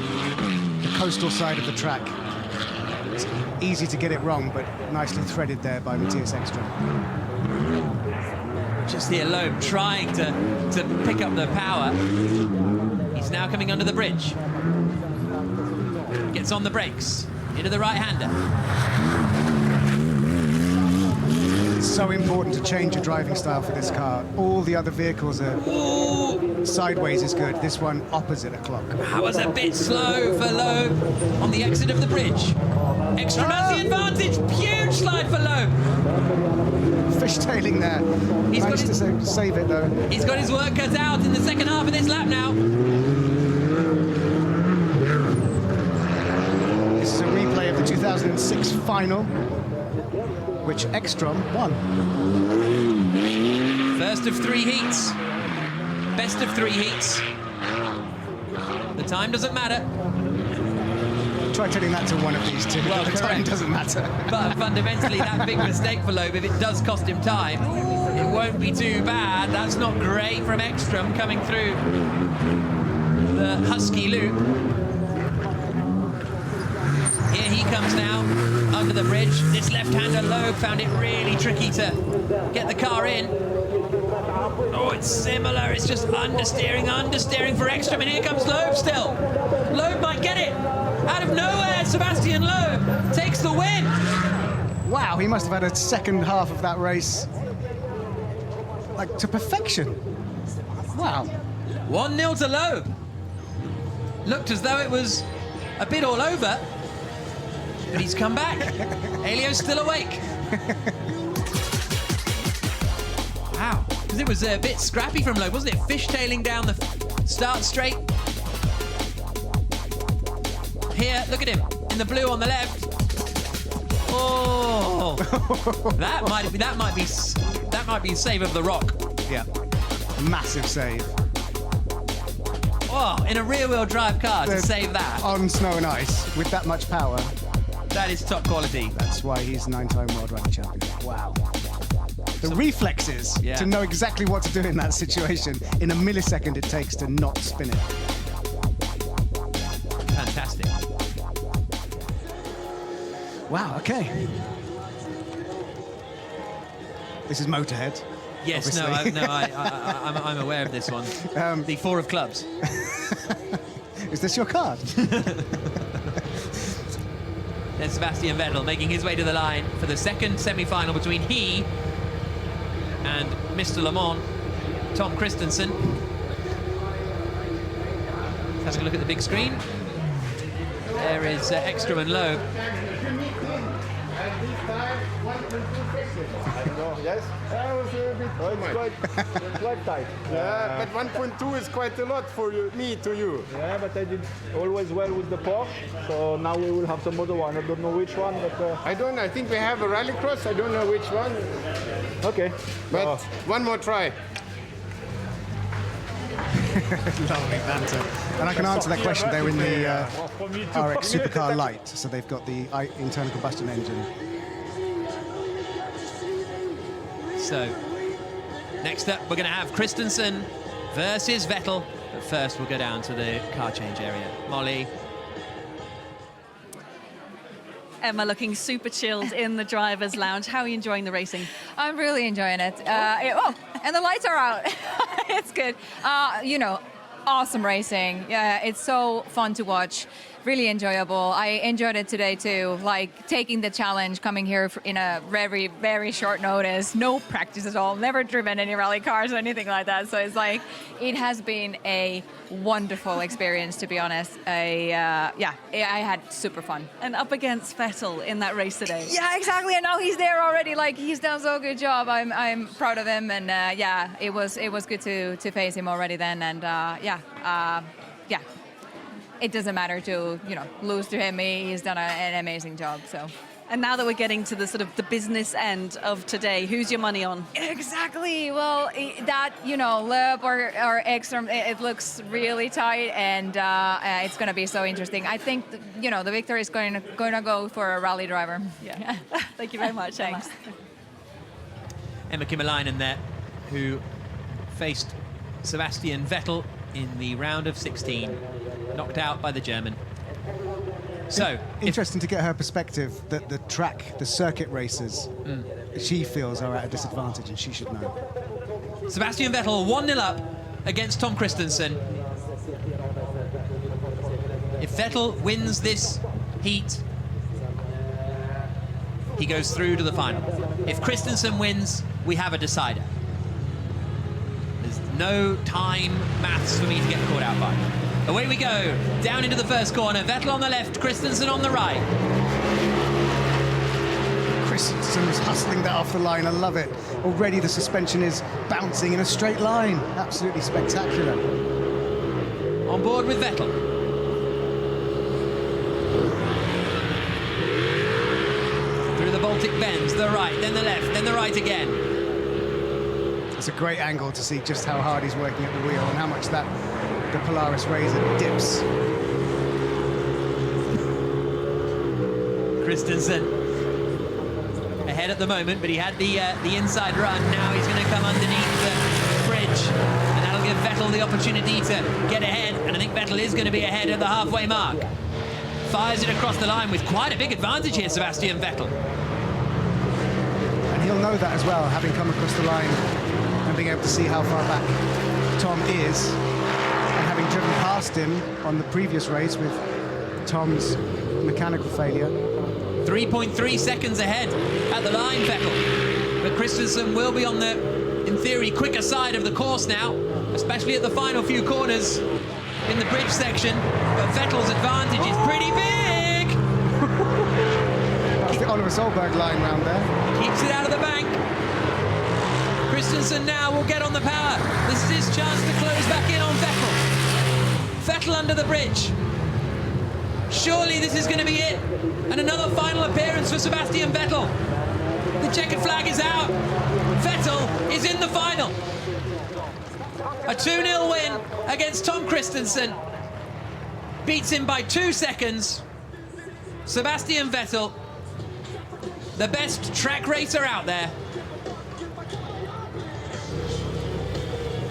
the coastal side of the track. It's easy to get it wrong, but nicely threaded there by Matthias Ekström. Just here Loeb trying to pick up the power. He's now coming under the bridge. Gets on the brakes. Into the right-hander. It's so important to change your driving style for this car. All the other vehicles are sideways is good. This one opposite a clock. That was a bit slow for Loeb on the exit of the bridge. Ekström has the advantage. Huge slide for Loeb. Fishtailing there. He's managed to save it though. He's got his work cut out in the second half of this lap now. This is a replay of the 2006 final, which Ekström won. First of 3 heats. Best of 3 heats. The time doesn't matter. Try telling that to one of these two. Well, the time doesn't matter. But fundamentally, that big mistake for Loeb, if it does cost him time, it won't be too bad. That's not great from Ekström coming through the Husky loop. Here he comes now, under the bridge. This left-hander Loeb found it really tricky to get the car in. Oh, it's similar. It's just understeering for Ekström, and here comes Loeb still. Loeb might get it. Out of nowhere, Sebastian Loeb takes the win. Wow, he must have had a second half of that race like to perfection. Wow. 1-0 to Loeb. Looked as though it was a bit all over. But he's come back. Elio's still awake. Wow. Because it was a bit scrappy from Loeb, wasn't it? Fishtailing down the start straight. Here, look at him. In the blue on the left. Oh. that might be save of the rock. Yeah. Massive save. Oh, in a rear-wheel drive car to save that. On Snow and Ice with that much power. That is top quality. That's why he's 9-time World Rally Champion. Wow. The reflexes to know exactly what to do in that situation in a millisecond it takes to not spin it. Fantastic. Wow, okay. This is Motorhead. Yes, obviously. I'm aware of this one. The 4 of clubs. Is this your card? There's Sebastian Vettel making his way to the line for the second semi-final between he and Mr. Le Mans, Tom Christensen. Let's have a look at the big screen. There is Ekström and Loeb. I don't know. Yes. That was a bit. Oh, it's quite tight. Yeah, but 1.2 is quite a lot for you, me to you. Yeah, but I did always well with the Porsche. So now we will have some other one. I don't know which one, but I don't. I think we have a rallycross. I don't know which one. Okay. But one more try. Lovely banter. And I can answer that question. They were in the RX Supercar Light, so they've got the internal combustion engine. So, next up, we're going to have Christensen versus Vettel. But first, we'll go down to the car change area. Molly. Emma looking super chilled in the driver's lounge. How are you enjoying the racing? I'm really enjoying it. And the lights are out. It's good. You know, awesome racing. Yeah, it's so fun to watch. Really enjoyable. I enjoyed it today too. Like taking the challenge, coming here in a very, very short notice. No practice at all. Never driven any rally cars or anything like that. So it's like, it has been a wonderful experience, to be honest. I had super fun. And up against Vettel in that race today. Yeah, exactly. And now he's there already. Like, he's done so good job. I'm proud of him. And yeah, it was good to face him already then. And yeah. It doesn't matter to, you know, lose to him. He's done an amazing job. So. And now that we're getting to the sort of the business end of today, who's your money on? Exactly. Well, that, you know, Loeb or Ekstrom, it looks really tight, and it's going to be so interesting. I think, you know, the victor is going to go for a rally driver. Yeah. Thank you very much. Thanks. Emma Kymäläinen there, who faced Sebastian Vettel in the round of 16, knocked out by the German. So interesting to get her perspective that the circuit racers, she feels are at a disadvantage, and she should know. Sebastian Vettel 1-0 up against Tom Christensen. If Vettel wins this heat, he goes through to the final. If Christensen wins, we have a decider. There's no time maths for me to get caught out by. Away we go, down into the first corner. Vettel on the left, Christensen on the right. Christensen was hustling that off the line. I love it. Already the suspension is bouncing in a straight line. Absolutely spectacular. On board with Vettel. Through the Baltic bends, the right, then the left, then the right again. It's a great angle to see just how hard he's working at the wheel and how much that the Polaris Razor dips. Christensen ahead at the moment, but he had the inside run. Now he's going to come underneath the bridge, and that'll give Vettel the opportunity to get ahead. And I think Vettel is going to be ahead at the halfway mark. Fires it across the line with quite a big advantage here, Sebastian Vettel. And he'll know that as well, having come across the line and being able to see how far back Tom is, and having driven past him on the previous race with Tom's mechanical failure. 3.3 seconds ahead at the line, Vettel. But Christensen will be on the, in theory, quicker side of the course now, especially at the final few corners in the bridge section. But Vettel's advantage is pretty big. That's the Oliver Solberg line round there. Keeps it out of the bank. Christensen now will get on the power. This is his chance to close back in on Vettel. Vettel under the bridge. Surely this is going to be it. And another final appearance for Sebastian Vettel. The checkered flag is out. Vettel is in the final. A 2-0 win against Tom Christensen. Beats him by 2 seconds. Sebastian Vettel, the best track racer out there.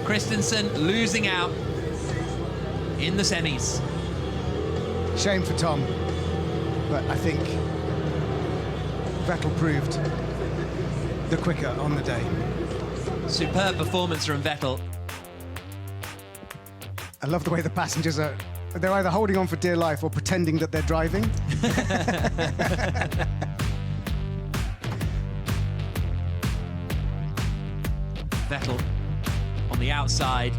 Christensen losing out in the semis. Shame for Tom, but I think Vettel proved the quicker on the day. Superb performance from Vettel. I love the way the passengers are, they're either holding on for dear life or pretending that they're driving. Vettel on the outside,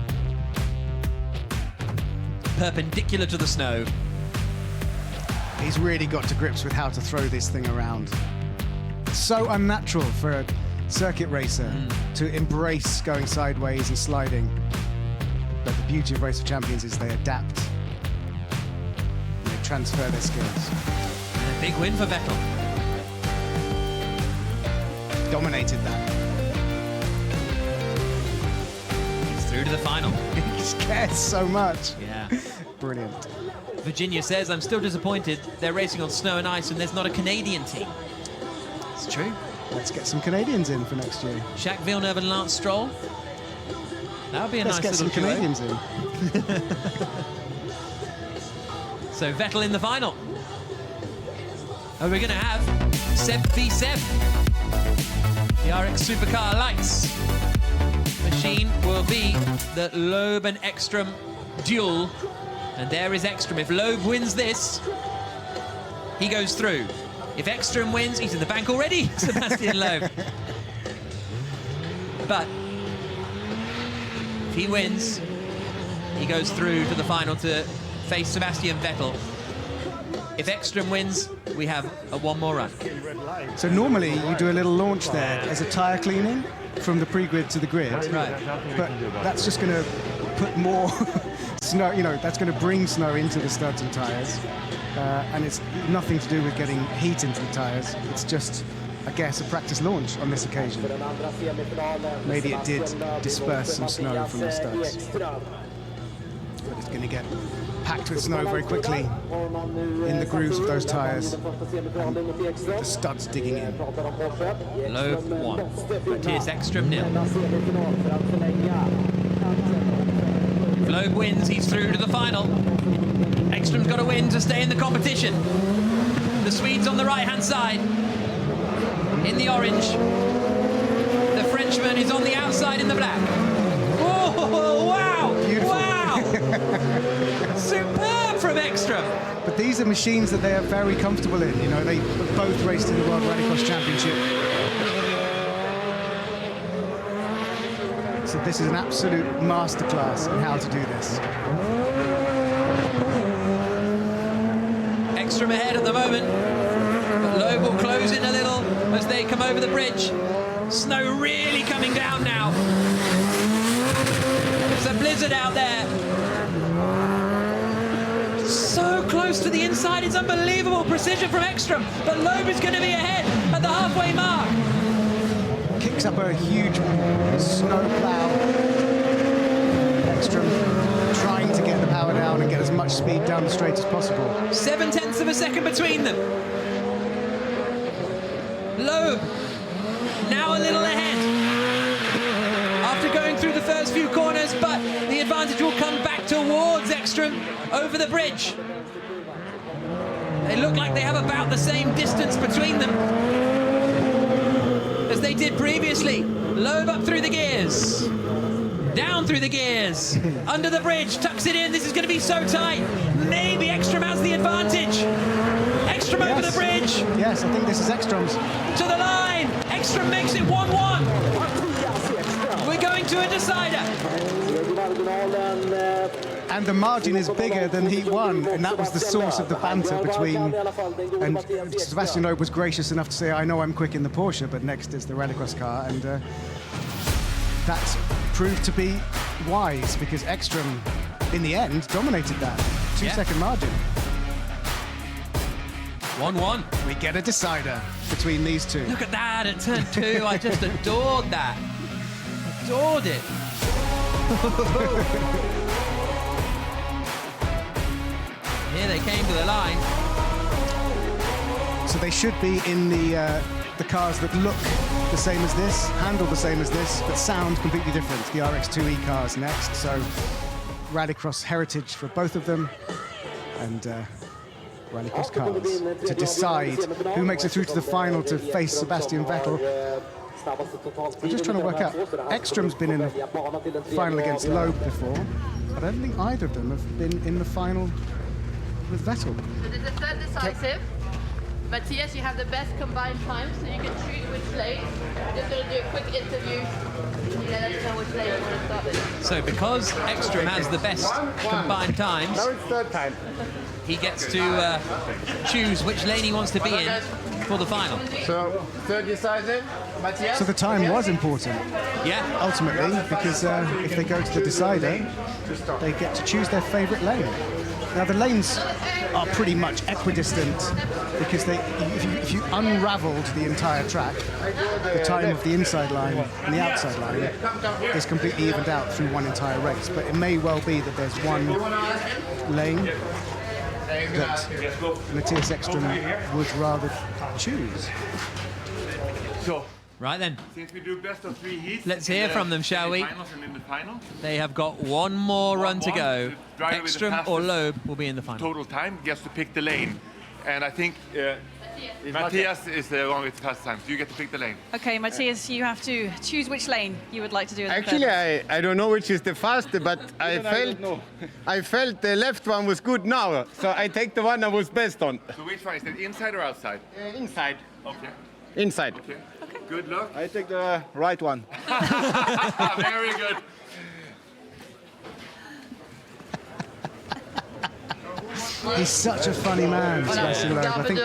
perpendicular to the snow. He's really got to grips with how to throw this thing around. so unnatural for a circuit racer to embrace going sideways and sliding. But the beauty of Race of Champions is they adapt. And they transfer their skills. And a big win for Vettel. Dominated that. He's through to the final. He cares so much. Yeah. Brilliant. Virginia says, I'm still disappointed they're racing on snow and ice and there's not a Canadian team. It's true. Let's get some Canadians in for next year. Jacques Villeneuve and Lance Stroll. That would be a Let's nice get little some duo. Canadians in. So Vettel in the final. And we're going to have Seb v Seb. The RX Supercar Lights machine will be the Loeb and Ekstrom duel. And there is Ekstrom. If Loeb wins this, he goes through. If Ekstrom wins, he's in the bank already, Sebastian Loeb. But if he wins, he goes through to the final to face Sebastian Vettel. If Ekstrom wins, we have one more run. So normally you do a little launch there as a tyre cleaning from the pre-grid to the grid. Right. But that's just going to put more snow, you know, that's going to bring snow into the studs and tyres. And it's nothing to do with getting heat into the tyres. It's just, I guess, a practice launch on this occasion. Maybe it did disperse some snow from the studs. But it's going to get packed with snow very quickly in the grooves of those tyres. And the studs digging in. Loeb 1, Matthias Ekstrom 0. If Loeb wins, he's through to the final. Ekstrom's got to win to stay in the competition. The Swedes on the right-hand side, in the orange. The Frenchman is on the outside in the black. Oh, wow! Beautiful. Wow! Superb from Ekstrom. But these are machines that they are very comfortable in. You know, they both raced in the World Rallycross Championship. So this is an absolute masterclass in how to do this. Ekstrom ahead at the moment, but Loeb will close in a little as they come over the bridge. Snow really coming down now. It's a blizzard out there. So close to the inside, it's unbelievable precision from Ekstrom, but Loeb is going to be ahead at the halfway mark. Kicks up a huge snow plow. Ekstrom trying to get the power down and get as much speed down the straight as possible. 0.7 of a second between them. Loeb now a little ahead after going through the first few corners, but the advantage will come back towards Ekstrom over the bridge. They look like they have about the same distance between them as they did previously. Loeb up through the gears. Down through the gears, under the bridge, tucks it in. This is going to be so tight. Maybe Ekstrom has the advantage. Ekstrom over the bridge. Yes, I think this is Ekstrom's. To the line. Ekstrom makes it 1-1. We're going to a decider. And the margin is bigger than Heat 1, and that was the source of the banter between... And Sebastian Loeb was gracious enough to say, I know I'm quick in the Porsche, but next is the Rallycross car, and that's proved to be wise, because Ekstrom, in the end, dominated that. 2-second margin. 1-1. We get a decider between these two. Look at that at turn 2. I just adored that. Adored it. Here they came to the line. So they should be in the cars that look the same as this, handle the same as this, but sound completely different. The RX2E cars next. So Rallycross heritage for both of them, and Rallycross cars to decide who makes it through to the final to face Sebastian Vettel. I'm just trying to work out. Ekstrom's been in the final against Loeb before, but I don't think either of them have been in the final with Vettel. So this is third decisive. Matthias, you have the best combined time, so you can choose which lane. Just going to do a quick interview. Let us know which lane you want to start with. So because Ekstrom has the best combined times, Now it's third time. he gets to choose which lane he wants to be in. for the final. So, third decisive, Matthias? So the time was important. Yeah. Ultimately, because if they go to the decider, they get to choose their favourite lane. Now the lanes are pretty much equidistant because if you unravelled the entire track, the time of the inside line and the outside line is completely evened out through one entire race. But it may well be that there's one lane that Matthias Ekström would rather choose. So, right then. Since we do best of 3 heats, Let's hear from them, shall we? And in the final, They have got one more run to go. the driver with the Ekström or fastest Loeb will be in the final. total time gets to pick the lane. And I think Matthias is the one with the fastest time. So you get to pick the lane. Okay, Matthias, you have to choose which lane you would like to do in the Actually, third. I don't know which is the fastest, but I felt the left one was good now, so I take the one I was best on. So which one is it, inside or outside? Inside. Okay. Inside. Okay. Good luck. I take the right one. Very good. He's such a funny man, Sebastian Loeb. I think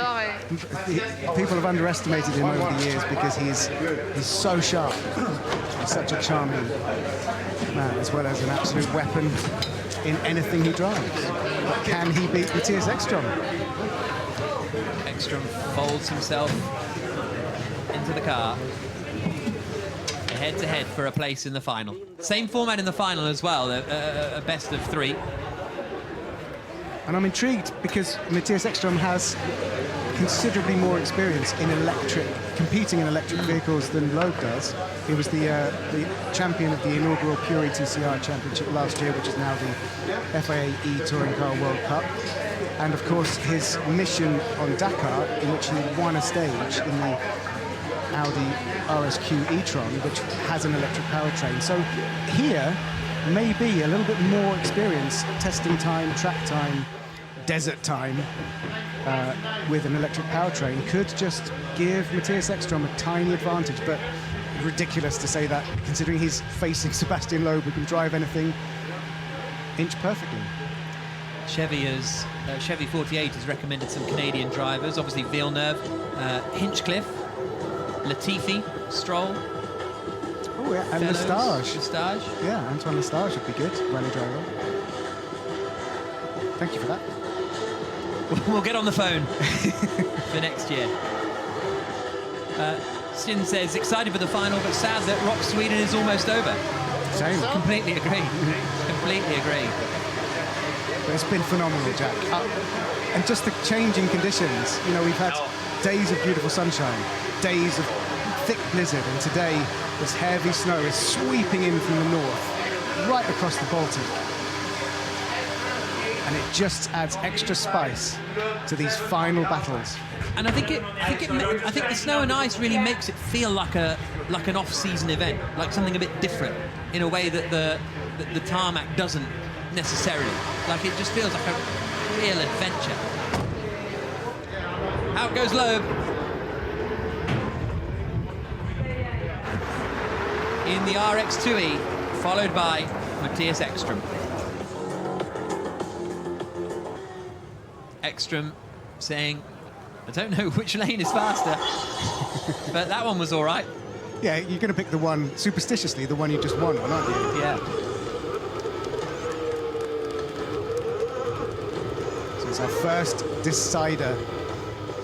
people have underestimated him over the years because he's so sharp. He's such a charming man, as well as an absolute weapon in anything he drives. But can he beat Matthias Ekström? Ekström folds himself into the car. Head-to-head for a place in the final. Same format in the final as well, a best of 3. And I'm intrigued because Matthias Ekström has considerably more experience in competing in electric vehicles than Loeb does. He was the champion of the inaugural Pure TCR Championship last year, which is now the FIA E-Touring Car World Cup. And of course, his mission on Dakar, in which he won a stage in the Audi RSQ e-tron, which has an electric powertrain. So here, maybe a little bit more experience, testing time, track time, desert time with an electric powertrain could just give Matthias Ekström a tiny advantage, but ridiculous to say that considering he's facing Sebastian Loeb, who can drive anything inch perfectly. Chevy 48 has recommended some Canadian drivers, obviously Villeneuve, Hinchcliffe, Latifi, Stroll. Oh yeah, and Lestage. Yeah, Antoine Lestage would be good, rally driver. Thank you for that. We'll get on the phone for next year. Stin says, excited for the final, but sad that Rock Sweden is almost over. Same. Completely agree. Completely agree. But it's been phenomenal, Jack. And just the changing conditions. You know, we've had days of beautiful sunshine, days of thick blizzard, and today this heavy snow is sweeping in from the north, right across the Baltic. And it just adds extra spice to these final battles. And I think the snow and ice really makes it feel like an off-season event, like something a bit different, in a way that the tarmac doesn't necessarily. Like it just feels like a real adventure. Out goes Loeb. In the RX2E, followed by Matthias Ekström. Ekström saying, I don't know which lane is faster, but that one was all right. Yeah, you're going to pick the one, superstitiously, the one you just won on, aren't you? Yeah. So it's our first decider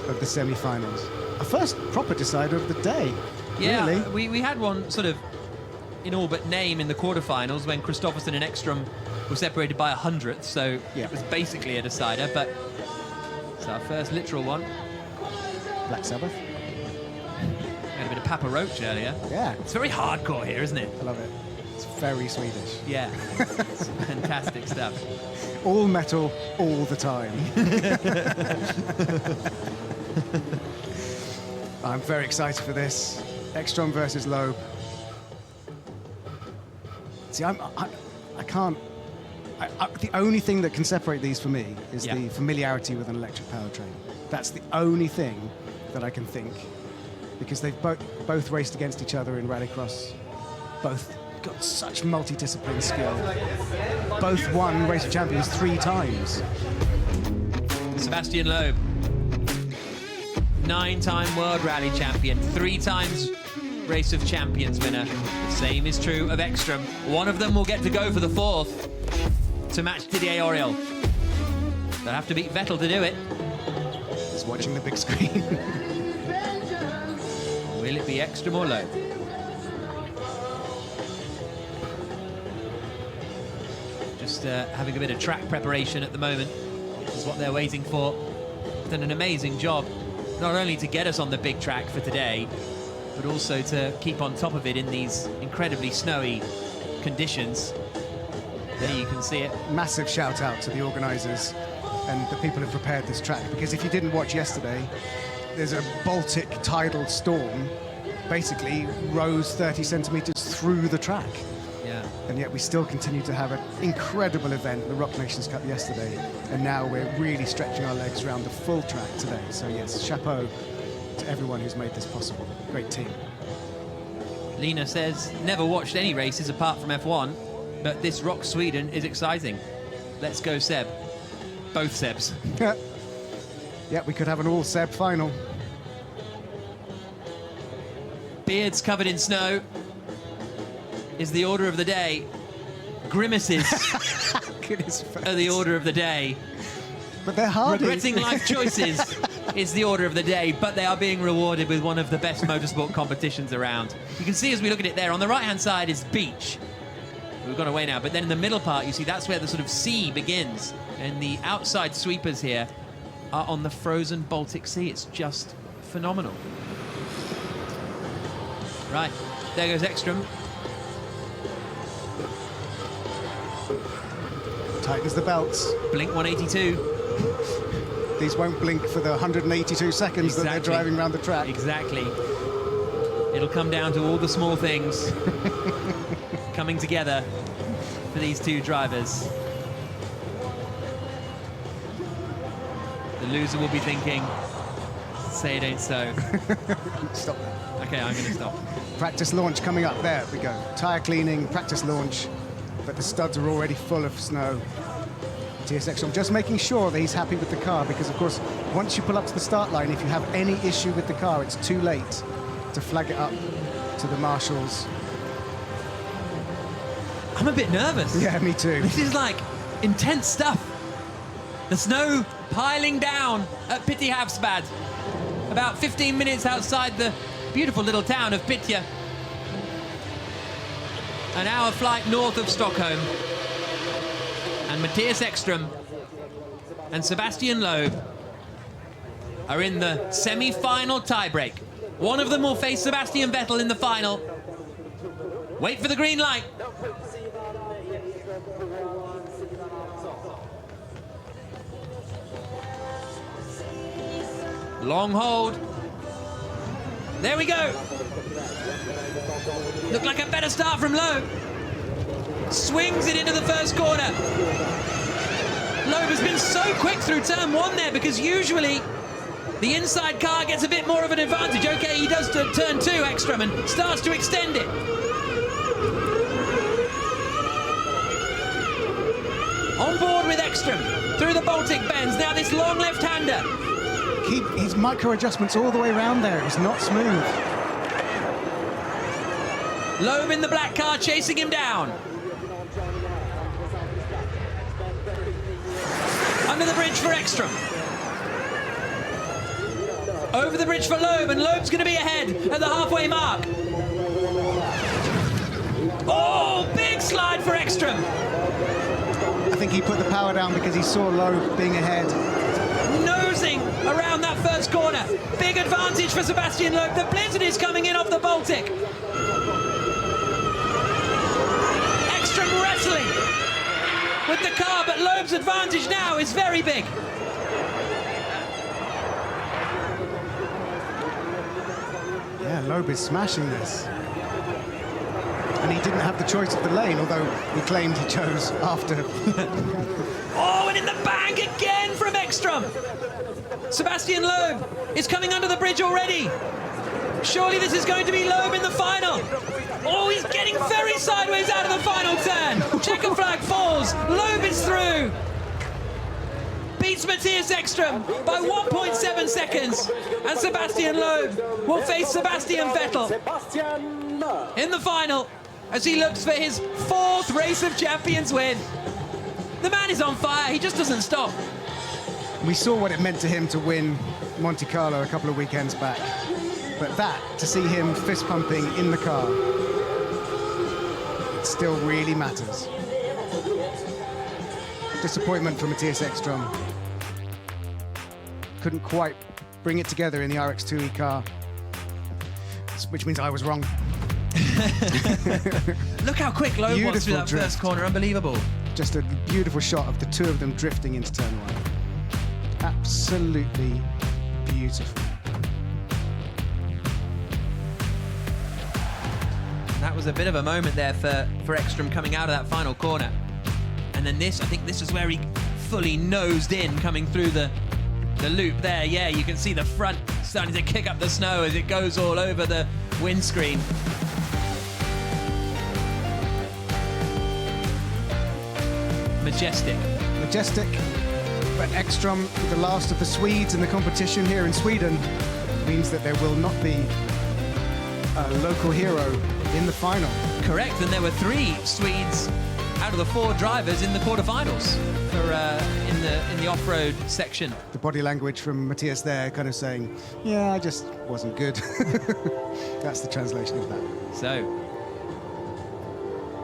of the semi-finals. Our first proper decider of the day. Yeah, really. we had one sort of in all but name in the quarterfinals when Kristoffersen and Ekström were separated by 100th, so it was basically a decider, but it's our first literal one. Black Sabbath. Had a bit of Papa Roach earlier. Yeah. It's very hardcore here, isn't it? I love it. It's very Swedish. Yeah. It's fantastic stuff. All metal, all the time. I'm very excited for this. Ekström versus Loeb. See, I can't... the only thing that can separate these for me is the familiarity with an electric powertrain. That's the only thing that I can think. Because they've both raced against each other in Rallycross. Both got such multidiscipline skill. Both won Race of Champions 3 times. Sebastian Loeb. 9-time World Rally Champion, 3 times Race of Champions winner. The same is true of Ekstrom. One of them will get to go for the 4th to match Didier Auriol. They'll have to beat Vettel to do it. Just watching the big screen. Will it be Ekstrom or Loeb? Just having a bit of track preparation at the moment is what they're waiting for. Done an amazing job, not only to get us on the big track for today, but also to keep on top of it in these incredibly snowy conditions. There you can see it. Massive shout out to the organisers and the people who prepared this track, because if you didn't watch yesterday, there's a Baltic tidal storm basically rose 30 centimetres through the track. Yeah. And yet we still continue to have an incredible event, the Rock Nations Cup yesterday, and now we're really stretching our legs around the full track today. So yes, chapeau to everyone who's made this possible. Great team. Lena says, never watched any races apart from F1, but this Rock Sweden is exciting. Let's go Seb. Both Sebs. Yeah, we could have an all Seb final. Beards covered in snow is the order of the day. Grimaces are the order of the day. But they're hardy. Regretting life choices is the order of the day, but they are being rewarded with one of the best motorsport competitions around. You can see as we look at it there, on the right-hand side is beach. We've gone away now, but then in the middle part, you see that's where the sort of sea begins. And the outside sweepers here are on the frozen Baltic Sea. It's just phenomenal. Right, there goes Ekstrom. Tightens the belts. Blink 182. These won't blink for the 182 seconds that they're driving around the track. Exactly. It'll come down to all the small things coming together for these two drivers. The loser will be thinking, say it ain't so. Stop. Okay, I'm going to stop. Practice launch coming up. There we go. Tyre cleaning, practice launch. But the studs are already full of snow. TSX, I'm just making sure that he's happy with the car, because of course, once you pull up to the start line, if you have any issue with the car, it's too late to flag it up to the marshals. I'm a bit nervous. Yeah, me too. This is like intense stuff. The snow piling down at Pite Havsbad, about 15 minutes outside the beautiful little town of Pitya. An hour flight north of Stockholm. And Matthias Ekstrom and Sebastian Loeb are in the semi-final tiebreak. One of them will face Sebastian Vettel in the final. Wait for the green light. Long hold. There we go. Looked like a better start from Loeb. Swings it into the first corner. Loeb has been so quick through turn 1 there, because usually the inside car gets a bit more of an advantage. Okay, he does to turn 2, Ekstrom, and starts to extend it. On board with Ekstrom through the Baltic bends. Now this long left-hander. Keep his micro adjustments all the way around there. It's not smooth. Loeb in the black car chasing him down. Under the bridge for Ekstrom. Over the bridge for Loeb, and Loeb's going to be ahead at the halfway mark. Oh, big slide for Ekstrom. I think he put the power down because he saw Loeb being ahead. Nosing around that first corner. Big advantage for Sebastian Loeb. The blizzard is coming in off the Baltic. Ekstrom wrestling with the car, but Loeb's advantage now is very big. Yeah, Loeb is smashing this. And he didn't have the choice of the lane, although he claimed he chose after. Oh, and in the bank again from Ekstrom. Sebastian Loeb is coming under the bridge already. Surely this is going to be Loeb in the final. Oh, he's getting very sideways out of the final turn. Checker flag falls. Loeb is through. beats Matthias Ekström by 1.7 seconds. And Sebastian Loeb will face Sebastian Vettel in the final as he looks for his 4th Race of Champions win. The man is on fire, he just doesn't stop. We saw what it meant to him to win Monte Carlo a couple of weekends back. But that, to see him fist pumping in the car, it still really matters. Disappointment for Matthias Ekström. Couldn't quite bring it together in the RX2E car, which means I was wrong. Look how quick Loeb was through that drift. first corner, unbelievable. Just a beautiful shot of the two of them drifting into turn 1. Absolutely beautiful. That was a bit of a moment there for Ekström coming out of that final corner. And then this, I think this is where he fully nosed in, coming through the loop there. Yeah, you can see the front starting to kick up the snow as it goes all over the windscreen. Majestic. Majestic, but Ekström, the last of the Swedes in the competition here in Sweden, means that there will not be a local hero in the final. Correct, and there were 3 Swedes out of the 4 drivers in the quarterfinals for in the off-road section. The body language from Matthias there, kind of saying, "Yeah, I just wasn't good." That's the translation of that. So,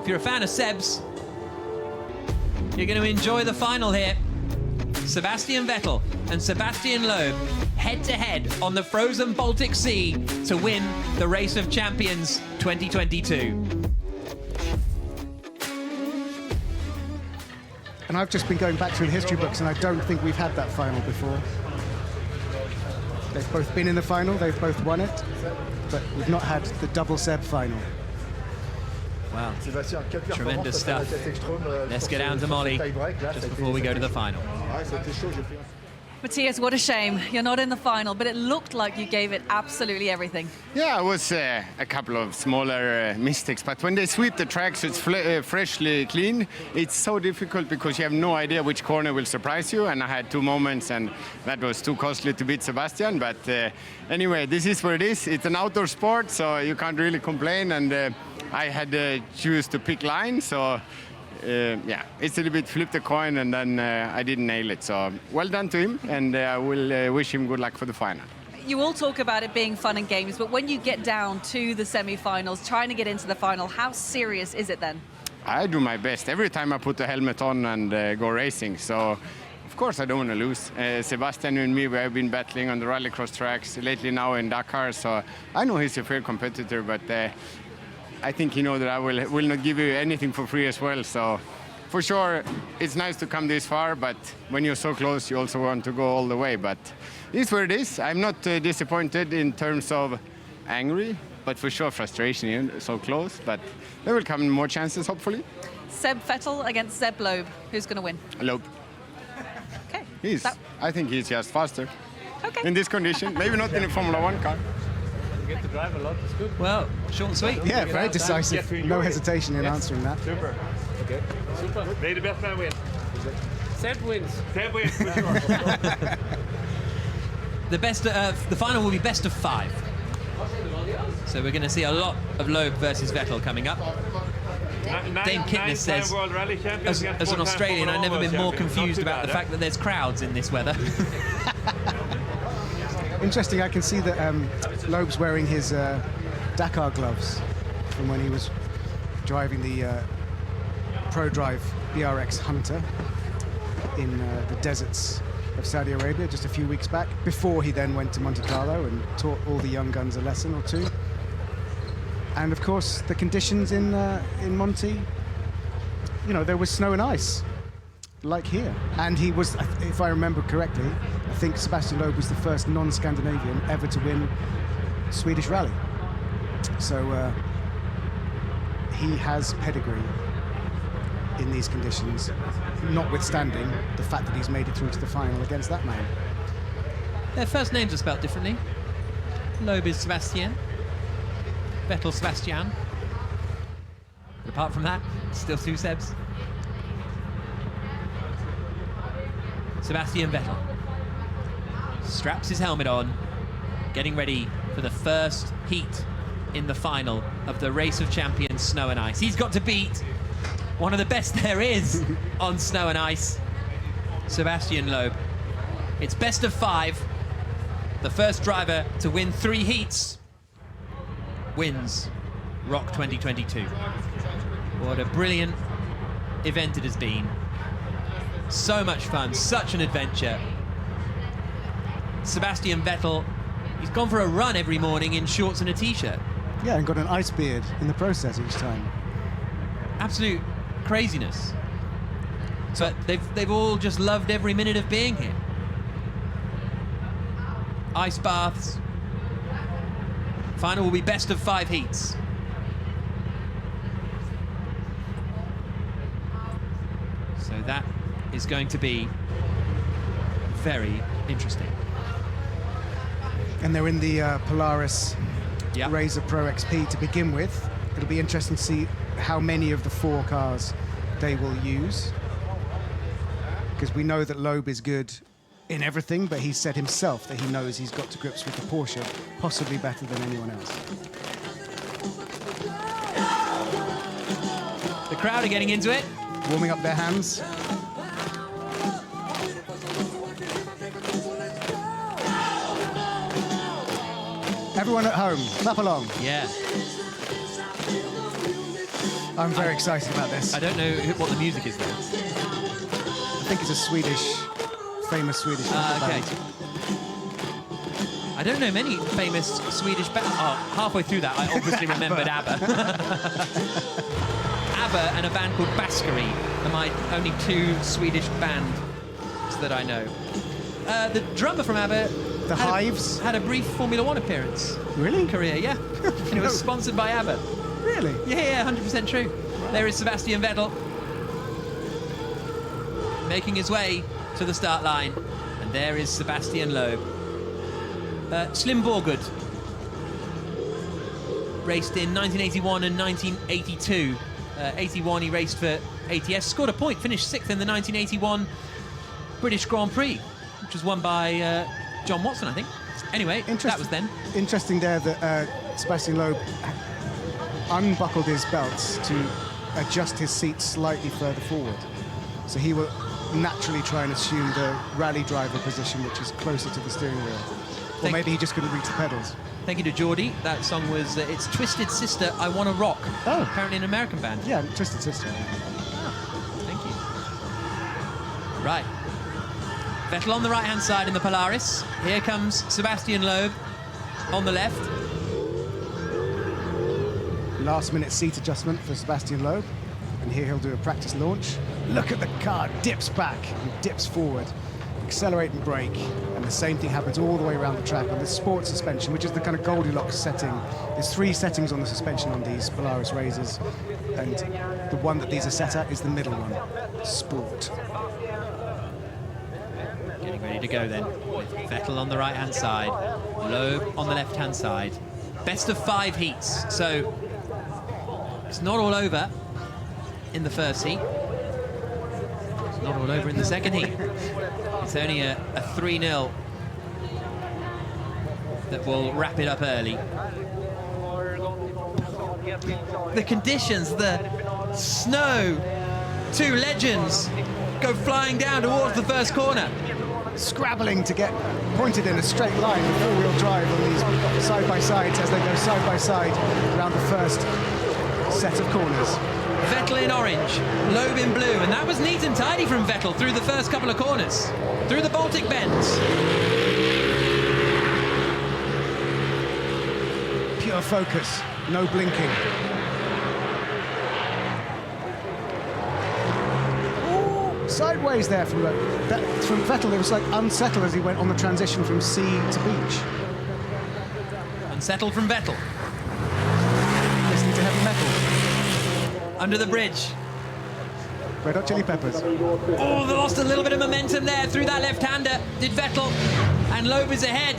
if you're a fan of Seb's, you're going to enjoy the final here. Sebastian Vettel and Sebastian Loeb head-to-head on the frozen Baltic Sea to win the Race of Champions 2022. And I've just been going back through the history books, and I don't think we've had that final before. They've both been in the final, they've both won it, but we've not had the double Seb final. Wow, tremendous stuff. Let's get down to Molly just before we go to the final. Matthias, what a shame. You're not in the final, but it looked like you gave it absolutely everything. Yeah, it was a couple of smaller mistakes, but when they sweep the tracks, it's freshly clean. It's so difficult because you have no idea which corner will surprise you, and I had 2 moments, and that was too costly to beat Sebastian. But anyway, this is what it is. It's an outdoor sport, so you can't really complain, and I had to choose to pick line, so yeah, it's a little bit flip the coin, and then I didn't nail it. So well done to him, and I will wish him good luck for the final. You all talk about it being fun and games, but when you get down to the semi-finals, trying to get into the final, how serious is it then? I do my best every time I put the helmet on and go racing. So of course I don't want to lose. Sebastian and me, we have been battling on the rallycross tracks lately now in Dakar. So I know he's a fair competitor, but I think he knows that I will not give you anything for free as well. So for sure, it's nice to come this far, but when you're so close, you also want to go all the way. But it's where it is. I'm not disappointed in terms of angry, but for sure frustration, you know, so close. But there will come more chances, hopefully. Seb Vettel against Seb Loeb. Who's going to win? Loeb. Okay. I think he's just faster. Okay. In this condition, maybe not in a Formula 1 car. You get to drive a lot, it's good. Well, short and sweet. Yeah, very decisive. No hesitation in answering that. Super. Okay. Super. May the best man win. Seb wins. Seb wins, for sure. The final will be best of 5. So we're going to see a lot of Loeb versus Vettel coming up. Dane Kitness says, as an Australian, I've never been more confused about the fact that there's crowds in this weather. Interesting, I can see that Loeb's wearing his Dakar gloves from when he was driving the Pro Drive BRX Hunter in the deserts of Saudi Arabia just a few weeks back, before he then went to Monte Carlo and taught all the young guns a lesson or two. And of course, the conditions in Monte, you know, there was snow and ice, like here. And he was, if I remember correctly, I think Sebastian Loeb was the first non-Scandinavian ever to win Swedish rally. So he has pedigree in these conditions, notwithstanding the fact that he's made it through to the final against that man. Their first names are spelled differently. Loeb is Sebastian, Vettel Sebastian. But apart from that, still 2 Sebs. Sebastian Vettel straps his helmet on, getting ready for the first heat in the final of the Race of Champions Snow and Ice. He's got to beat one of the best there is on Snow and Ice, Sebastian Loeb. It's best of 5. The first driver to win 3 heats wins Rock 2022. What a brilliant event it has been. So much fun, such an adventure. Sebastian Vettel, he's gone for a run every morning in shorts and a t-shirt. Yeah, and got an ice beard in the process each time. Absolute craziness. But they've all just loved every minute of being here. Ice baths. Final will be best of 5 heats. So that is going to be very interesting. And they're in the Polaris Razor Pro XP to begin with. It'll be interesting to see how many of the 4 cars they will use. Because we know that Loeb is good in everything, but he said himself that he knows he's got to grips with the Porsche possibly better than anyone else. The crowd are getting into it. Warming up their hands. Everyone at home, clap along. Yeah. I'm very excited about this. I don't know what the music is though. I think it's a famous Swedish okay. band. I don't know many famous Swedish bands. Oh, halfway through that, I obviously remembered ABBA. ABBA and a band called Baskery are my only 2 Swedish bands that I know. The drummer from ABBA, The Hives, had a brief Formula 1 appearance. Really? Career, yeah. And it was sponsored by ABBA. Really? Yeah, 100% true. There is Sebastian Vettel making his way to the start line, and there is Sebastian Loeb. Slim Borgud raced in 1981 and 1982. 81 he raced for ATS, scored a point, finished 6th in the 1981 British Grand Prix, which was won by John Watson, I think. Anyway, that was then. Interesting there that Sebastian Loeb unbuckled his belts to adjust his seat slightly further forward. So he will naturally try and assume the rally driver position, which is closer to the steering wheel. Or maybe he just couldn't reach the pedals. Thank you to Geordie. That song was it's Twisted Sister, I Wanna Rock. Oh. Apparently an American band. Yeah, Twisted Sister. Thank you. Right. Vettel on the right-hand side in the Polaris. Here comes Sebastian Loeb on the left. Last-minute seat adjustment for Sebastian Loeb. And here he'll do a practice launch. Look at the car, dips back and dips forward. Accelerate and brake. And the same thing happens all the way around the track on the sport suspension, which is the kind of Goldilocks setting. There's 3 settings on the suspension on these Polaris Razors. And the one that these are set at is the middle one, Sport. Getting ready to go then, with Vettel on the right-hand side, Loeb on the left-hand side. Best of 5 heats, so it's not all over in the first heat. It's not all over in the second heat. It's only a 3-0 that will wrap it up early. The conditions, the snow, 2 legends go flying down towards the first corner. Scrabbling to get pointed in a straight line with 4-wheel drive on these side-by-sides as they go side-by-side around the first set of corners. Vettel in orange, Loeb in blue, and that was neat and tidy from Vettel through the first couple of corners, through the Baltic bends. Pure focus, no blinking. Sideways there from Vettel. It was like unsettled as he went on the transition from sea to beach. Unsettled from Vettel. Listening to heavy metal. Under the bridge. Red Hot Chili Peppers. Oh, they lost a little bit of momentum there through that left-hander, did Vettel. And Loeb is ahead.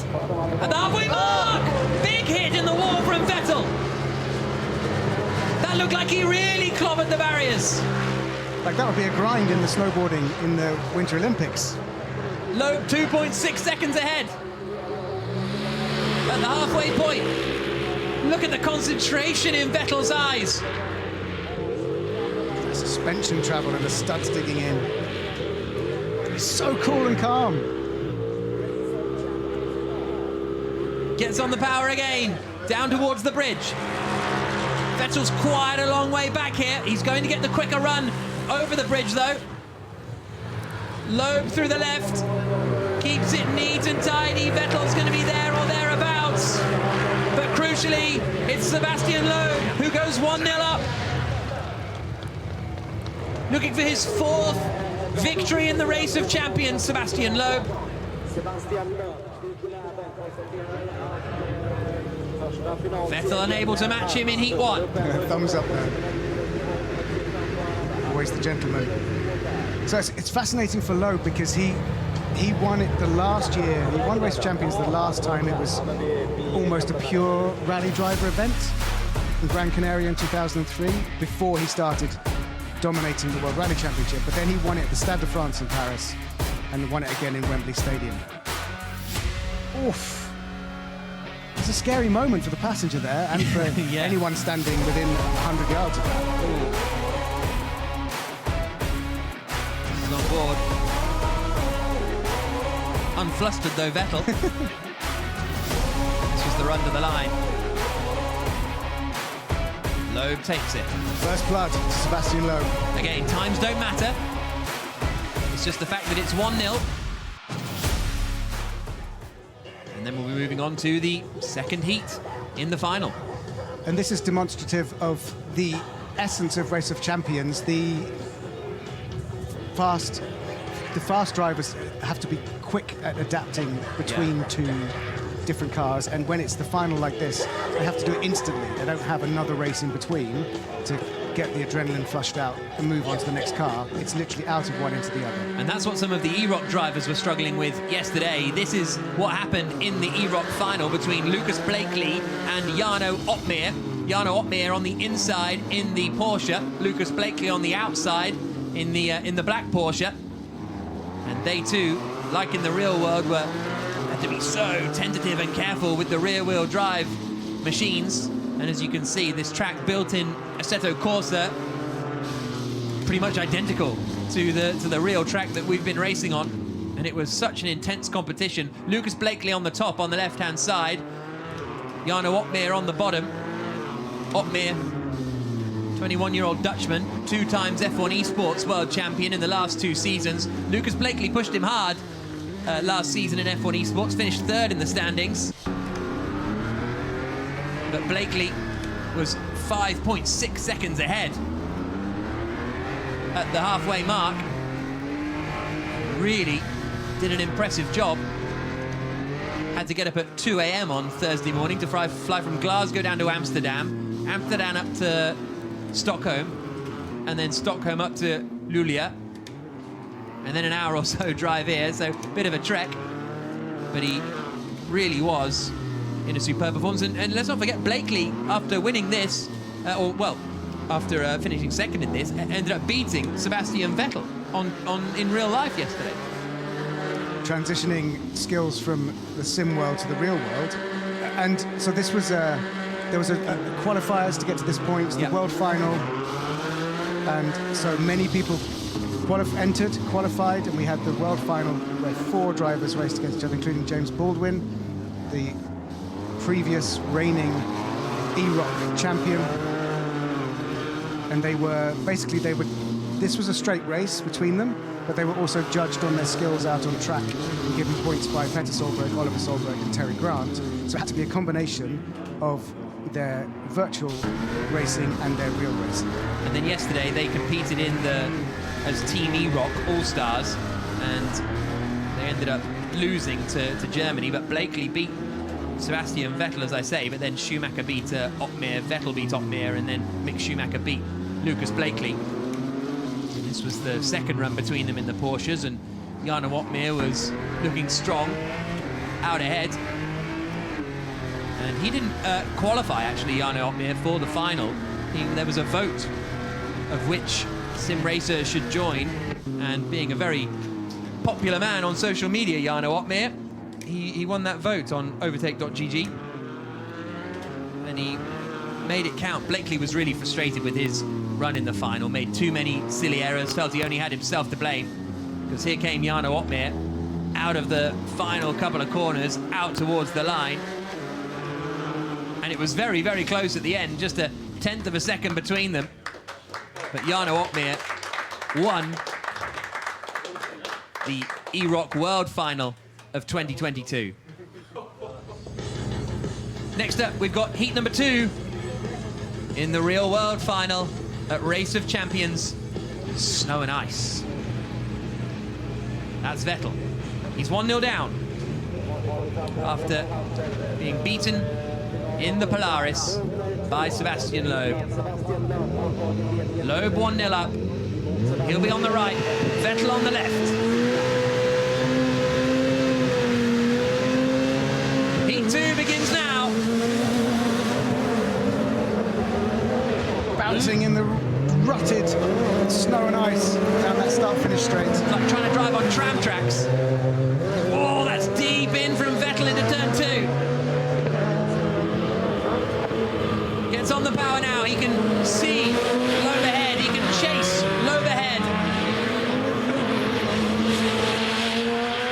At the halfway mark! Big hit in the wall from Vettel. That looked like he really clobbered the barriers. Like that would be a grind in the snowboarding in the Winter Olympics. Loeb 2.6 seconds ahead. At the halfway point. Look at the concentration in Vettel's eyes. The suspension travel and the studs digging in. He's so cool and calm. Gets on the power again. Down towards the bridge. Vettel's quite a long way back here. He's going to get the quicker run over the bridge, though. Loeb through the left. Keeps it neat and tidy. Vettel's going to be there or thereabouts. But crucially, it's Sebastian Loeb who goes 1-0 up. Looking for his 4th victory in the race of champions, Sebastian Loeb. Vettel unable to match him in Heat 1. Thumbs up there. Always the gentleman. So it's fascinating for Loeb because he won it the last year. He won Race of Champions the last time it was almost a pure rally driver event in Gran Canaria in 2003, before he started dominating the World Rally Championship. But then he won it at the Stade de France in Paris and won it again in Wembley Stadium. Oof. It's a scary moment for the passenger there and for anyone standing within 100 yards of that. He's on board. Unflustered though, Vettel. This was the run to the line. Loeb takes it. First blood to Sebastian Loeb. Again, times don't matter. It's just the fact that it's 1-0. And then we'll be moving on to the second heat in the final. And this is demonstrative of the essence of Race of Champions. The fast drivers have to be quick at adapting between two different cars, and when it's the final like this, they have to do it instantly. They don't have another race in between to get the adrenaline flushed out and move on to the next car. It's literally out of one into the other. And that's what some of the E-Rock drivers were struggling with yesterday. This is what happened in the E-Rock final between Lucas Blakely and Jarno Opmeer. Jarno Opmeer on the inside in the Porsche, Lucas Blakely on the outside in the black Porsche. And they too, like in the real world, had to be so tentative and careful with the rear-wheel drive machines. And as you can see, this track built in Assetto Corsa, pretty much identical to the real track that we've been racing on. And it was such an intense competition. Lucas Blakely on the top on the left-hand side. Jarno Opmeer on the bottom. Opmeer, 21-year-old Dutchman, 2 times F1 Esports world champion in the last 2 seasons. Lucas Blakely pushed him hard last season in F1 Esports, finished 3rd in the standings. But Blakely was 5.6 seconds ahead at the halfway mark. Really did an impressive job. Had to get up at 2 a.m. on Thursday morning to fly from Glasgow down to Amsterdam, Amsterdam up to Stockholm, and then Stockholm up to Luleå, and then an hour or so drive here, so a bit of a trek. But he really was in a superb performance. And let's not forget, Blakely, after winning this, after finishing second in this, ended up beating Sebastian Vettel in real life yesterday. Transitioning skills from the sim world to the real world. And so this was there was a qualifiers to get to this point, the world final. And so many people entered, qualified, and we had the world final where 4 drivers raced against each other, including James Baldwin, the previous reigning E-Rock champion. And this was a straight race between them, but they were also judged on their skills out on track and given points by Petter Solberg, Oliver Solberg and Terry Grant. So it had to be a combination of their virtual racing and their real racing. And then yesterday they competed as Team E-Rock All-Stars, and they ended up losing to Germany, but Blakely beat Sebastian Vettel, as I say, but then Schumacher beat Opmeer, Vettel beat Opmeer, and then Mick Schumacher beat Lucas Blakely. This was the second run between them in the Porsches, and Jarno Opmeer was looking strong, out ahead. And he didn't qualify, actually, Jarno Opmeer, for the final. There was a vote of which sim racer should join, and being a very popular man on social media, Jarno Opmeer. He won that vote on overtake.gg. And he made it count. Blakely was really frustrated with his run in the final, made too many silly errors, felt he only had himself to blame. Because here came Jarno Opmeer out of the final couple of corners, out towards the line. And it was very, very close at the end, just a 1/10 of a second between them. But Jarno Opmeer won the E-Rock World Final of 2022. Next up, we've got heat number 2 in the real world final at Race of Champions, Snow and Ice. That's Vettel. He's 1-0 down after being beaten in the Polaris by Sebastian Loeb. Loeb 1-0 up. He'll be on the right, Vettel on the left. Heat 2 begins now. Bouncing in the rutted snow and ice down that start-finish straight. It's like trying to drive on tram tracks. Oh, that's deep in from Vettel into turn 2. Gets on the power now. He can see Loeb ahead. He can chase Loeb ahead.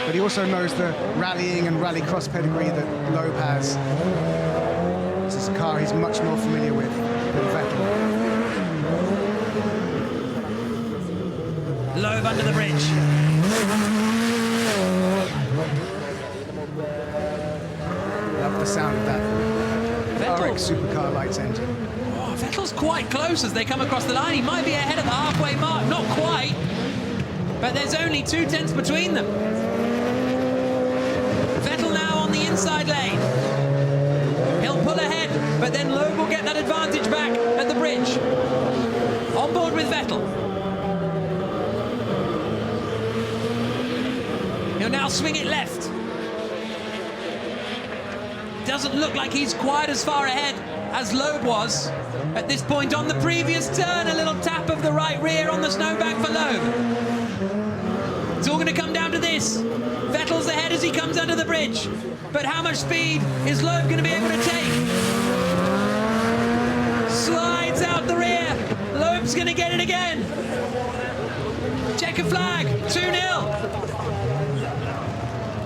But he also knows the rallying and rallycross pedigree that Loeb has. This is a car he's much more familiar with than Vettel. Loeb under the bridge. Love the sound of that RX supercar lights engine. Oh, Vettel's quite close as they come across the line. He might be ahead of the halfway mark. Not quite. But there's only 2/10 between them. Vettel now on the inside lane. He'll pull ahead, but then Loeb will get that advantage back at the bridge. On board with Vettel. He'll now swing it left. Doesn't look like he's quite as far ahead as Loeb was at this point on the previous turn. A little tap of the right rear on the snowbank for Loeb. It's all going to come down to this. Vettel's ahead as he comes under the bridge. But how much speed is Loeb going to be able to take? Slides out the rear. Loeb's going to get it again. Checker flag, 2-0.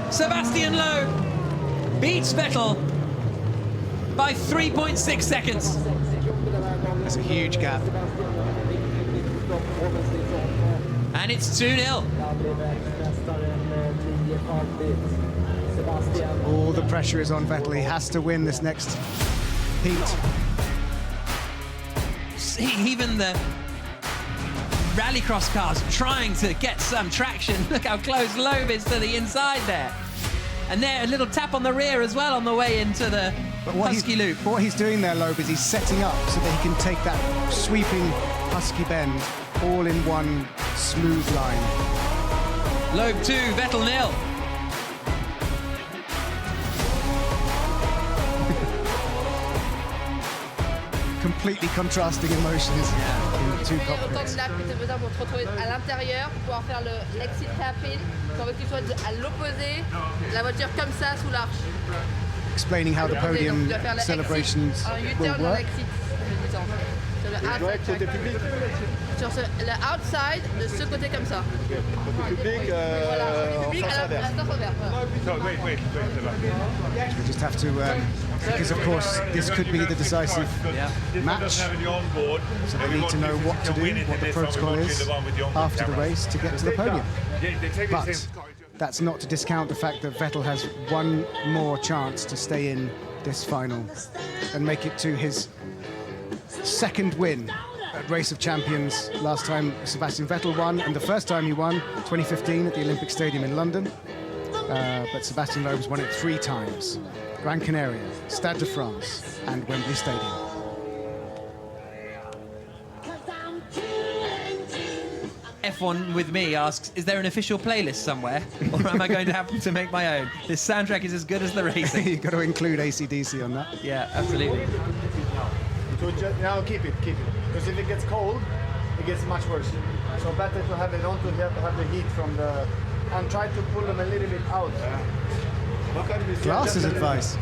Sebastian Loeb beats Vettel by 3.6 seconds. That's a huge gap. And it's 2-0. All the pressure is on Vettel. He has to win this next heat. See, even the rallycross cars trying to get some traction. Look how close Loeb is to the inside there. And there, a little tap on the rear as well on the way into the Husky loop. What he's doing there, Loeb, is he's setting up so that he can take that sweeping Husky bend all in one smooth line. Loeb 2, Vettel 0. Completely contrasting emotions in the two cockpits. Autant de lap que tu as besoin pour te retrouver à l'intérieur, pour pouvoir faire l'exit hairpin. Quand tu sois à l'opposé, la voiture comme ça sous l'arche. Explaining how the podium celebrations will work. Sur le outside, de ce côté comme ça. Public, We just have to, because of course this could be the decisive match. So they need to know what to do, what the protocol is after the race to get to the podium. But that's not to discount the fact that Vettel has one more chance to stay in this final and make it to his second win at Race of Champions. Last time Sebastian Vettel won, and the first time he won, 2015 at the Olympic Stadium in London. But Sebastian Loeb's won it 3 times. Gran Canaria, Stade de France, and Wembley Stadium. F1 with me asks, is there an official playlist somewhere? Or am I going to have to make my own? This soundtrack is as good as the racing. You've got to include AC/DC on that. Yeah, absolutely. So now keep it. Because if it gets cold, it gets much worse. So better to have it on to have the heat from the and try to pull them a little bit out. Glasses advice.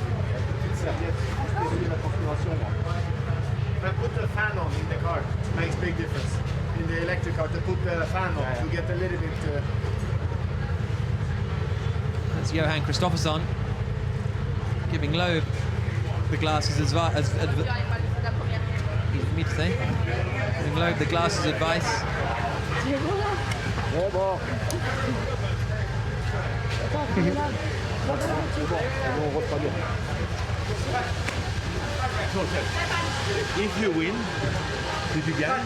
But put the fan on in the car. Makes big difference. In the electric car, to put the fan on to get a little bit. That's Johan Kristoffersson giving Loeb the glasses advice. Easy for me to say. Giving Loeb the glasses advice. If you win, did you get it?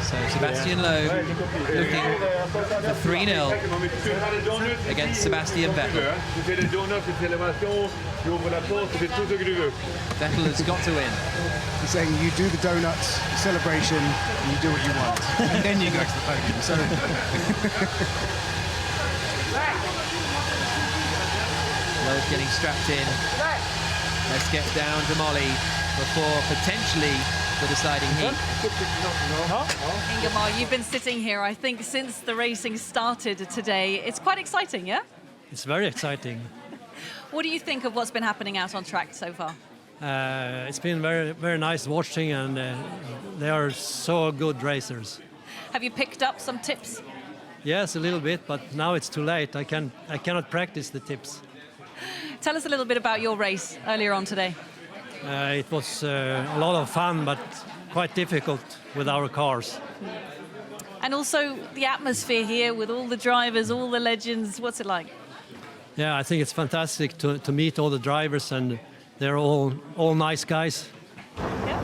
So Sebastian Loeb looking for 3-0 against Sebastian Vettel. Vettel has got to win. He's saying you do the donuts celebration, and you do what you want, and then you go to the podium. So Loeb getting strapped in. Let's get down to Molly before potentially the deciding heat. Ingemar, you've been sitting here, I think, since the racing started today. It's quite exciting, yeah? It's very exciting. What do you think of what's been happening out on track so far? It's been very, very nice watching, and they are so good racers. Have you picked up some tips? Yes, a little bit, but now it's too late. I cannot practice the tips. Tell us a little bit about your race earlier on today. It was a lot of fun, but quite difficult with our cars. And also the atmosphere here with all the drivers, all the legends. What's it like? Yeah, I think it's fantastic to meet all the drivers, and they're all nice guys. Yeah.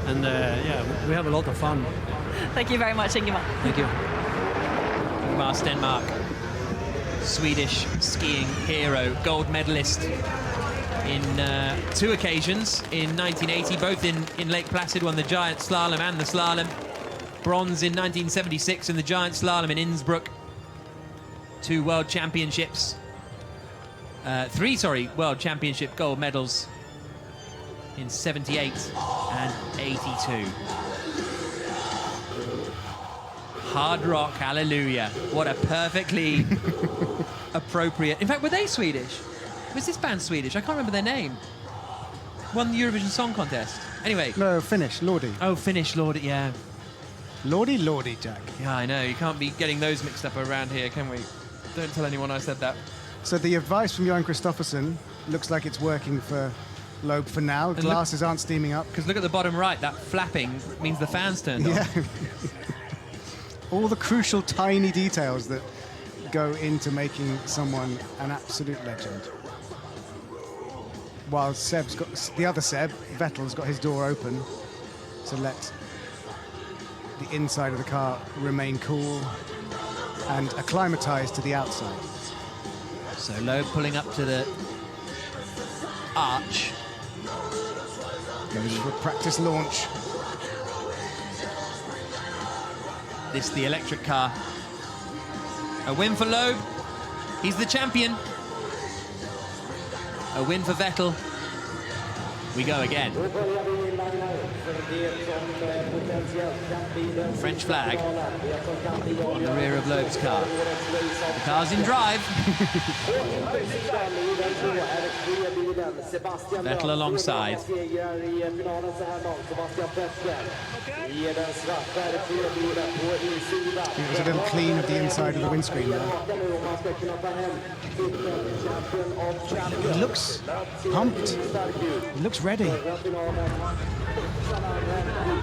And yeah, we have a lot of fun. Thank you very much, Ingemar. Thank you. Ingemar Stenmark, Swedish skiing hero, gold medalist in 2 occasions in 1980, both in Lake Placid, won the giant slalom and the slalom. Bronze in 1976 in the giant slalom in Innsbruck. 2 world championships. 3 world championship gold medals in 78 and 82. Hard rock, hallelujah. What a perfectly appropriate... In fact, were they Swedish? Was this band Swedish? I can't remember their name. Won the Eurovision Song Contest. Anyway. No, Finnish, Lordi. Oh, Finnish, Lordi, yeah. Lordi, Jack. Yeah, I know. You can't be getting those mixed up around here, can we? Don't tell anyone I said that. So the advice from Johan Kristoffersson looks like it's working for Loeb for now. And Glasses aren't steaming up. Because look at the bottom right. That flapping means the fan's turned on. Yeah. All the crucial tiny details that go into making someone an absolute legend. While Seb's got, the other Seb, Vettel's got his door open to let the inside of the car remain cool and acclimatized to the outside. So Loeb pulling up to the arch. Goes for a practice launch. This the electric car. A win for Loeb. He's the champion. A win for Vettel. We go again. French flag on the rear of Loeb's car. The car's in drive. Vettel alongside. It was a little clean of the inside of the windscreen there. He looks pumped. He looks ready.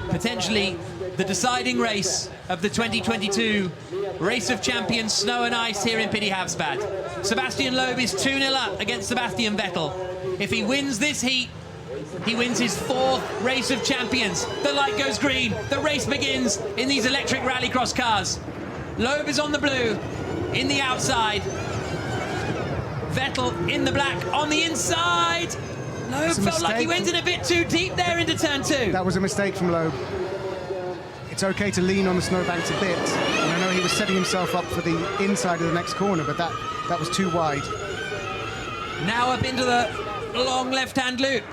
Potentially the deciding race of the 2022 Race of Champions Snow and Ice here in Pite Havsbad. Sebastian Loeb is 2-0 up against Sebastian Vettel. If he wins this heat, he wins his 4th Race of Champions. The light goes green. The race begins in these electric rallycross cars. Loeb is on the blue, in the outside. Vettel in the black, on the inside. Loeb felt like he went in a bit too deep there into turn 2. That was a mistake from Loeb. It's okay to lean on the snowbanks a bit. And I know he was setting himself up for the inside of the next corner, but that was too wide. Now up into the long left-hand loop.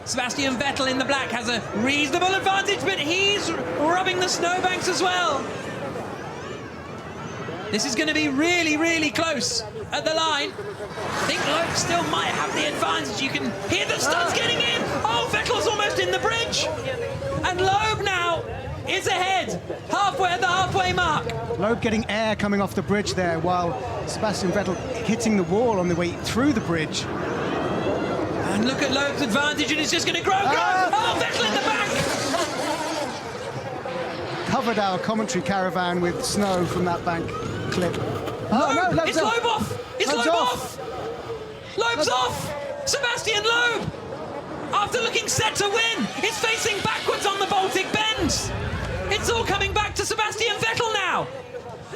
Sebastian Vettel in the black has a reasonable advantage, but he's rubbing the snowbanks as well. This is going to be really, really close at the line. I think Loeb still might have the advantage. You can hear the studs getting in. Oh, Vettel's almost in the bridge. And Loeb now is ahead, halfway at the halfway mark. Loeb getting air coming off the bridge there, while Sebastian Vettel hitting the wall on the way through the bridge. And look at Loeb's advantage, and it's just going to grow. Oh, Vettel in the back. Covered our commentary caravan with snow from that bank clip. Oh, no, Loeb's it's Loeb off. It's Loeb off. Loeb's off. Sebastian Loeb, after looking set to win, is facing backwards on the Baltic bends. It's all coming back to Sebastian Vettel now.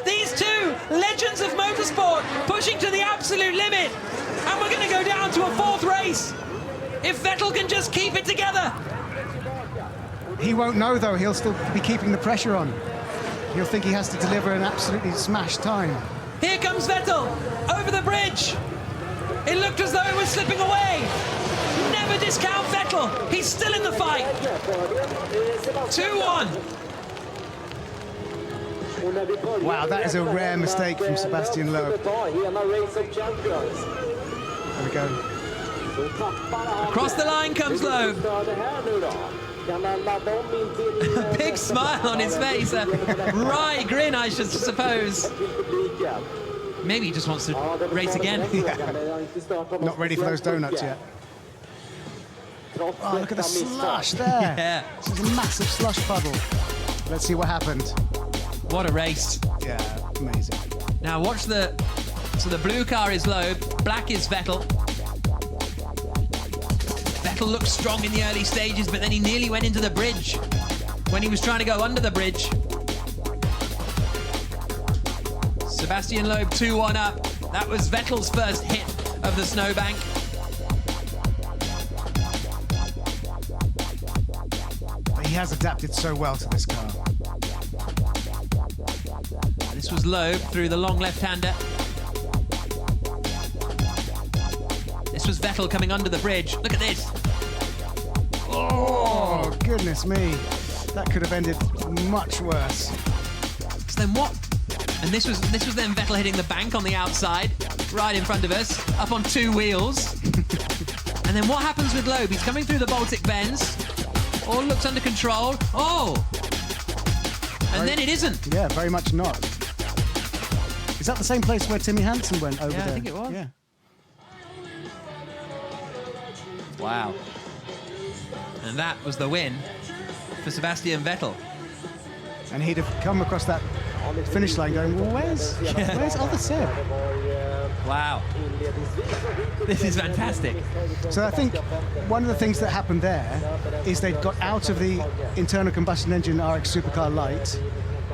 These two legends of motorsport pushing to the absolute limit. And we're going to go down to a fourth race. If Vettel can just keep it together. He won't know, though. He'll still be keeping the pressure on. He'll think he has to deliver an absolutely smashed time. Here comes Vettel over the bridge. It looked as though it was slipping away. Never discount Vettel. He's still in the fight. 2-1. Wow, that is a rare mistake from Sebastian Loeb. There we go. Across the line comes Loeb. A big smile on his face, a wry grin, I should suppose. Maybe he just wants to race again. Yeah. Not ready for those donuts yet. Oh, look at the slush there. Yeah. This is a massive slush puddle. Let's see what happened. What a race. Yeah, amazing. Now watch the... So the blue car is Loeb, black is Vettel. Vettel looked strong in the early stages, but then he nearly went into the bridge when he was trying to go under the bridge. Sebastian Loeb 2-1 up. That was Vettel's first hit of the snowbank. He has adapted so well to this car. This was Loeb through the long left-hander. This was Vettel coming under the bridge. Look at this. Oh, goodness me. That could have ended much worse. So then what? And this was then Vettel hitting the bank on the outside, right in front of us, up on two wheels. And then what happens with Loeb? He's coming through the Baltic bends. All looks under control. Oh! And then it isn't. Yeah, very much not. Is that the same place where Timmy Hansen went over there? I think it was. Yeah. Wow. And that was the win for Sebastian Vettel. And he'd have come across that finish line going, well, where's other Seb? Wow. This is fantastic. So I think one of the things that happened there is they got out of the internal combustion engine RX Supercar Lite,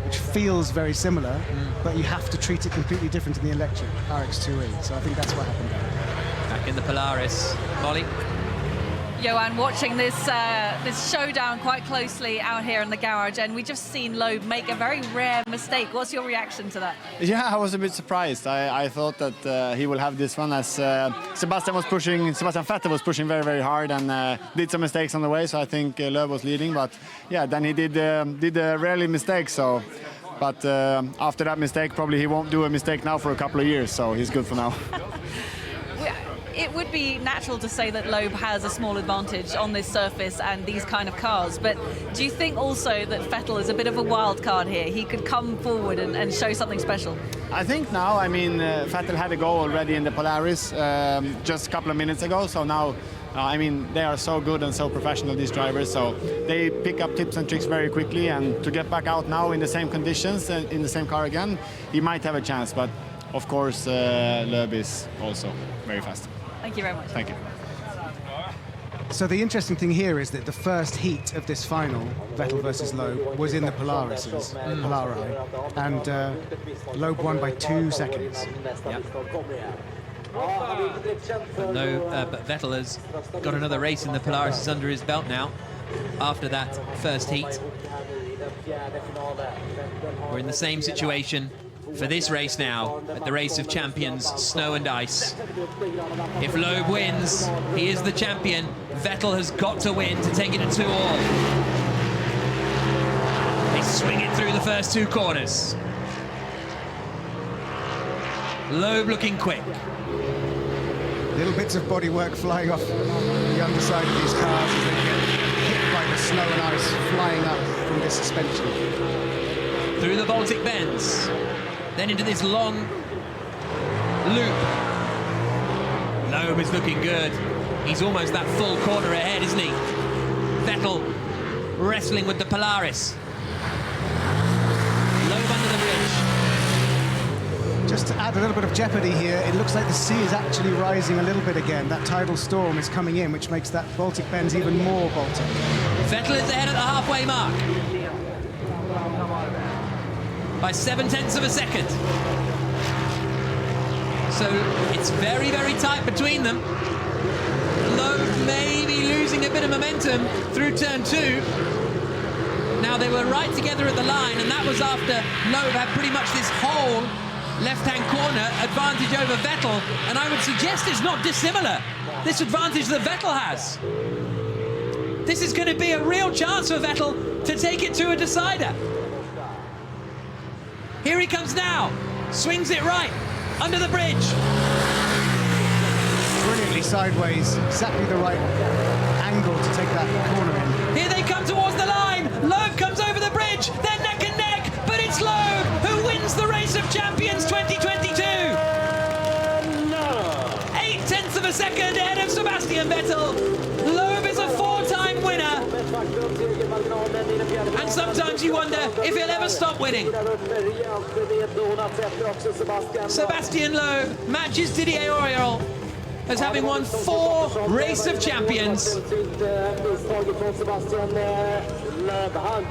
which feels very similar, but you have to treat it completely different in the electric RX2E. So I think that's what happened there. Back in the Polaris. Molly? Johan, watching this this showdown quite closely out here in the garage, and we just seen Loeb make a very rare mistake. What's your reaction to that? Yeah, I was a bit surprised. I thought that he will have this one, as Sebastian Vettel was pushing very, very hard and did some mistakes on the way. So I think Loeb was leading, but yeah, then he did rarely mistakes. So, but after that mistake, probably he won't do a mistake now for a couple of years. So he's good for now. It would be natural to say that Loeb has a small advantage on this surface and these kind of cars, but do you think also that Vettel is a bit of a wild card here? He could come forward and show something special? I think now, Vettel had a go already in the Polaris just a couple of minutes ago, so now, they are so good and so professional, these drivers, so they pick up tips and tricks very quickly, and to get back out now in the same conditions and in the same car again, he might have a chance, but of course Loeb is also very fast. Thank you very much. Thank you. So the interesting thing here is that the first heat of this final, Vettel versus Loeb, was in the Polarises, Polari, and Loeb won by 2 seconds. Yep. But Vettel has got another race in the Polaris under his belt now, after that first heat. We're in the same situation for this race now, at the Race of Champions, Snow and Ice. If Loeb wins, he is the champion. Vettel has got to win to take it to 2-all. They swing it through the first 2 corners. Loeb looking quick. Little bits of bodywork flying off the underside of these cars as they get hit by the snow and ice flying up from the suspension. Through the Baltic bends, then into this long loop. Loeb is looking good. He's almost that full corner ahead, isn't he? Vettel wrestling with the Polaris. Loeb under the bridge. Just to add a little bit of jeopardy here, it looks like the sea is actually rising a little bit again. That tidal storm is coming in, which makes that Baltic bends even more Baltic. Vettel is ahead at the halfway mark by 0.7 of a second. So it's very, very tight between them. Loeb may be losing a bit of momentum through turn 2. Now they were right together at the line, and that was after Loeb had pretty much this whole left-hand corner advantage over Vettel, and I would suggest it's not dissimilar, this advantage that Vettel has. This is going to be a real chance for Vettel to take it to a decider. Here he comes now, swings it right, under the bridge. Brilliantly sideways, exactly the right angle to take that corner in. Here they come towards the line, Loeb comes over the bridge, they're neck and neck, but it's Loeb who wins the Race of Champions 2022. 0.8 of a second ahead of Sebastian Vettel. Loeb is a 4-time winner. And sometimes you wonder if he'll ever stop winning. Sebastian Loeb matches Didier Auriol as having won 4 Race of Champions.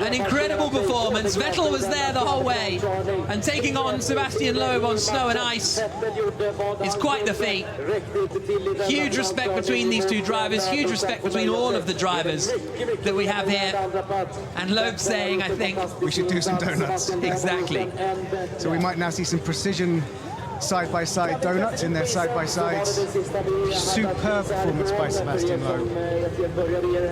An incredible performance. Vettel was there the whole way, and taking on Sebastian Loeb on snow and ice is quite the feat. Huge respect between these two drivers, huge respect between all of the drivers that we have here. And Loeb saying, I think, we should do some donuts. Exactly. So we might now see some precision side-by-side donuts in their side-by-sides. Superb performance by Sebastian Loeb.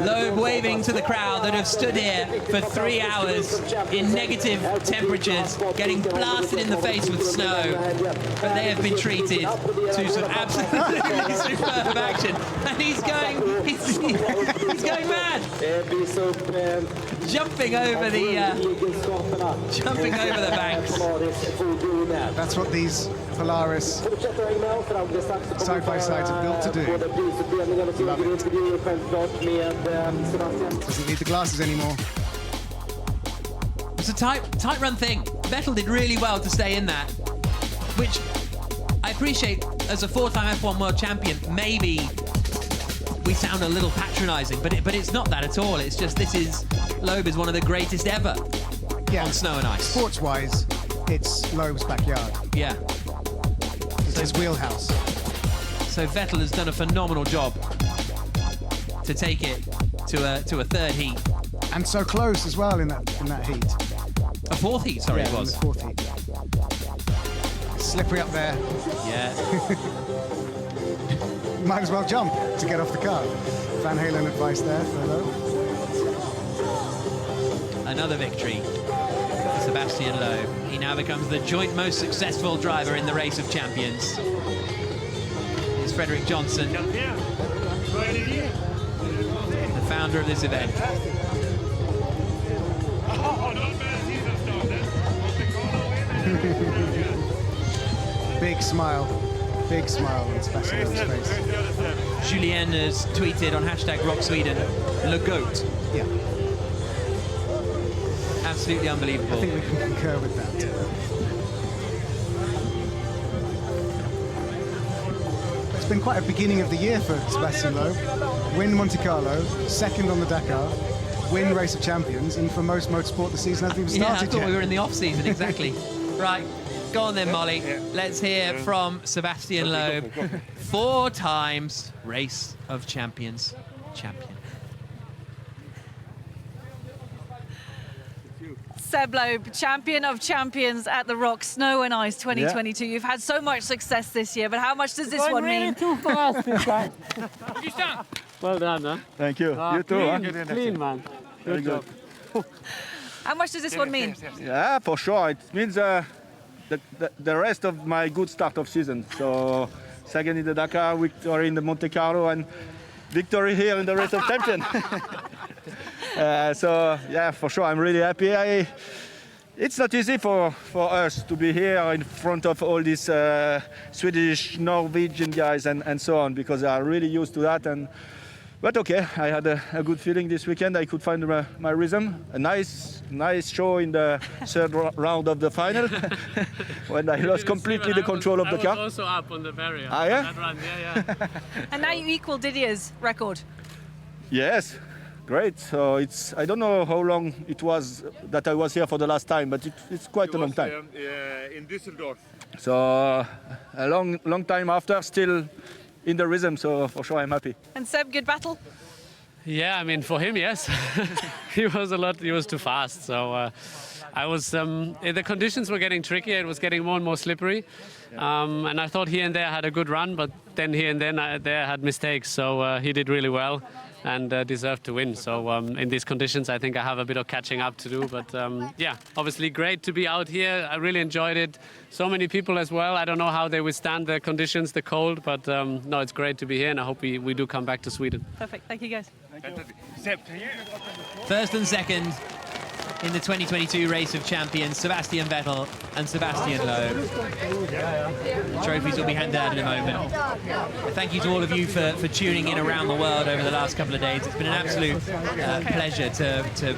Loeb waving to the crowd that have stood here for 3 hours in negative temperatures, getting blasted in the face with snow, but they have been treated to some absolutely superb action, and he's going mad, jumping over the banks. That's what these Polaris side-by-sides are built to do. Love it. Doesn't need the glasses anymore. It's a tight run thing. Vettel did really well to stay in that, which I appreciate as a 4-time F1 world champion. Maybe we sound a little patronising, but it's not that at all. It's just Loeb is one of the greatest ever on snow and ice. Sports-wise, it's Loeb's backyard. Yeah. It's his wheelhouse. So Vettel has done a phenomenal job to take it to a 3rd heat. And so close as well in that heat. A 4th heat, sorry, yeah, it was. In the 4th heat. Slippery up there. Yeah. Might as well jump to get off the car. Van Halen advice there for Loeb. Another victory for Sebastian Loeb. He now becomes the joint most successful driver in the Race of Champions. It's Frederick Johnson, the founder of this event. Big smile on Sebastian Loeb's face. Julien has tweeted on #RockSweden, Le Goat. Yeah. Absolutely unbelievable. I think we can concur with that. It's been quite a beginning of the year for Sebastian Loeb. Win Monte Carlo, 2nd on the Dakar, win Race of Champions, and for most motorsport the season hasn't even started I thought yet. we were in the off-season, exactly. Right, go on then, Molly. Let's hear from Sebastian Loeb, 4 times Race of Champions champion. Seb Loeb, champion of champions at the Rock Snow and Ice 2022. Yeah. You've had so much success this year, but how much does this one mean? Too fast this time. Well done, huh? Thank you. You too, Clean, man. Very good. How much does this one mean? Yeah, for sure. It means the rest of my good start of season. So second in the Dakar, victory in the Monte Carlo, and victory here in the race of champion. So yeah, for sure, I'm really happy. It's not easy for us to be here in front of all these Swedish, Norwegian guys and so on, because they are really used to that. But okay, I had a good feeling this weekend. I could find my rhythm. A nice show in the third round of the final when I lost completely the control of the car. I was also up on the barrier. Ah, yeah? That run. Yeah. And now you equal Didier's record. Yes. Great. So I don't know how long it was that I was here for the last time, but it's quite a long time. In Düsseldorf. So a long time after, still in the rhythm. So for sure, I'm happy. And Seb, good battle? Yeah, I mean, for him, yes. He was too fast. So I was, the conditions were getting trickier. It was getting more and more slippery. And I thought here and there I had a good run, but then here and then I had mistakes. So he did really well and deserved to win. So in these conditions, I think I have a bit of catching up to do. But yeah, obviously great to be out here. I really enjoyed it. So many people as well. I don't know how they withstand the conditions, the cold, but no, it's great to be here, and I hope we do come back to Sweden. Perfect. Thank you, guys. First and second in the 2022 Race of Champions, Sebastian Vettel and Sebastian Loeb. The trophies will be handed out in a moment. Thank you to all of you for tuning in around the world over the last couple of days. It's been an absolute pleasure to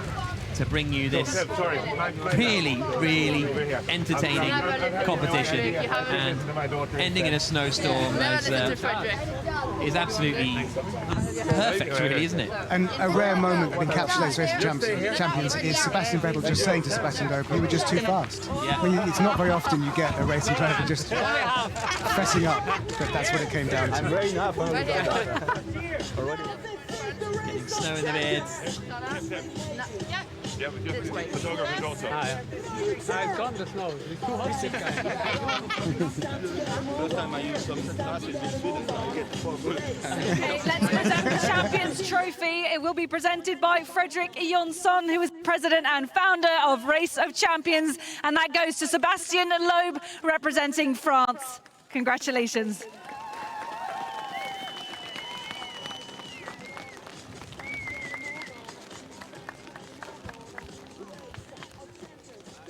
bring you this really entertaining competition, and ending in a snowstorm is absolutely perfect, really, isn't it? And a rare moment that encapsulates Race of Champions is Sebastian Vettel just saying to Sebastian Loeb, "You were just too fast." Yeah. It's not very often you get a racing driver just fessing up, but that's what it came down to. Getting snow in the beards. Yeah, but just photography also. I've got the snow. It's too hot. First time I use some glasses in Sweden, I get 4 bullets. Okay, let's present the Champions Trophy. It will be presented by Fredrik Jonsson, who is president and founder of Race of Champions, and that goes to Sebastian Loeb, representing France. Congratulations.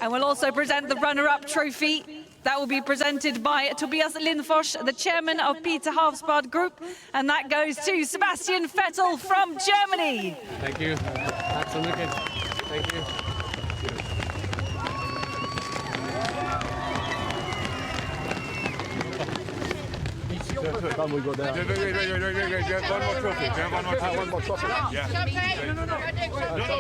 And we'll also present the runner-up trophy. That will be presented by Tobias Lindfors, the chairman of Pite Havsbad Group, and that goes to Sebastian Vettel from Germany. Thank you. Absolutely. Thank you. Come, we go there. Wait. We have one more trophy. We have one more trophy. Yeah. No.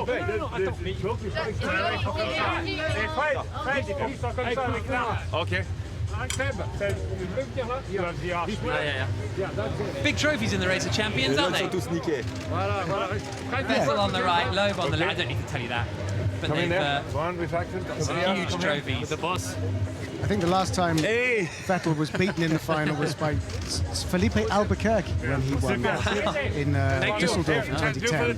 Okay. Big trophies in the Race of Champions, aren't they? Vettel on the right, Loeb on the left. I don't need to tell you that. But they've some huge trophies. With the boss. I think the last time Vettel was beaten in the final was by Felipe Albuquerque when he won in Düsseldorf in 2010.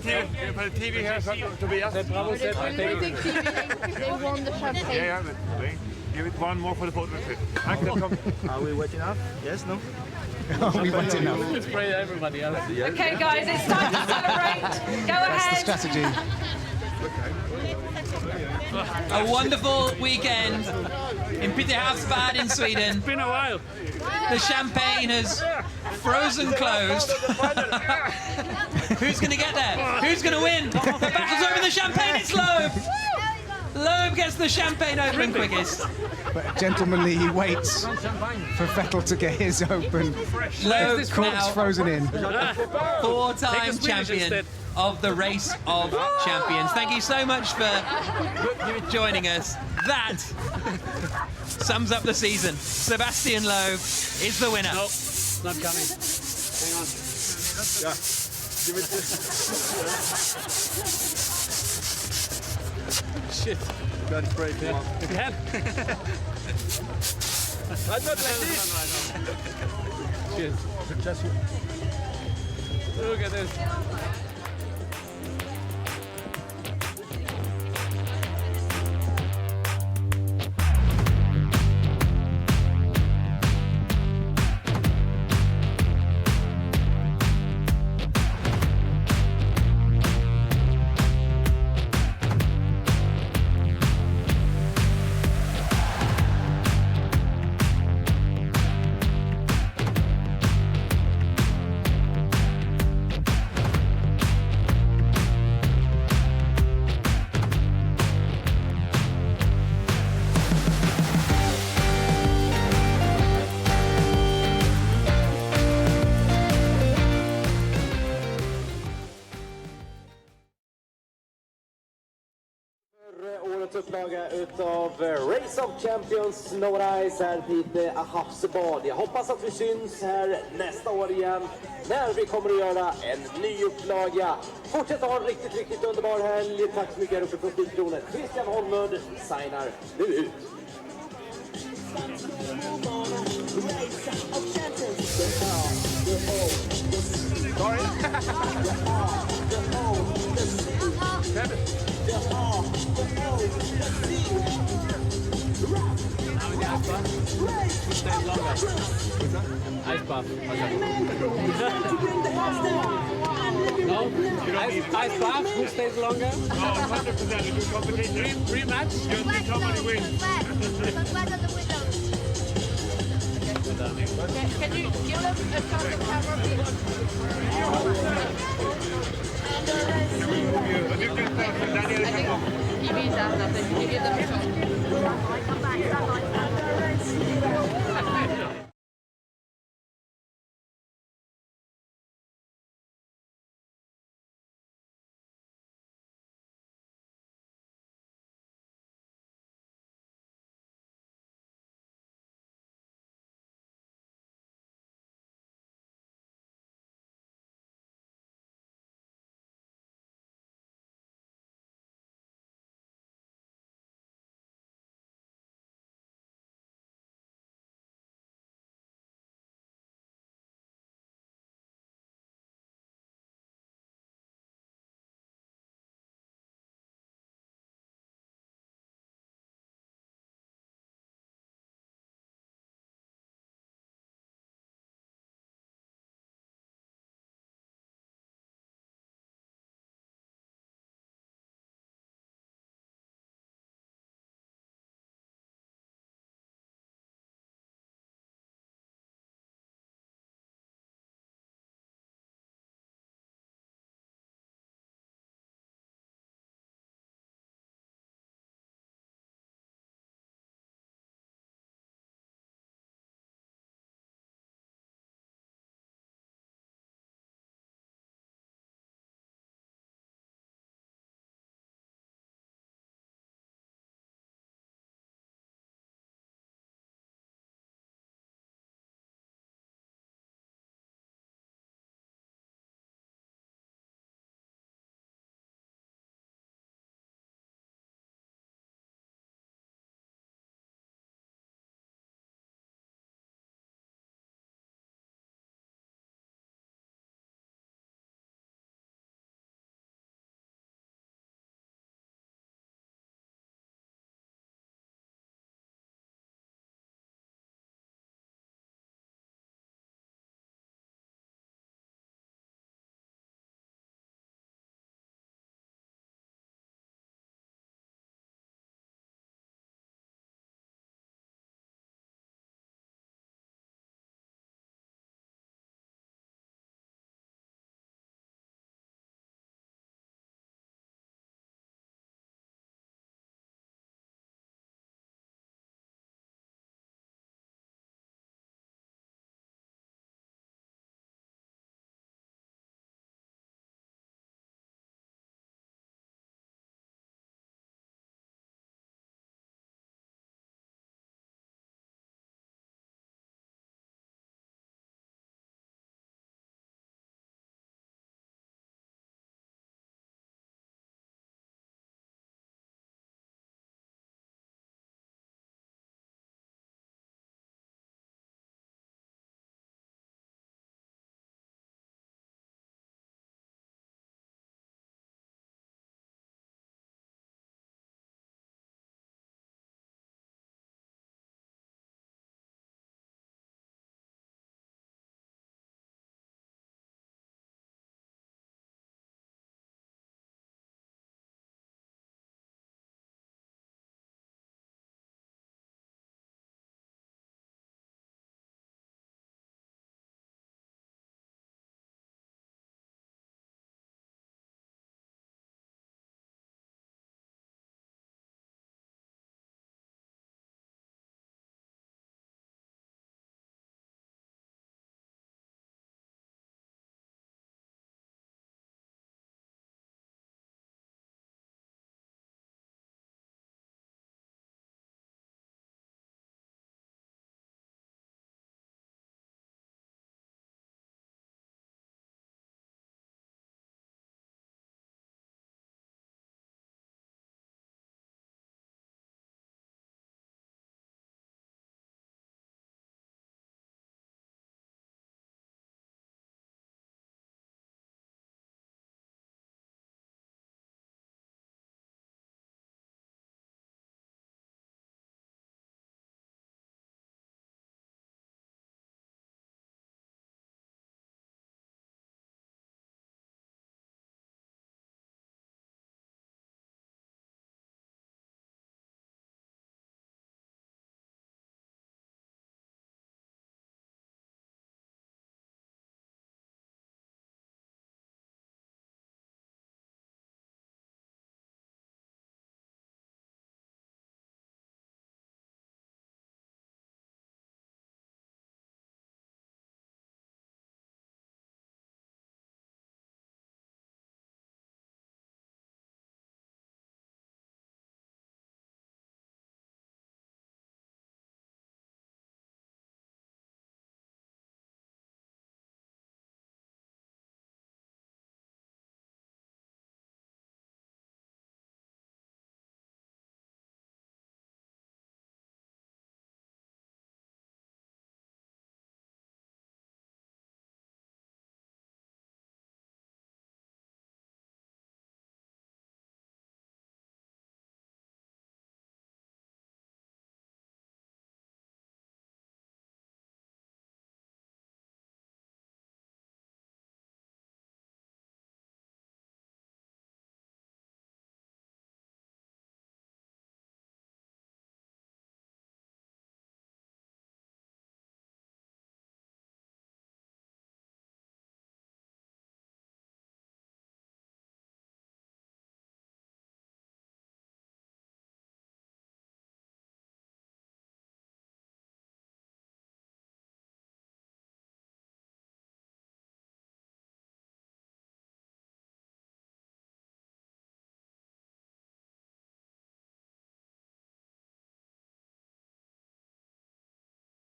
They won the champagne. Yeah, give it one more for the photo. Are we wet enough? Yes, no? Are we wet enough? Let's spray everybody else. Okay, guys, it's time to celebrate. Go ahead. That's the strategy. A wonderful weekend in Pite Havsbad in Sweden. It's been a while. The champagne has frozen closed. Who's going to get there? Who's going to win? The battle's over the champagne. It's Loeb. Loeb gets the champagne open quickest. But gentlemanly, he waits for Vettel to get his open. Loeb Corks now frozen in. Four-time champion of the Race of Champions. Thank you so much for joining us. That sums up the season. Sebastian Loeb is the winner. No, it's not coming. Hang on. Yeah. Give it Shit. You can spray it. You can. I'm not like this. Cheers. Just Look at this. upplaga utav Race of Champions Snow+Ice här Pite Havsbad. Jag hoppas att vi syns här nästa år igen när vi kommer att göra en ny upplaga. Fortsätt ha en riktigt underbar helg. Tack så mycket här uppe från Stigkronet. Christian Holmud signar nu ut. Sorry. Ice bath. No? Ice bath? Who stays longer? Oh, 100% a good competition. Rematch? Just see somebody win. Can you give them a shot of camera, please? A different stuff. Daniel, I think he means that. Can you give them a shot?